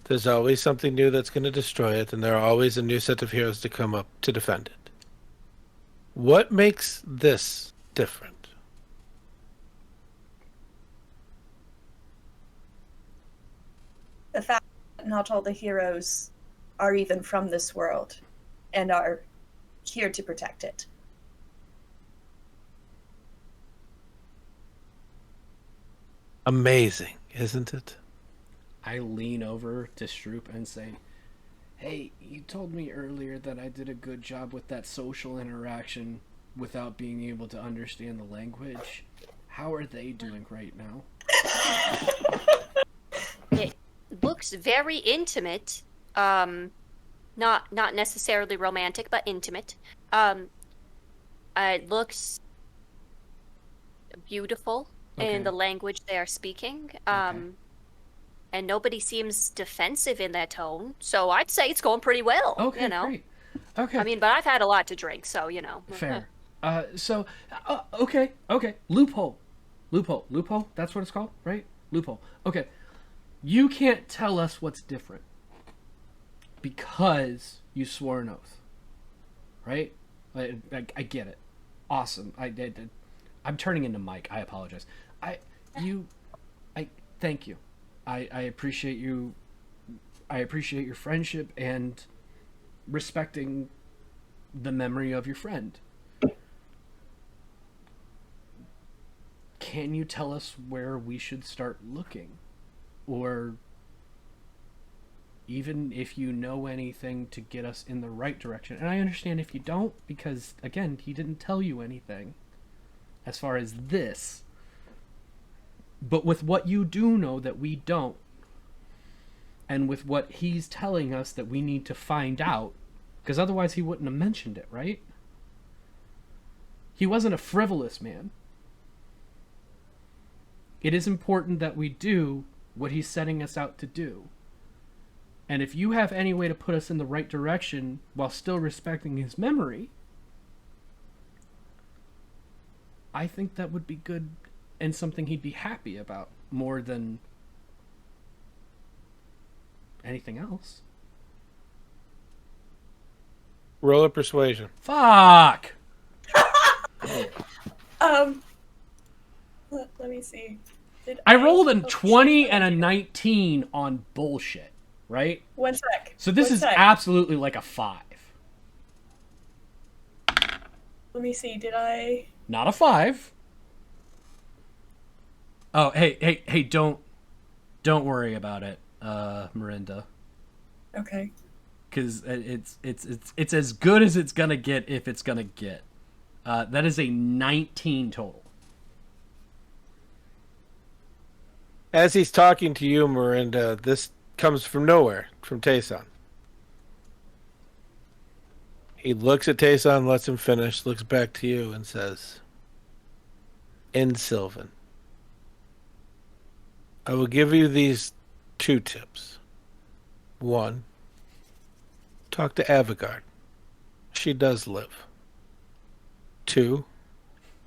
Speaker 7: There's always something new that's going to destroy it, and there are always a new set of heroes to come up to defend it. What makes this different?
Speaker 6: The fact that not all the heroes are even from this world and are here to protect it.
Speaker 7: Amazing, isn't it?
Speaker 4: I lean over to Stroop and say, "Hey, you told me earlier that I did a good job with that social interaction without being able to understand the language. How are they doing right now?"
Speaker 3: It looks very intimate. Not necessarily romantic, but intimate. It looks beautiful
Speaker 4: Okay.
Speaker 3: in the language they are speaking.
Speaker 4: Okay.
Speaker 3: And nobody seems defensive in their tone, so I'd say it's going pretty well.
Speaker 4: Okay,
Speaker 3: you know.
Speaker 4: great. Okay.
Speaker 3: I mean, but I've had a lot to drink, so you know.
Speaker 4: Fair. Okay. Loophole. That's what it's called, right? Loophole. Okay. You can't tell us what's different because you swore an oath, right? I get it. Awesome. I'm turning into Mike. I apologize. Thank you. I appreciate you. I appreciate your friendship and respecting the memory of your friend. Can you tell us where we should start looking? Or even if you know anything to get us in the right direction. And I understand if you don't, because, again, he didn't tell you anything as far as this. But with what you do know that we don't, and with what he's telling us that we need to find out, because otherwise he wouldn't have mentioned it, right? He wasn't a frivolous man. It is important that we do what he's setting us out to do. And if you have any way to put us in the right direction while still respecting his memory, I think that would be good and something he'd be happy about more than anything else.
Speaker 7: Roll a persuasion.
Speaker 4: Fuck!
Speaker 6: Let me see.
Speaker 4: I rolled a 20 and a 19 on bullshit, right?
Speaker 6: One sec.
Speaker 4: So this
Speaker 6: One
Speaker 4: is
Speaker 6: sec.
Speaker 4: absolutely like a 5.
Speaker 6: Let me see. Did I?
Speaker 4: Not a 5. Oh, hey, don't worry about it, Myrynda.
Speaker 6: Okay.
Speaker 4: Because it's as good as it's gonna get if it's gonna get. That is a 19 total.
Speaker 7: As he's talking to you, Myrynda, this comes from nowhere, from Tayson. He looks at Tayson, lets him finish, looks back to you, and says, "In Sylvan, I will give you these 2 tips. 1, talk to Avigard. She does live. 2,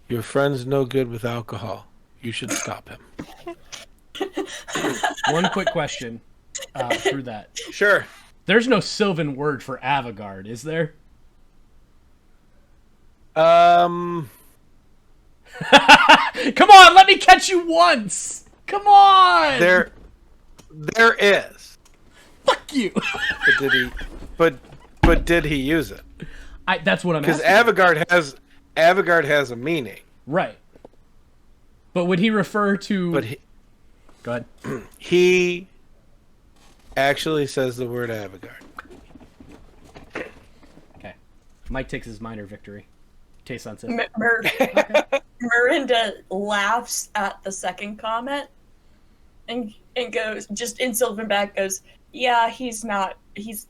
Speaker 7: your friend's no good with alcohol. You should stop him."
Speaker 4: One quick question through that.
Speaker 7: Sure.
Speaker 4: There's no Sylvan word for Avigard, is there?
Speaker 7: Um,
Speaker 4: Come on, let me catch you once. Come on.
Speaker 7: there is.
Speaker 4: Fuck you.
Speaker 7: But did he? But did he use it?
Speaker 4: That's what I'm
Speaker 7: Because
Speaker 4: asking.
Speaker 7: Avigard has a meaning.
Speaker 4: Right. But would he refer to?
Speaker 7: But he,
Speaker 4: Go ahead.
Speaker 7: he actually says the word Avigard.
Speaker 4: Okay. Mike takes his minor victory. Tayson says.
Speaker 6: Myrynda laughs at the second comment and goes, just in Sylvan back goes, yeah, he's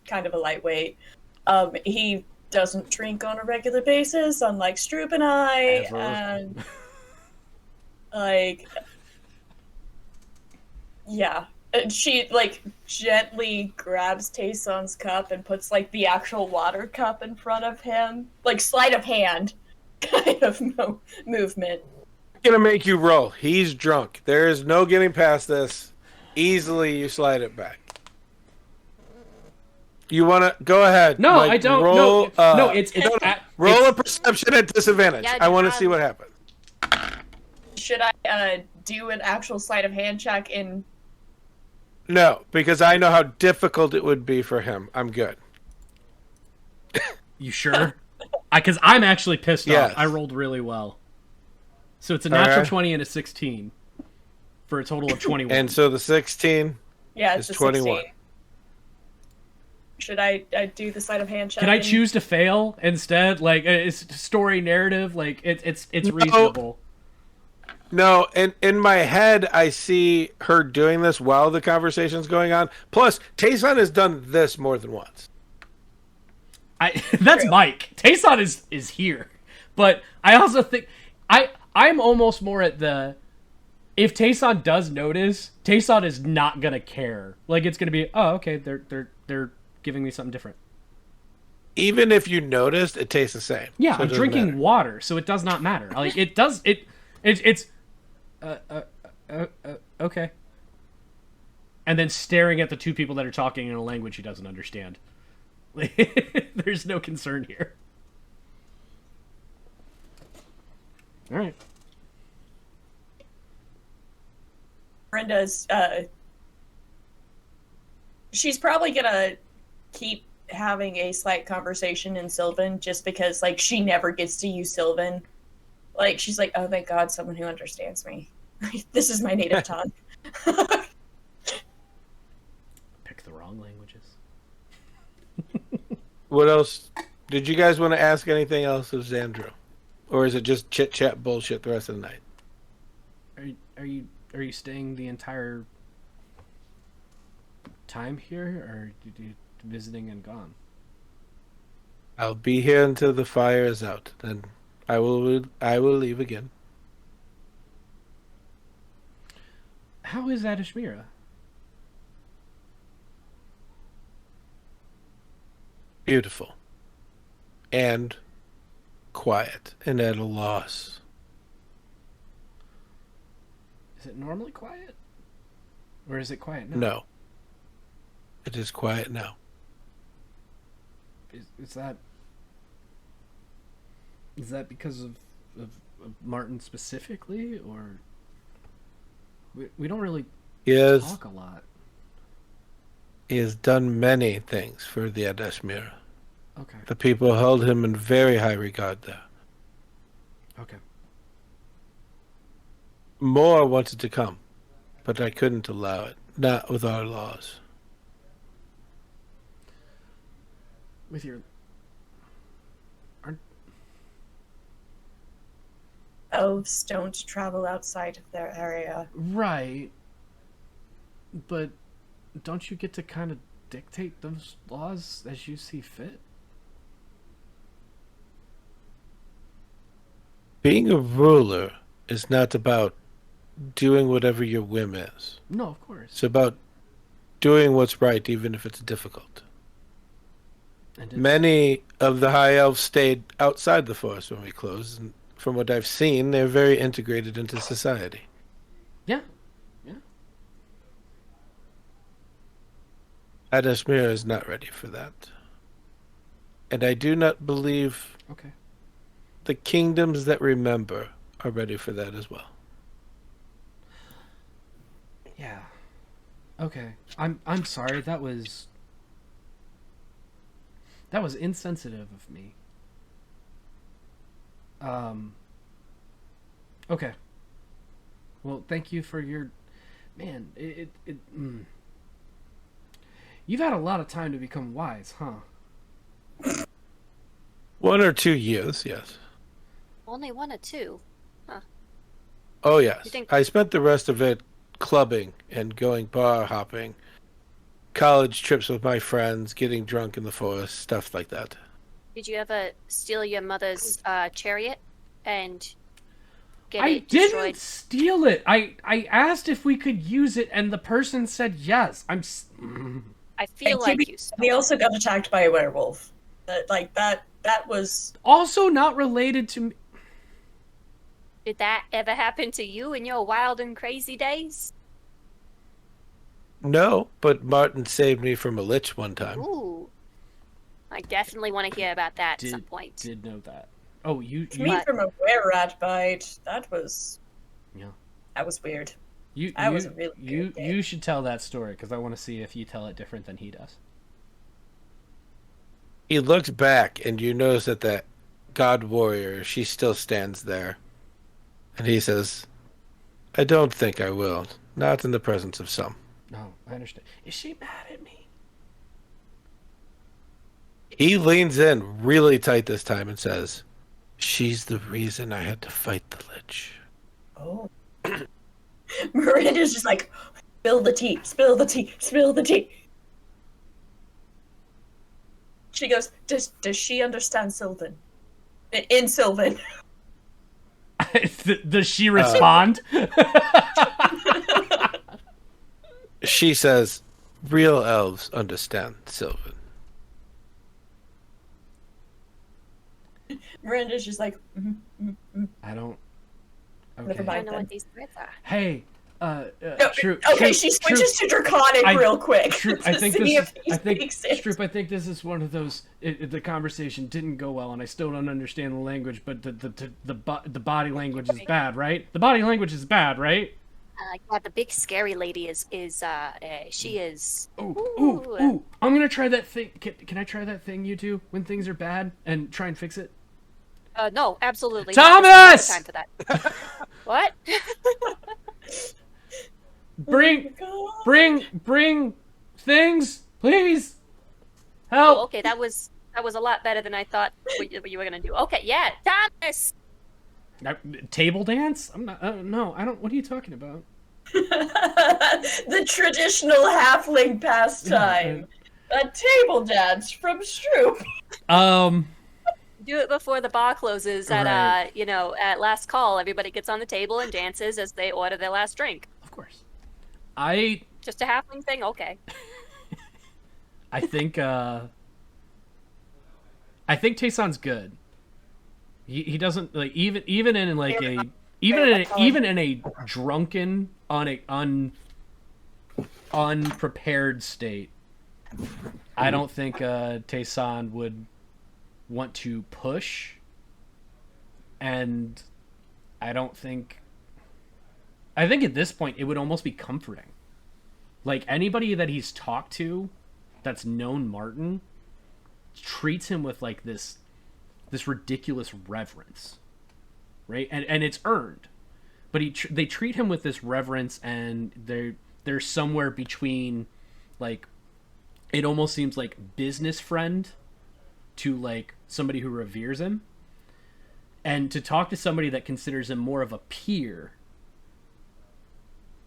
Speaker 6: kind of a lightweight. He doesn't drink on a regular basis, unlike Stroop and I,
Speaker 4: Ever.
Speaker 6: and like, yeah. And she like gently grabs Tayson's cup and puts like the actual water cup in front of him, like sleight of hand kind of movement.
Speaker 7: Gonna make you roll. He's drunk. There is no getting past this. Easily, you slide it back. You want to go ahead?
Speaker 4: No,
Speaker 7: Mike,
Speaker 4: I don't.
Speaker 7: Roll,
Speaker 4: No, it's
Speaker 7: roll a perception at disadvantage.
Speaker 3: Yeah,
Speaker 7: I want to see what happens.
Speaker 6: Should I do an actual sleight of hand check in?
Speaker 7: No, because I know how difficult it would be for him. I'm good.
Speaker 4: You sure? Because I'm actually pissed
Speaker 7: Yes.
Speaker 4: off. I rolled really well. So it's a natural
Speaker 7: Okay.
Speaker 4: 20 and a 16 for a total of 21.
Speaker 7: And so the 16.
Speaker 6: Yeah, it's
Speaker 7: It's
Speaker 6: a
Speaker 7: 21.
Speaker 6: 16. Should I do the sleight of hand check?
Speaker 4: Can I
Speaker 6: in?
Speaker 4: choose to fail instead? Like, it's story narrative. Like, it's reasonable.
Speaker 7: No, in my head, I see her doing this while the conversation's going on. Plus, Tayson has done this more than once.
Speaker 4: That's
Speaker 6: True.
Speaker 4: Mike. Tayson is here, but I also think I'm almost more at the, if Tayson does notice, Tayson is not gonna care. Like, it's gonna be, oh, okay, they're giving me something different.
Speaker 7: Even if you noticed, it tastes the same.
Speaker 4: Yeah,
Speaker 7: So it
Speaker 4: I'm
Speaker 7: doesn't
Speaker 4: drinking
Speaker 7: matter.
Speaker 4: water, so it does not matter. Like, it's okay. And then staring at the two people that are talking in a language he doesn't understand. There's no concern here. All right.
Speaker 6: Brenda's she's probably gonna keep having a slight conversation in Sylvan just because like she never gets to use Sylvan. Like she's like, oh thank God, someone who understands me. This is my native tongue.
Speaker 4: Pick the wrong languages.
Speaker 7: What else? Did you guys want to ask anything else of Xandro? Or is it just chit chat bullshit the rest of the night?
Speaker 4: Are you staying the entire time here, or you visiting and gone?
Speaker 7: I'll be here until the fire is out. Then I will leave again.
Speaker 4: How is Adishmira?
Speaker 7: Beautiful. And quiet and at a loss
Speaker 4: Is it normally quiet? Or is it quiet now?
Speaker 7: No. It is quiet now.
Speaker 4: Is that because of Martin specifically, or we don't really talk a lot?
Speaker 7: He has done many things for the Adashmira.
Speaker 4: Okay.
Speaker 7: The people held him in very high regard there.
Speaker 4: Okay.
Speaker 7: More wanted to come, but I couldn't allow it. Not with our laws.
Speaker 4: With your...
Speaker 5: Elves don't travel outside of their area.
Speaker 4: Right. But don't you get to kind of dictate those laws as you see fit?
Speaker 7: Being a ruler is not about doing whatever your whim is.
Speaker 4: No, of course.
Speaker 7: It's about doing what's right, even if it's difficult.
Speaker 4: And
Speaker 7: Many of the high elves stayed outside the forest when we closed, and from what I've seen, they're very integrated into society.
Speaker 4: Yeah.
Speaker 7: Adashmira is not ready for that. And I do not believe
Speaker 4: Okay.
Speaker 7: the kingdoms that remember are ready for that as well.
Speaker 4: Yeah. Okay. I'm sorry. That was insensitive of me. Okay. Well, thank you for your... Man, You've had a lot of time to become wise, huh?
Speaker 7: 1 or 2 years, yes.
Speaker 3: Only 1 or 2.
Speaker 7: Oh, yes.
Speaker 3: You think-
Speaker 7: I spent the rest of it clubbing and going bar hopping, college trips with my friends, getting drunk in the forest, stuff like that.
Speaker 3: Did you ever steal your mother's chariot and get
Speaker 4: I
Speaker 3: it destroyed?
Speaker 4: didn't steal it. I asked if we could use it, and the person said yes.
Speaker 3: I feel
Speaker 6: And
Speaker 3: like you stole
Speaker 6: He
Speaker 3: it.
Speaker 6: also got attacked by a werewolf. That was...
Speaker 4: Also not related to me.
Speaker 3: Did that ever happen to you in your wild and crazy days?
Speaker 7: No, but Martin saved me from a lich one time.
Speaker 3: Ooh. I definitely want to hear about that at some point.
Speaker 4: Did know that. Oh, you
Speaker 6: Me from a were-rat bite. That was...
Speaker 4: Yeah.
Speaker 6: That was weird.
Speaker 4: You
Speaker 6: That was a really weird day.
Speaker 4: you should tell that story, because I want to see if you tell it different than he does.
Speaker 7: He looks back, and you notice that the god warrior, she still stands there. And he says, I don't think I will. Not in the presence of some.
Speaker 4: No, I understand. Is she mad at me?
Speaker 7: He leans in really tight this time and says, she's the reason I had to fight the lich.
Speaker 6: Oh. Myrynda's just like, spill the tea, spill the tea, spill the tea. She goes, does she understand Sylvan? In Sylvan.
Speaker 4: Does she respond?
Speaker 7: She says, real elves understand Sylvan.
Speaker 6: Myrynda's just like,
Speaker 4: I don't. Okay.
Speaker 6: Never
Speaker 3: I
Speaker 6: mind.
Speaker 3: don't know what these words are.
Speaker 4: Hey,
Speaker 6: No,
Speaker 4: Troop.
Speaker 6: okay, she switches to Draconic real quick.
Speaker 4: Troop,
Speaker 6: to
Speaker 4: I think
Speaker 6: see
Speaker 4: this
Speaker 6: if
Speaker 4: is.
Speaker 6: he
Speaker 4: I think
Speaker 6: speaks it.
Speaker 4: Stroop, I think this is one of those. The conversation didn't go well, and I still don't understand the language. But the body language is bad, right? The body language is bad, right?
Speaker 3: Yeah, the big scary lady is she is.
Speaker 4: Ooh! I'm gonna try that thing. Can I try that thing you do when things are bad and try and fix it?
Speaker 3: No, absolutely.
Speaker 4: Thomas!
Speaker 3: Not. This is not the time for that. What?
Speaker 4: Bring things, please. Help.
Speaker 3: Oh, okay, that was a lot better than I thought what you were gonna do. Okay, yeah, Thomas.
Speaker 4: Table dance? I'm not. No, I don't. What are you talking about?
Speaker 6: The traditional halfling pastime. A table dance from Stroop.
Speaker 3: Do it before the bar closes at
Speaker 4: Right.
Speaker 3: at last call. Everybody gets on the table and dances as they order their last drink.
Speaker 4: Of course.
Speaker 3: Just a halfling thing, okay.
Speaker 4: I think Tayson's good. He doesn't like even in like even in a drunken, unprepared state, I don't think Taysan would want to push, and I think at this point it would almost be comforting. Like, anybody that he's talked to that's known Martin treats him with like this ridiculous reverence, right? And it's earned, but they treat him with this reverence, and they're somewhere between, like, it almost seems like business friend to like somebody who reveres him, and to talk to somebody that considers him more of a peer.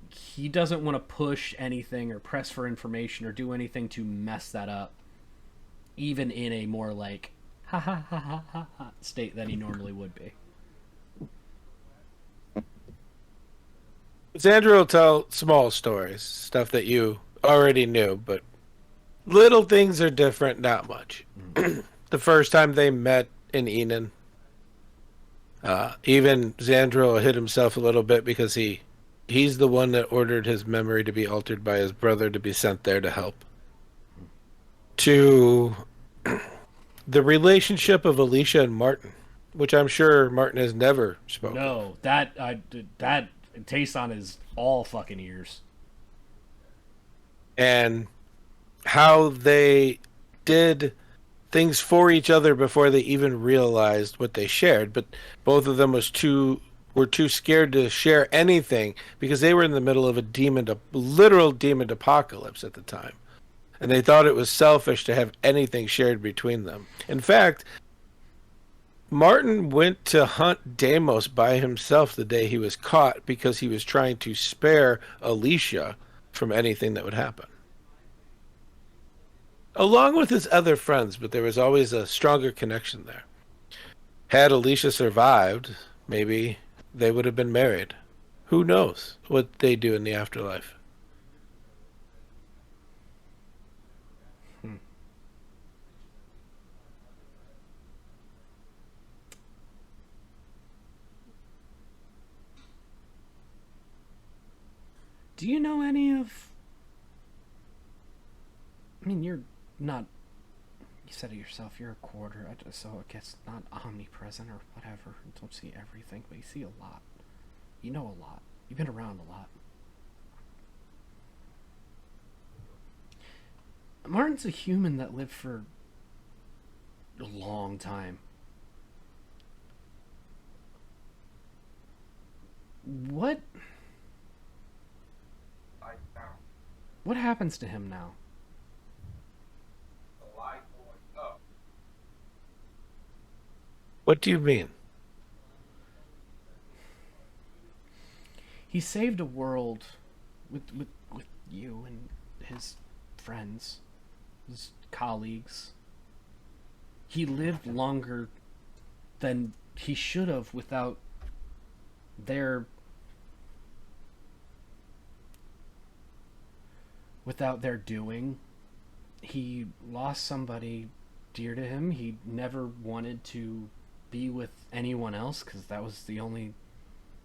Speaker 4: He doesn't want to push anything or press for information or do anything to mess that up, even in a more like ha ha ha ha ha ha state than he normally would be.
Speaker 7: Xandra will tell small stories, stuff that you already knew, but little things are different, not much. The first time they met in Enon, even Xandra hit himself a little bit because he's the one that ordered his memory to be altered by his brother to be sent there to help. To the relationship of Alicia and Martin, which I'm sure Martin has never spoken.
Speaker 4: No, that Taysan is all fucking ears. And
Speaker 7: how they did things for each other before they even realized what they shared, but both of them were too scared to share anything because they were in the middle of a literal demon apocalypse at the time, and they thought it was selfish to have anything shared between them. In fact, Martin went to hunt Damos by himself the day he was caught because he was trying to spare Alicia from anything that would happen, along with his other friends, but there was always a stronger connection there. Had Alicia survived, maybe they would have been married. Who knows what they do in the afterlife?
Speaker 4: Do you know any of... I mean, you're not... You said it yourself, you're a quarter, so I guess not omnipresent or whatever. You don't see everything, but you see a lot. You know a lot. You've been around a lot. Martin's a human that lived for a long time. What happens to him now?
Speaker 7: What do you mean?
Speaker 4: He saved a world with you and his friends, his colleagues. He lived longer than he should have without their doing. He lost somebody dear to him. He never wanted to be with anyone else because that was the only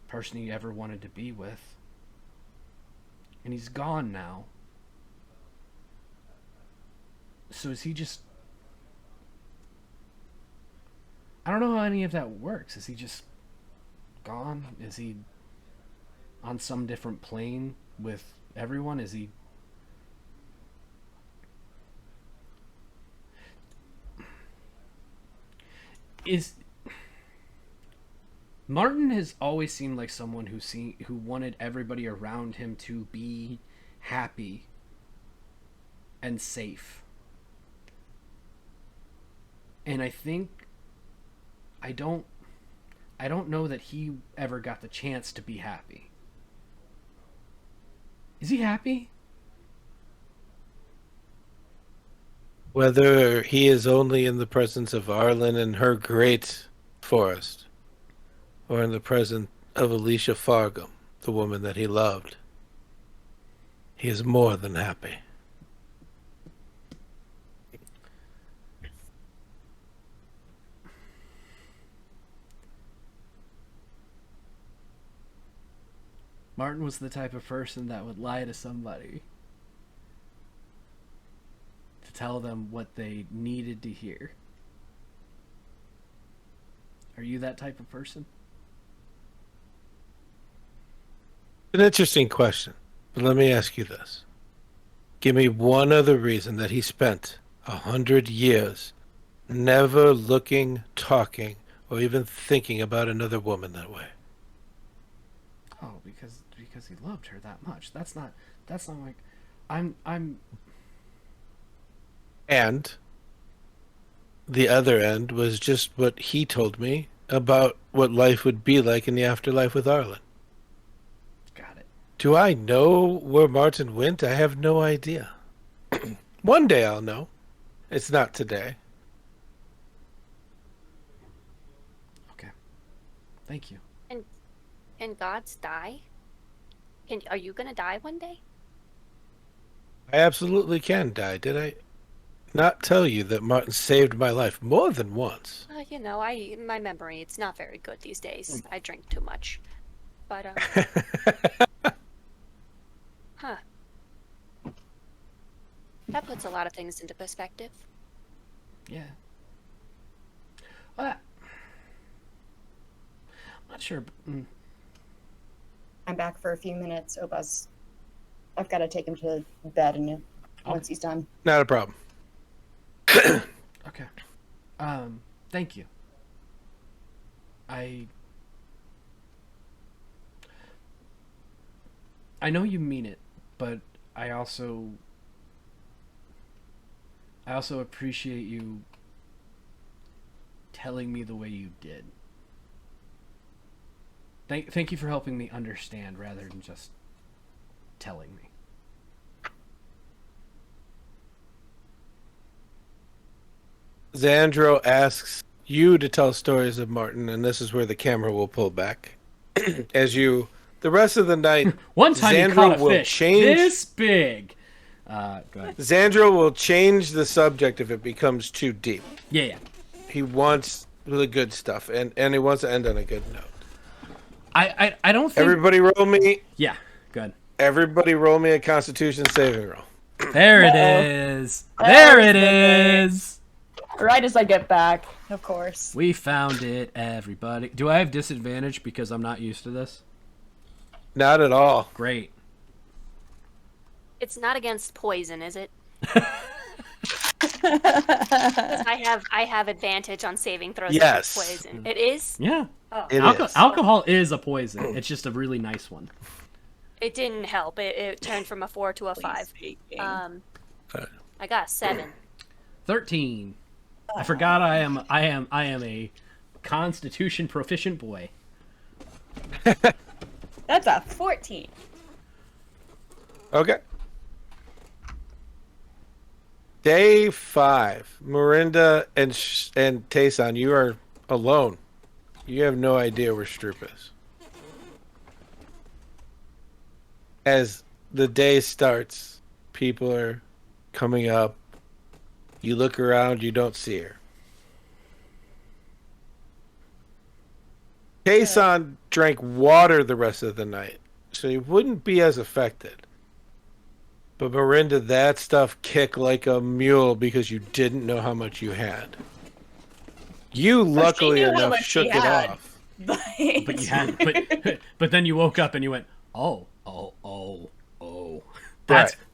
Speaker 4: person he ever wanted to be with. And he's gone now. So is he just... I don't know how any of that works. Is he just gone? Is he on some different plane with everyone? Is he... Martin has always seemed like someone who wanted everybody around him to be happy and safe. And I think I don't know that he ever got the chance to be happy. Is he happy?
Speaker 7: Whether he is only in the presence of Arlen and her great forest, or in the presence of Alicia Fargum, the woman that he loved, he is more than happy.
Speaker 4: Martin was the type of person that would lie to somebody to tell them what they needed to hear. Are you that type of person?
Speaker 7: An interesting question. But let me ask you this. Give me one other reason that he spent 100 years never looking, talking, or even thinking about another woman that way.
Speaker 4: Oh, because he loved her that much. That's not like I'm
Speaker 7: And the other end was just what he told me about what life would be like in the afterlife with Arlen.
Speaker 4: got it.
Speaker 7: Do I know where Martin went? I have no idea. One day I'll know. It's not today.
Speaker 4: Okay. Thank you.
Speaker 3: Can gods die? Are you gonna die one day?
Speaker 7: I absolutely can die. Did I not tell you that Martin saved my life more than once?
Speaker 3: You know, my memory, it's not very good these days. I drink too much. But huh. That puts a lot of things into perspective.
Speaker 4: Yeah. Well, I'm not sure.
Speaker 8: I'm back for a few minutes. I've got to take him to bed once he's done.
Speaker 7: Not a problem.
Speaker 4: Okay. Thank you. I know you mean it, but I also appreciate you telling me the way you did. Thank you for helping me understand rather than just telling me.
Speaker 7: Xandro asks you to tell stories of Martin, and this is where the camera will pull back. As you, the rest of the night,
Speaker 4: One time
Speaker 7: Xandro
Speaker 4: he caught a
Speaker 7: will
Speaker 4: fish
Speaker 7: change.
Speaker 4: this big. Go ahead.
Speaker 7: Xandro will change the subject if it becomes too deep.
Speaker 4: Yeah.
Speaker 7: He wants the good stuff, and he wants to end on a good note.
Speaker 4: I don't think...
Speaker 7: Everybody roll me.
Speaker 4: Yeah, good.
Speaker 7: Everybody roll me a Constitution saving roll.
Speaker 4: There it is. There it is.
Speaker 6: Right as I get back, of course.
Speaker 4: We found it, everybody. Do I have disadvantage because I'm not used to this?
Speaker 7: Not at all.
Speaker 4: Great.
Speaker 3: It's not against poison, is it? 'Cause I have advantage on saving throws
Speaker 7: Yes.
Speaker 3: against poison. It is?
Speaker 4: Yeah.
Speaker 3: Oh.
Speaker 7: It is.
Speaker 4: Alcohol is a poison. It's just a really nice one.
Speaker 3: It didn't help. It turned from a 4 to a 5. I got a 7.
Speaker 4: 13. I forgot I am a Constitution proficient boy.
Speaker 6: That's a 14.
Speaker 7: Okay. Day 5. Myrynda and Tayson, you are alone. You have no idea where Stroop is. As the day starts, people are coming up. You look around, you don't see her. Tayson drank water the rest of the night, so he wouldn't be as affected. But Myrynda, that stuff kicked like a mule because you didn't know how much you had. You luckily
Speaker 6: knew how
Speaker 7: enough
Speaker 6: much
Speaker 7: shook
Speaker 6: she
Speaker 7: it
Speaker 6: had.
Speaker 7: off.
Speaker 4: But you had but then you woke up and you went, oh.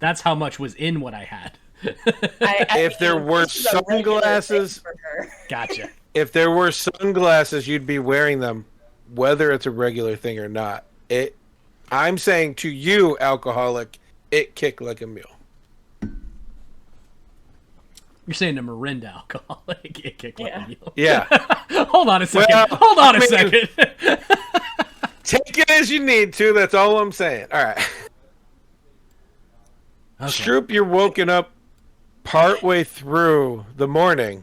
Speaker 4: That's how much was in what I had.
Speaker 7: If there were
Speaker 6: this is a regular
Speaker 7: sunglasses,
Speaker 6: thing for her.
Speaker 4: Gotcha.
Speaker 7: if there were sunglasses, you'd be wearing them, whether it's a regular thing or not. I'm saying to you, alcoholic, it kicked like a mule.
Speaker 4: You're saying to Myrynda, alcoholic, it kicked like a mule.
Speaker 7: Yeah.
Speaker 4: Hold on a second.
Speaker 7: Well,
Speaker 4: Hold on a
Speaker 7: I mean-
Speaker 4: second.
Speaker 7: Take it as you need to. That's all I'm saying. All right.
Speaker 4: Okay.
Speaker 7: Stroop, you're woken up partway through the morning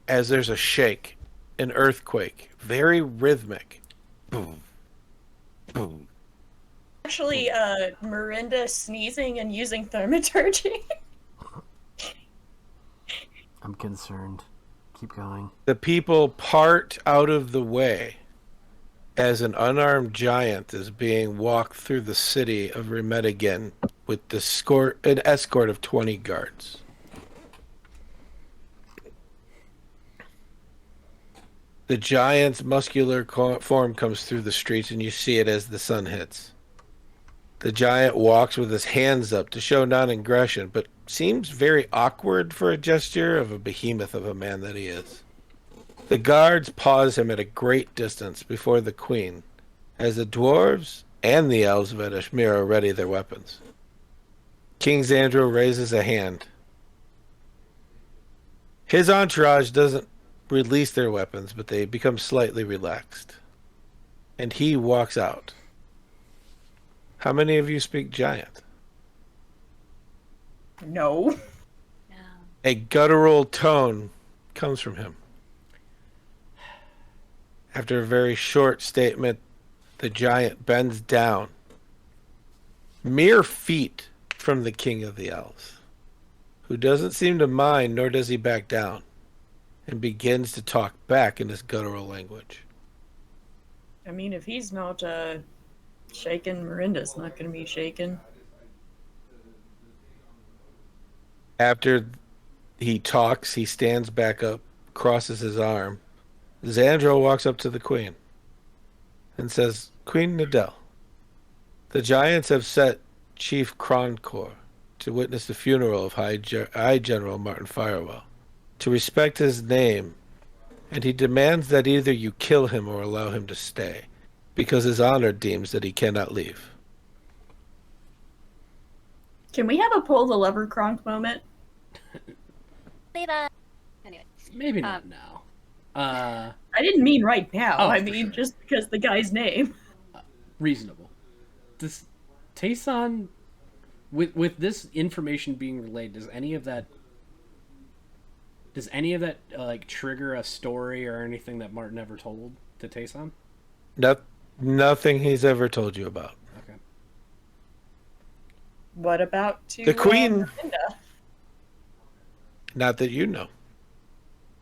Speaker 7: as there's a shake, an earthquake, very rhythmic. Boom, boom.
Speaker 6: Actually, Myrynda sneezing and using thaumaturgy.
Speaker 4: I'm concerned. Keep going.
Speaker 7: The people part out of the way as an unarmed giant is being walked through the city of Redigan with an escort of 20 guards. The giant's muscular form comes through the streets, and you see it as the sun hits. The giant walks with his hands up to show non-aggression, but seems very awkward for a gesture of a behemoth of a man that he is. The guards pause him at a great distance before the queen, as the dwarves and the elves of Edashmira ready their weapons. King Xandro raises a hand. His entourage doesn't release their weapons, but they become slightly relaxed. And he walks out. How many of you speak giant?
Speaker 6: No.
Speaker 3: No.
Speaker 7: A guttural tone comes from him. After a very short statement, the giant bends down, mere feet from the king of the elves, who doesn't seem to mind, nor does he back down, and begins to talk back in his guttural language.
Speaker 6: I mean, if he's not shaken, Myrynda's not going to be shaken.
Speaker 7: After he talks, he stands back up, crosses his arm. Xandro walks up to the queen and says, Queen Nadell, the giants have set Chief Croncor to witness the funeral of High General Martin Firewell, to respect his name, and he demands that either you kill him or allow him to stay, because his honor deems that he cannot leave.
Speaker 6: Can we have a pull the lever Kronk moment?
Speaker 3: Leave it. Anyway.
Speaker 4: Maybe not now.
Speaker 6: I didn't mean right now.
Speaker 4: Oh,
Speaker 6: I
Speaker 4: for
Speaker 6: mean
Speaker 4: sure.
Speaker 6: just because the guy's name.
Speaker 4: Reasonable. Does Tayson, with this information being relayed, does any of that like trigger a story or anything that Martin ever told to Tayson?
Speaker 7: Nothing he's ever told you about.
Speaker 4: Okay.
Speaker 6: What about
Speaker 7: The queen.
Speaker 6: Myrynda?
Speaker 7: Not that you know.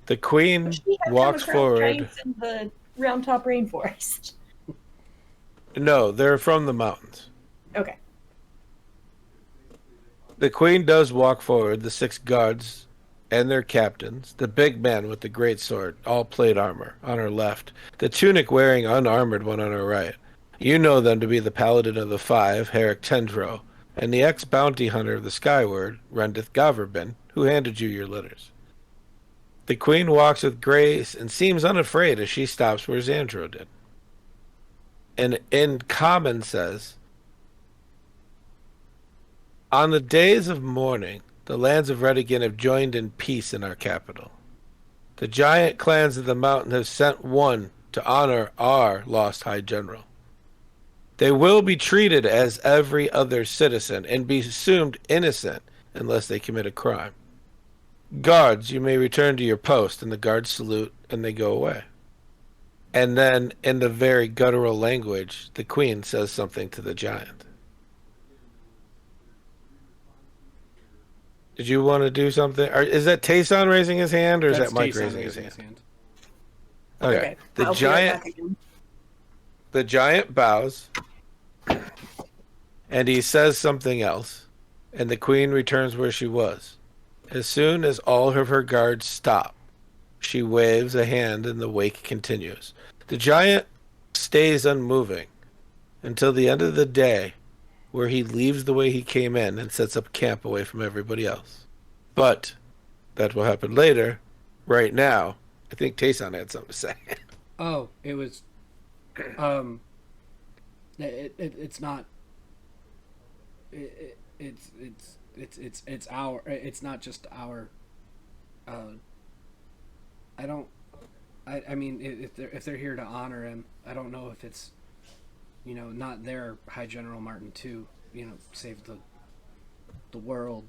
Speaker 7: The queen
Speaker 6: She had
Speaker 7: walks
Speaker 6: come across
Speaker 7: forward.
Speaker 6: giants in the Round Top Rainforest.
Speaker 7: No, they're from the mountains.
Speaker 6: Okay.
Speaker 7: The queen does walk forward, the 6 guards and their captains, the big man with the great sword, all plate armor, on her left, the tunic wearing unarmored one on her right. You know them to be the paladin of the 5, Herrick Tendro, and the ex-bounty hunter of the Skyward, Rendith Gaverbin, who handed you your letters. The queen walks with grace and seems unafraid as she stops where Xandro did. And in common says, on the days of mourning, the lands of Redigan have joined in peace in our capital. The giant clans of the mountain have sent one to honor our lost High General. They will be treated as every other citizen and be assumed innocent unless they commit a crime. Guards, you may return to your post, and the guards salute and they go away. And then, in the very guttural language, the queen says something to the giant. Did you want to do something? Or is that Tayson raising his hand, or is
Speaker 4: That's
Speaker 7: that Mike
Speaker 4: Tayson
Speaker 7: raising his hand?
Speaker 6: Okay.
Speaker 7: The
Speaker 6: I'll feel
Speaker 7: giant,
Speaker 6: back again.
Speaker 7: the giant bows, and he says something else, and the queen returns where she was. As soon as all of her guards stop, she waves a hand and the wake continues. The giant stays unmoving until the end of the day, where he leaves the way he came in and sets up camp away from everybody else. But that will happen later. Right now, I think Tayson had something to say.
Speaker 4: Oh, it was. It's not. It's our. It's not just our. I don't. I mean, if they're here to honor him, I don't know if it's, not their High General Martin to, save the world.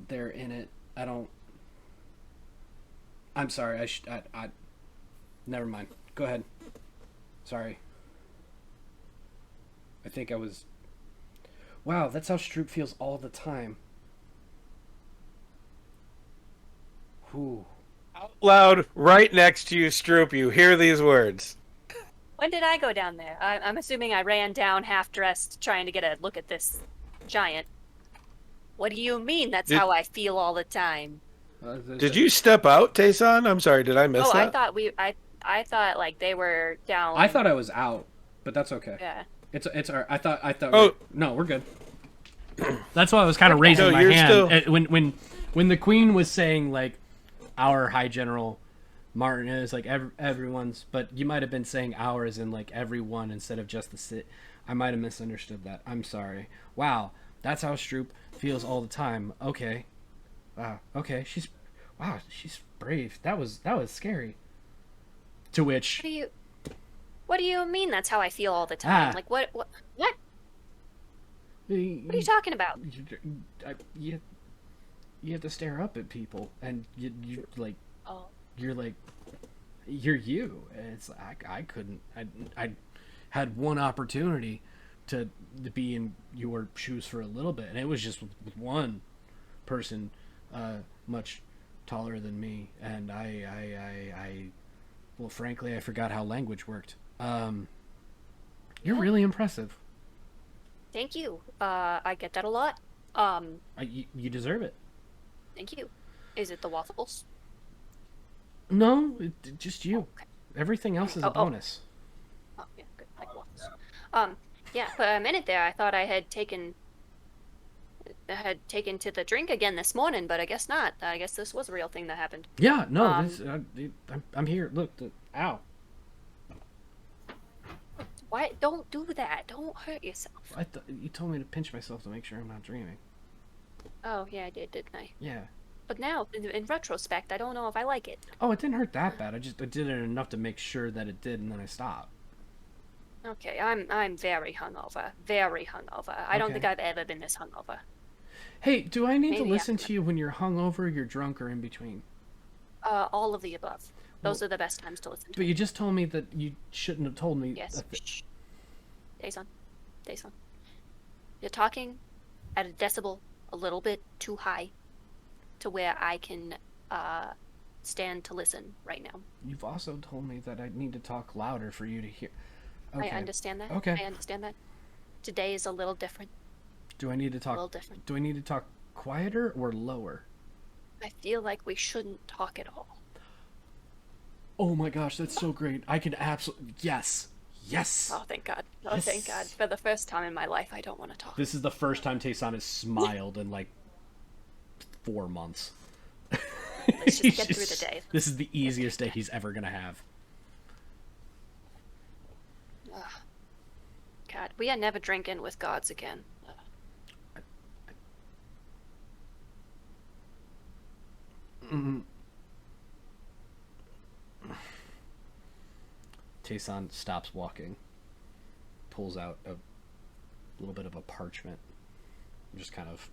Speaker 4: They're in it. I don't. I'm sorry. I never mind. Go ahead. Sorry. I think I was. Wow, that's how Stroop feels all the time. Whew.
Speaker 7: Out loud, right next to you, Stroop, you hear these words.
Speaker 3: When did I go down there? I'm assuming I ran down half-dressed trying to get a look at this giant. What do you mean that's how I feel all the time?
Speaker 7: Did you step out, Tayson? I'm sorry, did I miss
Speaker 3: Oh,
Speaker 7: that?
Speaker 3: I thought like they were down.
Speaker 4: I thought I was out, but that's okay.
Speaker 3: Yeah.
Speaker 4: It's all right. I thought.
Speaker 7: Oh.
Speaker 4: No, we're good. That's why I was kind of raising my
Speaker 7: you're
Speaker 4: hand
Speaker 7: still-
Speaker 4: when the queen was saying like our high general Martin is like everyone's, but you might have been saying ours in like everyone instead of just the sit. I might have misunderstood that. I'm sorry. Wow, that's how Stroop feels all the time. Okay. Wow. Okay. She's brave. That was scary. To which.
Speaker 3: What do you mean that's how I feel all the time? Like what? What are you talking about?
Speaker 4: You have to stare up at people, and you like.
Speaker 3: Oh.
Speaker 4: You're like. You're you. It's I couldn't. I had one opportunity to be in your shoes for a little bit, and it was just with one person, much taller than me, and I well, frankly, I forgot how language worked. You're really impressive.
Speaker 3: Thank you. I get that a lot.
Speaker 4: You deserve it.
Speaker 3: Thank you. Is it the waffles?
Speaker 4: No, just you.
Speaker 3: Okay.
Speaker 4: Everything else is a bonus.
Speaker 3: Oh, yeah, good. Like waffles. Yeah, for a minute there, I thought I had taken to the drink again this morning, but I guess not. I guess this was a real thing that happened.
Speaker 4: Yeah, no, I'm here. Look, ow.
Speaker 3: Why? Don't do that. Don't hurt yourself.
Speaker 4: You told me to pinch myself to make sure I'm not dreaming.
Speaker 3: Oh, yeah, I did, didn't I?
Speaker 4: Yeah.
Speaker 3: But now, in retrospect, I don't know if I like it.
Speaker 4: Oh, it didn't hurt that bad. I did it enough to make sure that it did, and then I stopped.
Speaker 3: Okay, I'm very hungover. Very hungover. I don't think I've ever been this hungover.
Speaker 4: Hey, do I need
Speaker 3: Maybe
Speaker 4: to listen to you when you're hungover, you're drunk, or in between?
Speaker 3: All of the above. Those are the best times to listen to.
Speaker 4: But you just told me that you shouldn't have told me.
Speaker 3: Yes. Shh. Daison. You're talking at a decibel a little bit too high to where I can stand to listen right now.
Speaker 4: You've also told me that I need to talk louder for you to hear. Okay.
Speaker 3: I understand that.
Speaker 4: Okay.
Speaker 3: I understand that. Today is a little different.
Speaker 4: Do I need to talk?
Speaker 3: A little different.
Speaker 4: Do I need to talk quieter or lower?
Speaker 3: I feel like we shouldn't talk at all.
Speaker 4: Oh my gosh, that's so great. I can absolutely... Yes.
Speaker 3: Oh, thank God. Oh,
Speaker 4: yes.
Speaker 3: Thank God. For the first time in my life, I don't want to talk.
Speaker 4: This is the first time Tayson has smiled in like 4 months.
Speaker 3: Let's just get through the day.
Speaker 4: This is the easiest day he's ever going to have.
Speaker 3: God, we are never drinking with gods again.
Speaker 4: Tayson stops walking, pulls out a little bit of a parchment, and just kind of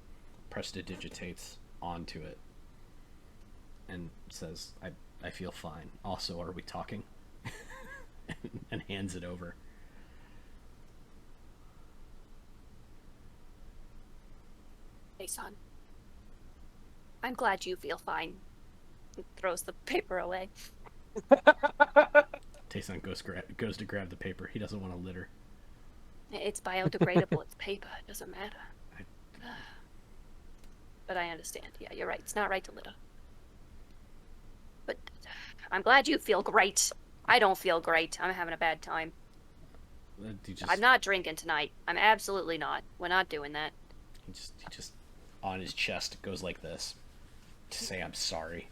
Speaker 4: prestidigitates onto it, and says, I feel fine. Also, are we talking? and hands it over.
Speaker 3: Hey, son. I'm glad you feel fine. He throws the paper away.
Speaker 4: Tayson goes to grab the paper. He doesn't want to litter.
Speaker 3: It's biodegradable. It's paper. It doesn't matter. But I understand. Yeah, you're right. It's not right to litter. But I'm glad you feel great. I don't feel great. I'm having a bad time. I'm not drinking tonight. I'm absolutely not. We're not doing that.
Speaker 4: He just on his chest goes like this to say I'm sorry.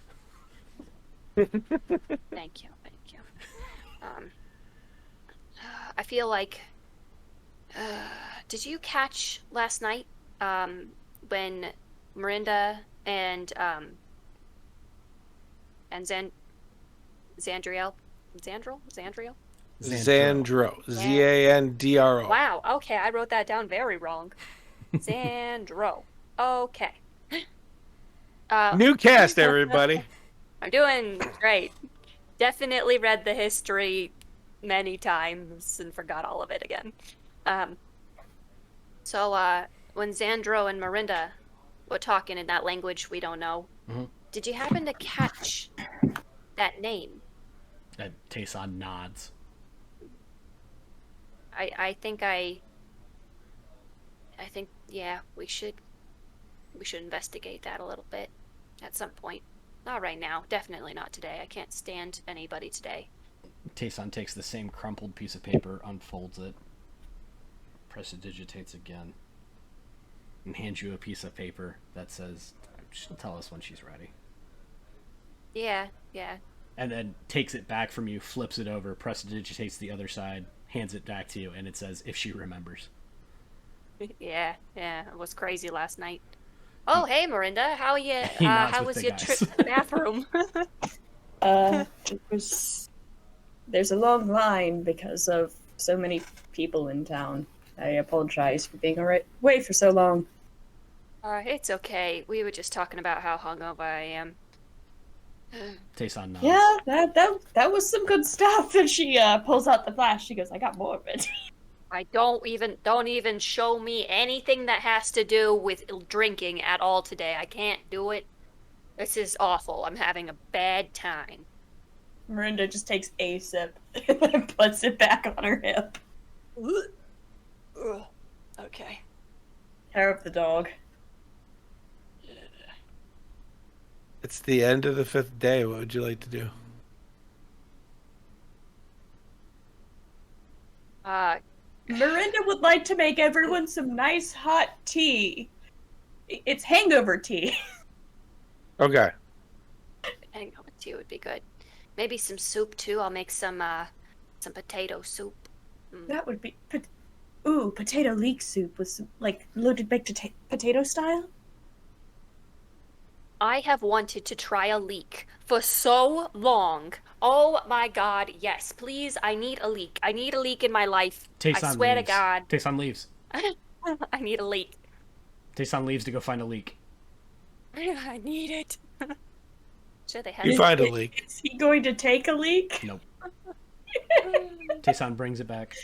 Speaker 3: Thank you. I feel like. Did you catch last night when Myrynda and Zandriel? Zandro?
Speaker 7: Zandro.
Speaker 3: Wow. Okay, I wrote that down very wrong. Zandro. Okay.
Speaker 7: New cast, everybody.
Speaker 3: I'm doing great. Definitely read the history many times and forgot all of it again. So when Zandro and Myrynda were talking in that language we don't know, did you happen to catch that name?
Speaker 4: Tayson nods.
Speaker 3: I think yeah, we should investigate that a little bit at some point. Not right now. Definitely not today. I can't stand anybody today.
Speaker 4: Tayson takes the same crumpled piece of paper, unfolds it, prestidigitates again, and hands you a piece of paper that says, she'll tell us when she's ready.
Speaker 3: Yeah.
Speaker 4: And then takes it back from you, flips it over, prestidigitates the other side, hands it back to you, and it says, if she remembers.
Speaker 3: Yeah, it was crazy last night. Oh, hey, Myrynda, how are you?
Speaker 4: He nods
Speaker 3: How
Speaker 4: with
Speaker 3: was
Speaker 4: the
Speaker 3: your
Speaker 4: guys.
Speaker 3: trip to the bathroom?
Speaker 6: It was. There's a long line because of so many people in town. I apologize for being away for so long.
Speaker 3: It's okay. We were just talking about how hungover I am.
Speaker 4: Tayson nods.
Speaker 6: Yeah, that was some good stuff. And she pulls out the flash. She goes, "I got more of it."
Speaker 3: I don't even show me anything that has to do with drinking at all today. I can't do it. This is awful. I'm having a bad time.
Speaker 6: Myrynda just takes a sip and puts it back on her hip.
Speaker 3: Okay.
Speaker 6: Hair of the dog.
Speaker 7: It's the end of the 5th day. What would you like to do?
Speaker 6: Myrynda would like to make everyone some nice hot tea. It's hangover tea.
Speaker 7: Okay.
Speaker 3: Hangover tea would be good. Maybe some soup too. I'll make some potato soup.
Speaker 6: That would be... potato leek soup with some, like, loaded baked potato style?
Speaker 3: I have wanted to try a leek for so long. Oh my god, yes. Please, I need a leek. I need a leek in my life.
Speaker 4: Tayson
Speaker 3: I swear
Speaker 4: leaves.
Speaker 3: to God.
Speaker 4: Tayson leaves.
Speaker 3: I need a leek.
Speaker 4: Tayson leaves to go find a leak.
Speaker 3: I need it. Sure they have
Speaker 7: You
Speaker 3: it.
Speaker 7: find a leak.
Speaker 6: Is he going to take a leak?
Speaker 4: Nope. Tayson brings it back.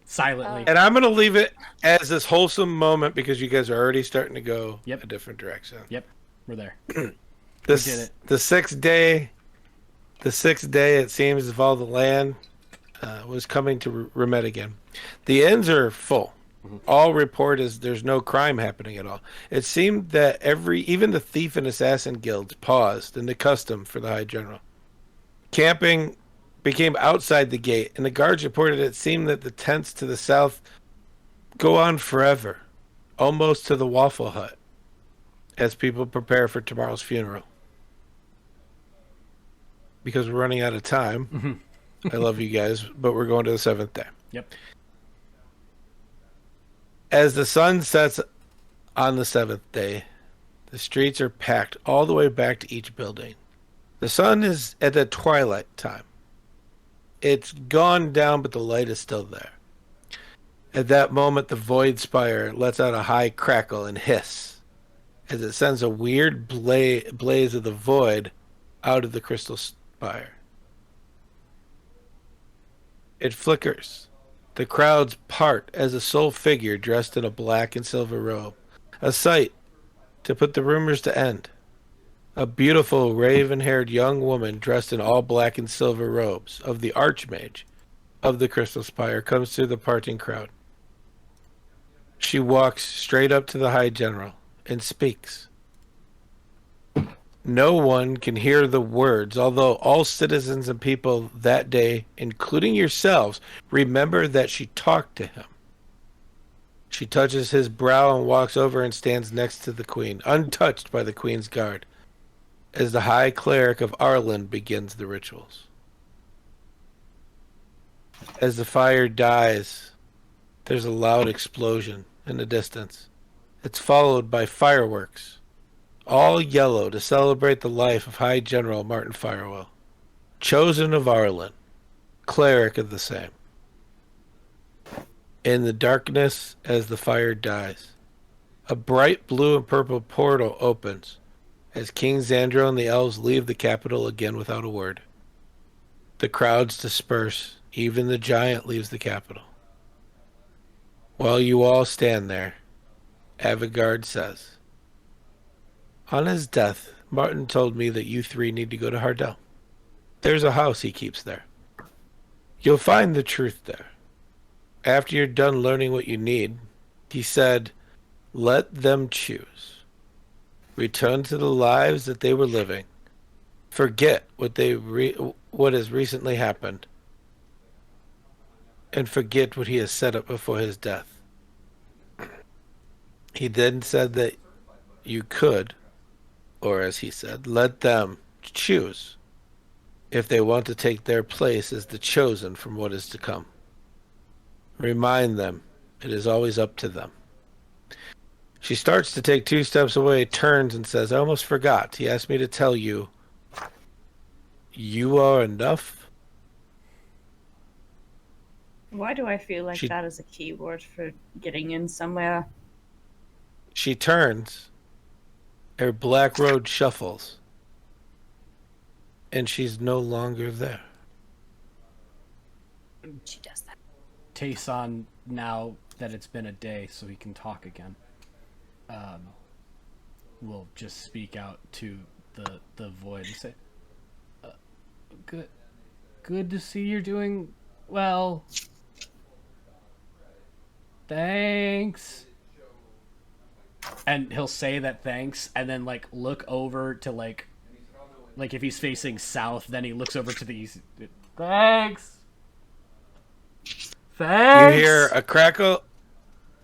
Speaker 4: Silently.
Speaker 7: And I'm going to leave it as this wholesome moment because you guys are already starting to go
Speaker 4: Yep.
Speaker 7: a different direction.
Speaker 4: Yep. We're there.
Speaker 7: The
Speaker 4: did it.
Speaker 7: The sixth day, it seems, of all the land was coming to Redigan. The inns are full. All report is there's no crime happening at all. It seemed that even the thief and assassin guilds paused in the custom for the High General. Camping became outside the gate, and the guards reported it seemed that the tents to the south go on forever, almost to the Waffle Hut, as people prepare for tomorrow's funeral. Because we're running out of time. I love you guys, but we're going to the 7th day.
Speaker 4: Yep.
Speaker 7: As the sun sets on the 7th day, the streets are packed all the way back to each building. The sun is at the twilight time. It's gone down, but the light is still there. At that moment, the void spire lets out a high crackle and hiss as it sends a weird blaze of the void out of the crystal spire. It flickers. The crowds part as a sole figure dressed in a black and silver robe. A sight to put the rumors to end. A beautiful raven-haired young woman dressed in all black and silver robes of the Archmage of the Crystal Spire comes through the parting crowd. She walks straight up to the High General and speaks. No one can hear the words, although all citizens and people that day, including yourselves, remember that she talked to him. She touches his brow and walks over and stands next to the Queen, untouched by the Queen's guard, as the High Cleric of Arlen begins the rituals. As the fire dies, there's a loud explosion in the distance. It's followed by fireworks, all yellow to celebrate the life of High General Martin Firewell, chosen of Arlen, cleric of the same. In the darkness, as the fire dies, a bright blue and purple portal opens as King Xandro and the elves leave the capital again without a word. The crowds disperse, even the giant leaves the capital. While you all stand there, Avigard says, on his death, Martin told me that you three need to go to Hardell. There's a house he keeps there. You'll find the truth there. after you're done learning what you need, he said, let them choose. Return to the lives that they were living. Forget what has recently happened. And forget what he has set up before his death. He then said that you could, or as he said, let them choose if they want to take their place as the chosen from what is to come. Remind them, it is always up to them. She starts to take 2 steps away, turns and says, I almost forgot. He asked me to tell you, you are enough.
Speaker 6: Why do I feel like that is a keyword for getting in somewhere?
Speaker 7: She turns, her black robe shuffles, and she's no longer there.
Speaker 3: She does that.
Speaker 4: Tayson, now that it's been a day, so he can talk again, will just speak out to the void and say, good to see you're doing well. Thanks. And he'll say that thanks, and then like look over to like if he's facing south, then he looks over to the east. Thanks. Thanks.
Speaker 7: You hear a crackle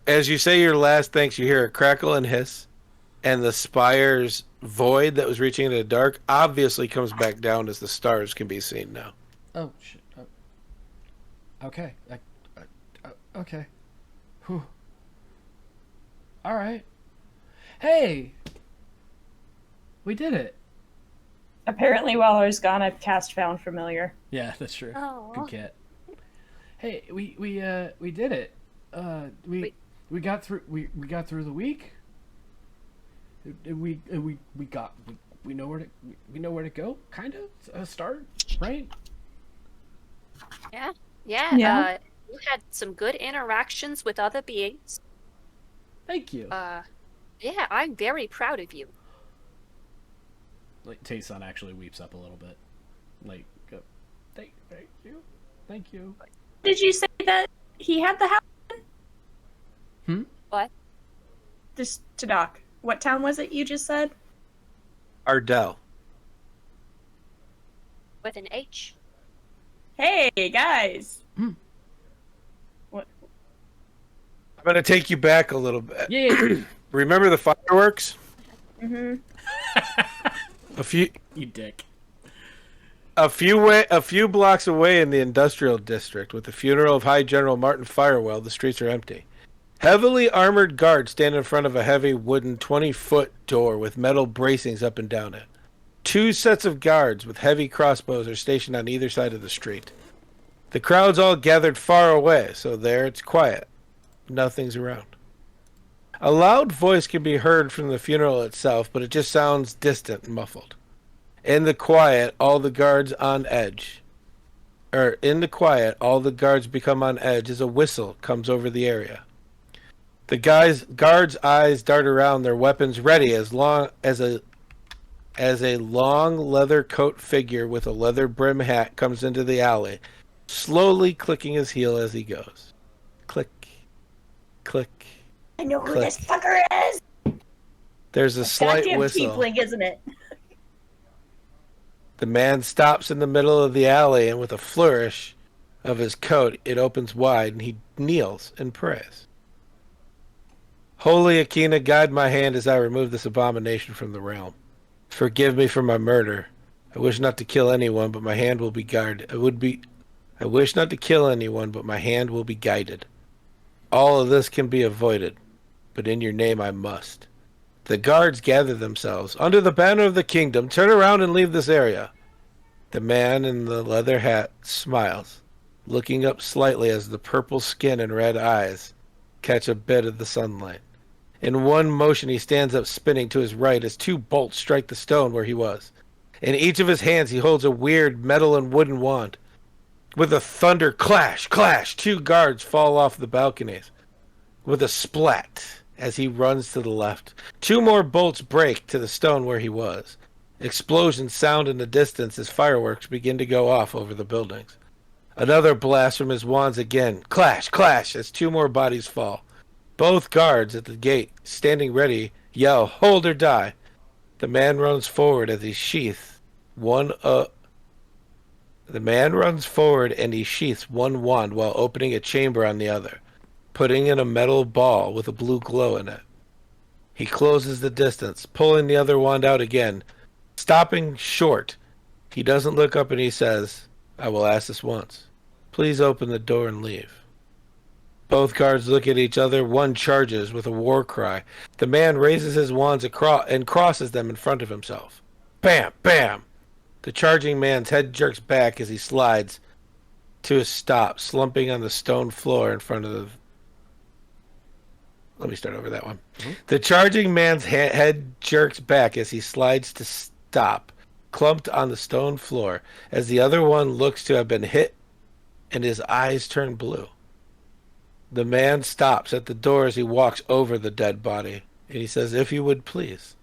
Speaker 7: as you say your last thanks. You hear a crackle and hiss, and the spire's void that was reaching into the dark obviously comes back down as the stars can be seen now.
Speaker 4: Oh shit. Okay. Okay. Whew. All right. Hey, we did it.
Speaker 6: Apparently, while I was gone, I've cast Found Familiar.
Speaker 4: Yeah, that's true.
Speaker 3: Aww.
Speaker 4: Good cat. Hey, we did it. We got through. We got through the week. We know where to go. Kind of start, right?
Speaker 3: Yeah.
Speaker 6: Yeah.
Speaker 3: You had some good interactions with other beings.
Speaker 4: Thank you.
Speaker 3: Yeah, I'm very proud of you.
Speaker 4: Like Tayson actually weeps up a little bit. Like, thank you.
Speaker 6: Did you say that he had the house?
Speaker 3: What?
Speaker 6: Just to dock. What town was it you just said?
Speaker 7: Ardell.
Speaker 3: With an H.
Speaker 6: Hey, guys. What?
Speaker 7: I'm going to take you back a little bit.
Speaker 4: Yeah.
Speaker 7: Remember the fireworks?
Speaker 6: Mm-hmm.
Speaker 4: You dick.
Speaker 7: A few blocks away in the industrial district, with the funeral of High General Martin Firewell, the streets are empty. Heavily armored guards stand in front of a heavy wooden 20-foot door with metal bracings up and down it. 2 sets of guards with heavy crossbows are stationed on either side of the street. The crowd's all gathered far away, so there it's quiet. Nothing's around. A loud voice can be heard from the funeral itself, but it just sounds distant and muffled. In the quiet, all the guards become on edge as a whistle comes over the area. The guards' eyes dart around, their weapons ready as a long leather coat figure with a leather brim hat comes into the alley, slowly clicking his heel as he goes. Click, click.
Speaker 6: I know who
Speaker 7: Click.
Speaker 6: this fucker is.
Speaker 7: There's a slight
Speaker 6: Goddamn
Speaker 7: whistle.
Speaker 6: tiefling, isn't it?
Speaker 7: The man stops in the middle of the alley, and with a flourish of his coat, it opens wide, and he kneels and prays. Holy Akina, guide my hand as I remove this abomination from the realm. Forgive me for my murder. I wish not to kill anyone, but my hand will be guarded. I wish not to kill anyone, but my hand will be guided. All of this can be avoided, but in your name I must. The guards gather themselves. Under the banner of the kingdom, turn around and leave this area. The man in the leather hat smiles, looking up slightly as the purple skin and red eyes catch a bit of the sunlight. In one motion, he stands up, spinning to his right as 2 bolts strike the stone where he was. In each of his hands, he holds a weird metal and wooden wand. With a thunder clash, clash, 2 guards fall off the balconies. With a splat, as he runs to the left, 2 more bolts break to the stone where he was. Explosions sound in the distance as fireworks begin to go off over the buildings. Another blast from his wands again. Clash, clash, as 2 more bodies fall. Both guards at the gate, standing ready, yell, "Hold or die." The man runs forward as he sheaths one The man runs forward and he sheaths one wand while opening a chamber on the other, putting in a metal ball with a blue glow in it. He closes the distance, pulling the other wand out again, stopping short. He doesn't look up and he says, "I will ask this once. Please open the door and leave." Both guards look at each other. One charges with a war cry. The man raises his wands and crosses them in front of himself. Bam! Bam! The charging man's head jerks back as he slides to a stop, slumping on the stone floor in front of the... Let me start over that one. Mm-hmm. The charging man's head jerks back as he slides to stop, clumped on the stone floor, as the other one looks to have been hit, and his eyes turn blue. The man stops at the door as he walks over the dead body, and he says, "If you would please."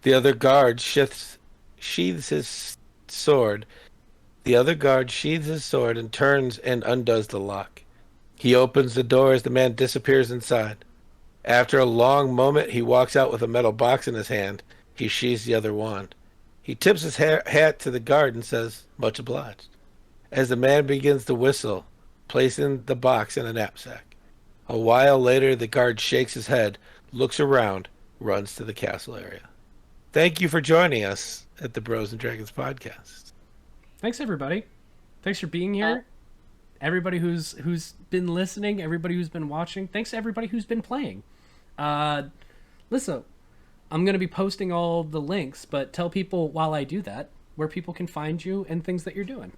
Speaker 7: The other guard sheathes his sword. The other guard sheathes his sword and turns and undoes the lock. He opens the door as the man disappears inside. After a long moment, he walks out with a metal box in his hand. He sheathes the other wand. He tips his hat to the guard and says, "Much obliged," as the man begins to whistle, placing the box in a knapsack. A while later, the guard shakes his head, looks around, runs to the castle area. Thank you for joining us at the Bros and Dragons podcast.
Speaker 4: Thanks, everybody. Thanks for being here. Everybody who's been listening, everybody who's been watching. Thanks to everybody who's been playing. Listen, I'm going to be posting all the links, but tell people while I do that where people can find you and things that you're doing.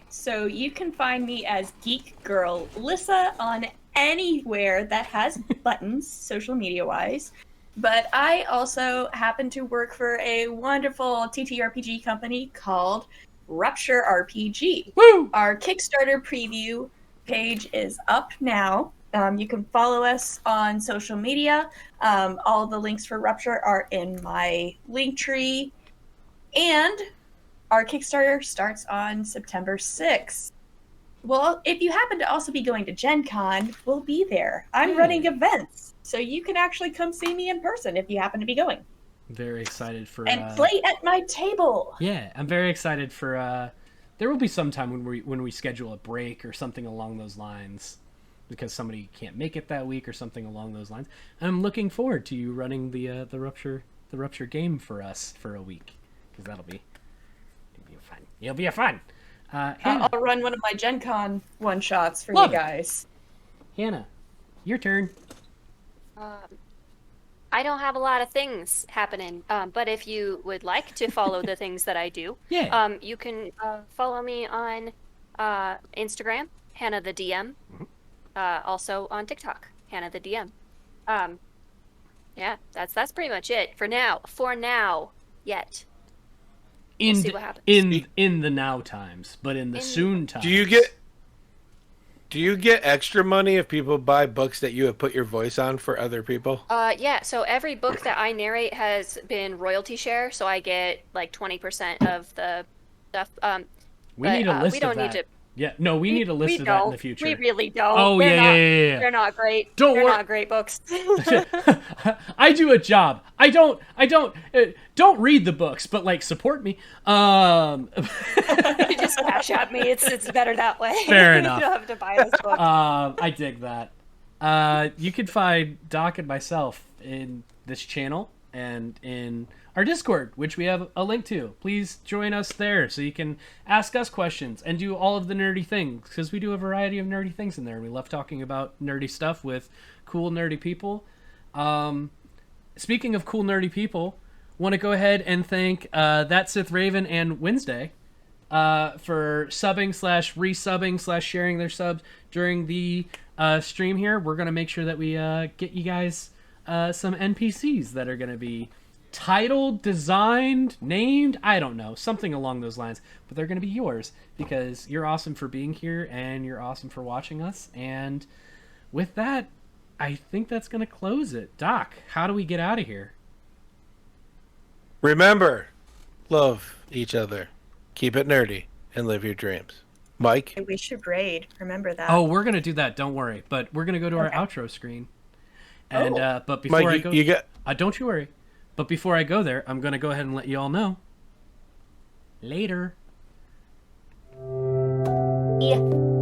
Speaker 6: So you can find me as Geek Girl Lissa on anywhere that has buttons, social media wise. But I also happen to work for a wonderful TTRPG company called Rupture RPG.
Speaker 4: Woo!
Speaker 6: Our Kickstarter preview page is up now. You can follow us on social media. All the links for Rupture are in my link tree. And our Kickstarter starts on September 6th. Well, if you happen to also be going to Gen Con, we'll be there. I'm running events, so you can actually come see me in person if you happen to be going.
Speaker 4: Very excited for...
Speaker 6: And play at my table!
Speaker 4: Yeah, I'm very excited for... there will be some time when we schedule a break or something along those lines, because somebody can't make it that week or something along those lines. I'm looking forward to you running the Rupture game for us for a week, because it'll be fun. It'll be fun. Hannah,
Speaker 6: I'll run one of my Gen Con one-shots for
Speaker 4: Love
Speaker 6: you
Speaker 4: it.
Speaker 6: guys.
Speaker 4: Hannah, your turn.
Speaker 3: I don't have a lot of things happening, but if you would like to follow the things that I do,
Speaker 4: Yeah.
Speaker 3: you can follow me on Instagram, Hannah the DM, also on TikTok, Hannah the DM. Yeah, that's pretty much it for now. For now, yet. We'll see what happens.
Speaker 4: In the now times, but in the soon times.
Speaker 7: Do you get extra money if people buy books that you have put your voice on for other people?
Speaker 3: Yeah, so every book that I narrate has been royalty share, so I get like 20% of the stuff.
Speaker 4: We need a list
Speaker 3: we don't
Speaker 4: of that.
Speaker 3: need to.
Speaker 4: Yeah, no, we need a list of that in the future.
Speaker 3: We really don't.
Speaker 4: Oh, yeah.
Speaker 3: They're not great.
Speaker 4: Don't
Speaker 3: They're
Speaker 4: worry.
Speaker 3: not great books.
Speaker 4: I do a job. I don't read the books, but like support me.
Speaker 3: You just cash at me. It's better that way.
Speaker 4: Fair enough.
Speaker 3: You don't have to buy this book.
Speaker 4: I dig that. You can find Doc and myself in this channel and in our Discord, which we have a link to. Please join us there so you can ask us questions and do all of the nerdy things, because we do a variety of nerdy things in there. We love talking about nerdy stuff with cool nerdy people. Speaking of cool nerdy people, want to go ahead and thank That Sith Raven and Wednesday for subbing/resubbing/ sharing their subs during the stream here. We're going to make sure that we get you guys some NPCs that are going to be titled, designed, named, I don't know, something along those lines, but they're going to be yours because you're awesome for being here and you're awesome for watching us. And with that, I think that's going to close it. Doc, how do we get out of here?
Speaker 7: Remember, love each other, keep it nerdy, and live your dreams. Mike.
Speaker 2: We should raid. Remember that.
Speaker 4: Oh, we're gonna do that. Don't worry. But we're gonna go to our
Speaker 2: Okay.
Speaker 4: outro screen. And but before
Speaker 7: Mike,
Speaker 4: I
Speaker 7: you-
Speaker 4: go,
Speaker 7: you got-
Speaker 4: don't you worry. But before I go there, I'm gonna go ahead and let you all know. Later.
Speaker 3: Yeah.